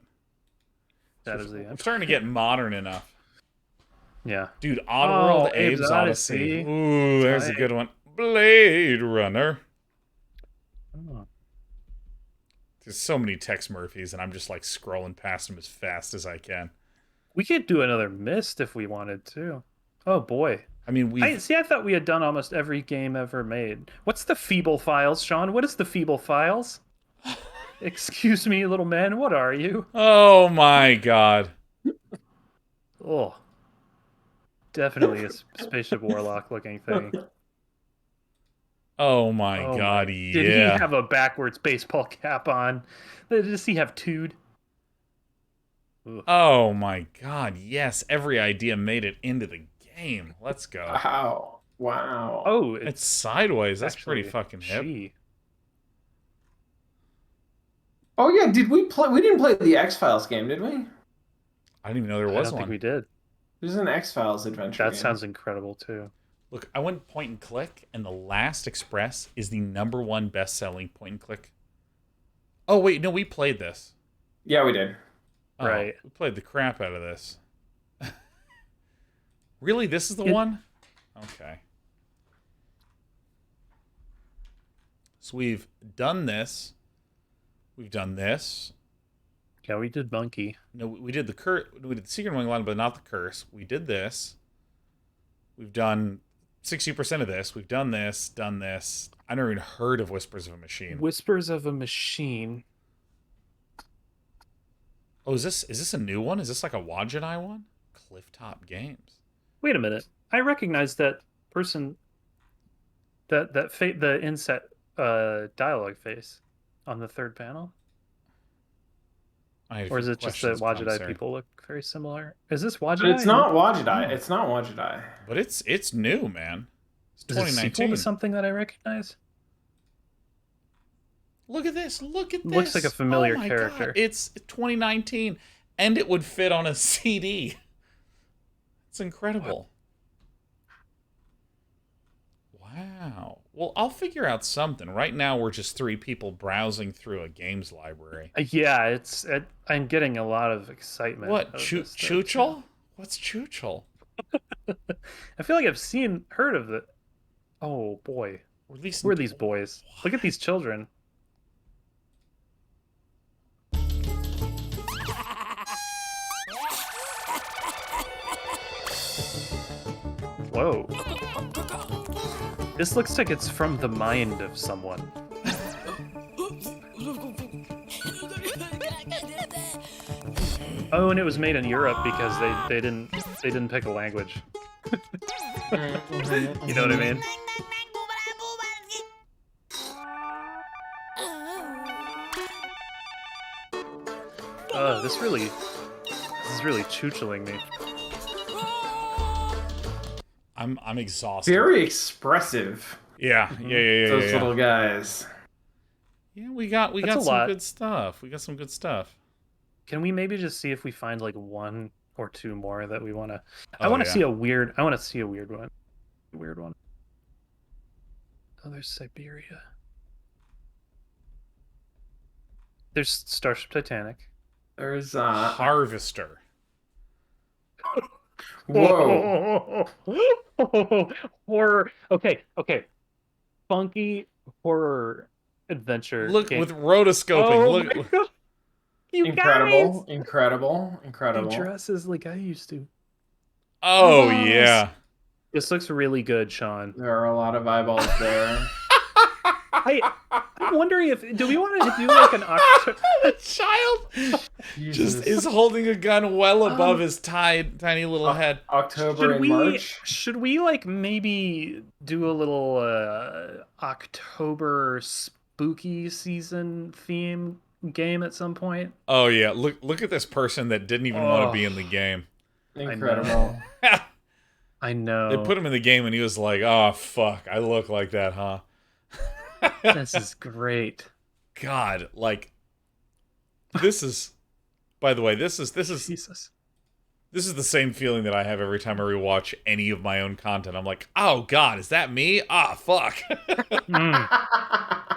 That is the I'm starting to get modern enough. Yeah. Dude, Oddworld, Abe's Abe's Odyssey. Odyssey. Ooh, there's a Tight. good one. Blade Runner. Oh. There's so many Tex Murphys, and I'm just like scrolling past them as fast as I can. We could do another Myst if we wanted to. Oh boy. I mean, I thought we had done almost every game ever made. What's the Feeble Files, Sean? What is the Feeble Files? Excuse me, little man, what are you? Oh my god. Oh. Definitely a spaceship warlock looking thing. Oh my Oh god, my- yeah. Did he have a backwards baseball cap on? Does he have Tood? Oh my god, yes. Every idea made it into the game. Let's go. Wow. Wow. Oh, It's sideways. That's pretty actually fucking hip. she. Oh yeah, did we play? We didn't play the X-Files game, did we? I didn't even know there I was don't think one. we did. There's an X-Files adventure That game. sounds incredible too. Look, I went point and click, and The Last Express is the #1 best-selling point and click. Oh wait, no, we played this. Yeah, we did. Oh, Right. We played the crap out of this. Really, this is the one? Okay. So we've done this. We've done this. Yeah, we did Monkey. No, we did the we did the Secret Wing one, but not the Curse. We did this. We've done 60% of this. We've done this, done this. I never even heard of Whispers of a Machine. Whispers of a Machine. Oh, is this a new one? Is this like a Wajidai one? Clifftop Games. Wait a minute. I recognize that person. The inset dialogue face on the third panel. Or is it just that Wajidai people look very similar? Is this Wajidai? But it's not Wajidai. It's not Wajidai. But it's new, man. It's Is it 2019. sequel to something that I recognize? Look at this. Look at this. Looks like a familiar Oh my character. God. It's 2019, and it would fit on a CD. It's incredible. Wow. Well, I'll figure out something. Right now, we're just 3 people browsing through a games library. Yeah, I'm getting a lot of excitement. What? Chuchel? What's Chuchel? I feel like I've heard of it. Oh boy. Who are these boys? Look at these children. Whoa. This looks like it's from the mind of someone. Oh, and it was made in Europe because they didn't pick a language. You know what I mean? This is really chucheling me. I'm exhausted. Very expressive. Yeah. Those little guys. Yeah, we got some good stuff. We got some good stuff. Can we maybe just see if we find like 1 or 2 more that we want to? I want to see a weird. I want to see a weird one. Weird one. Oh, there's Siberia. There's Starship Titanic. There's Harvester. Whoa. Horror. Okay. Funky horror adventure. Look game. with rotoscoping. Oh Look. my God. You incredible, guys! incredible. He dresses like I used to. Oh yeah. This looks really good, Sean. There are a lot of eyeballs there. I'm wondering do we want to do like an October? The child just is holding a gun well above his tiny little head. October and March. Should we like maybe do a little October spooky season theme game at some point? Oh yeah, look at this person that didn't even want to be in the game. Incredible. I know. They put him in the game and he was like, "Oh fuck, I look like that, huh?" This is great. God, like this is. By the way, this is Jesus. This is the same feeling that I have every time I rewatch any of my own content. I'm like, "Oh God, is that me? Ah, fuck."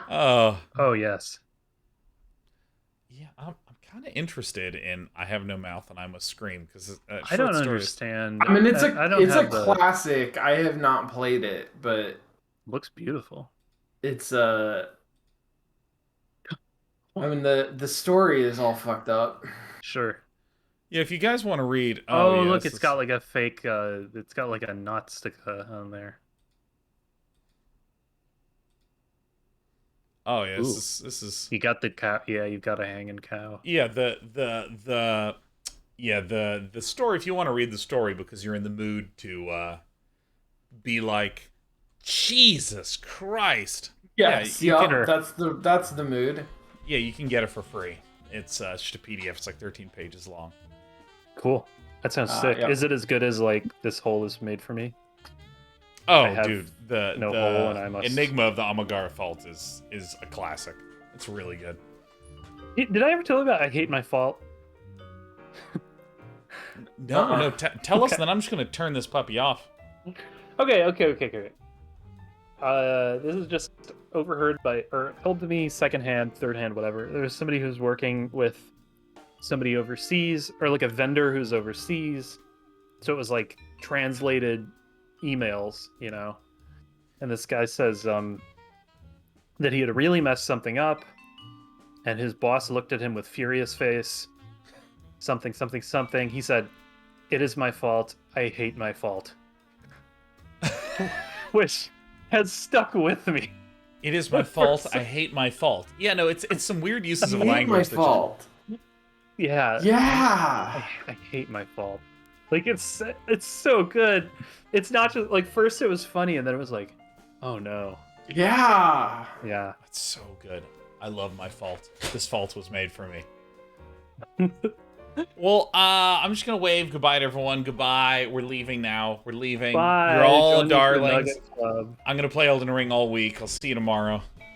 Oh yes. Yeah, I'm kind of interested in I Have No Mouth and I Must Scream because I don't understand. I mean, it's a the... classic. I have not played it, but looks beautiful. It's I mean the story is all fucked up. Sure. Yeah, if you guys want to read. Oh, yeah, look, it's got like a fake. It's got like a Nautica on there. Oh yeah, this is. You got the cow. Yeah, you've got a hanging cow. Yeah, the story. If you want to read the story because you're in the mood to be like, Jesus Christ. Yes, yeah, that's the mood. Yeah, you can get it for free. It's just a PDF. It's like 13 pages long. Cool. That sounds sick. Yeah. Is it as good as like This Hole Is Made for Me? Oh, dude, no hole and I must... Enigma of the Amagara Fault is a classic. It's really good. Did I ever tell you about I hate my fault? No, tell us, then I'm just gonna turn this puppy off. Okay. This is just overheard by, or told to me secondhand, thirdhand, whatever. There's somebody who's working with somebody overseas, or like a vendor who's overseas. So it was like translated emails, you know. And this guy says that he had really messed something up, and his boss looked at him with furious face. Something. He said, "It is my fault. I hate my fault." Which has stuck with me. It is my fault. I hate my fault. Yeah, no, it's some weird uses of I hate language. my fault. Yeah. Yeah. I hate my fault. Like it's so good. It's not just like first it was funny and then it was like, oh no. Yeah. Yeah. It's so good. I love my fault. This fault was made for me. Well, I'm just gonna wave goodbye to everyone. Goodbye. We're leaving now. We're leaving. Bye. You're all Join us for darlings. Nugget Club. I'm gonna play Elden Ring all week. I'll see you tomorrow.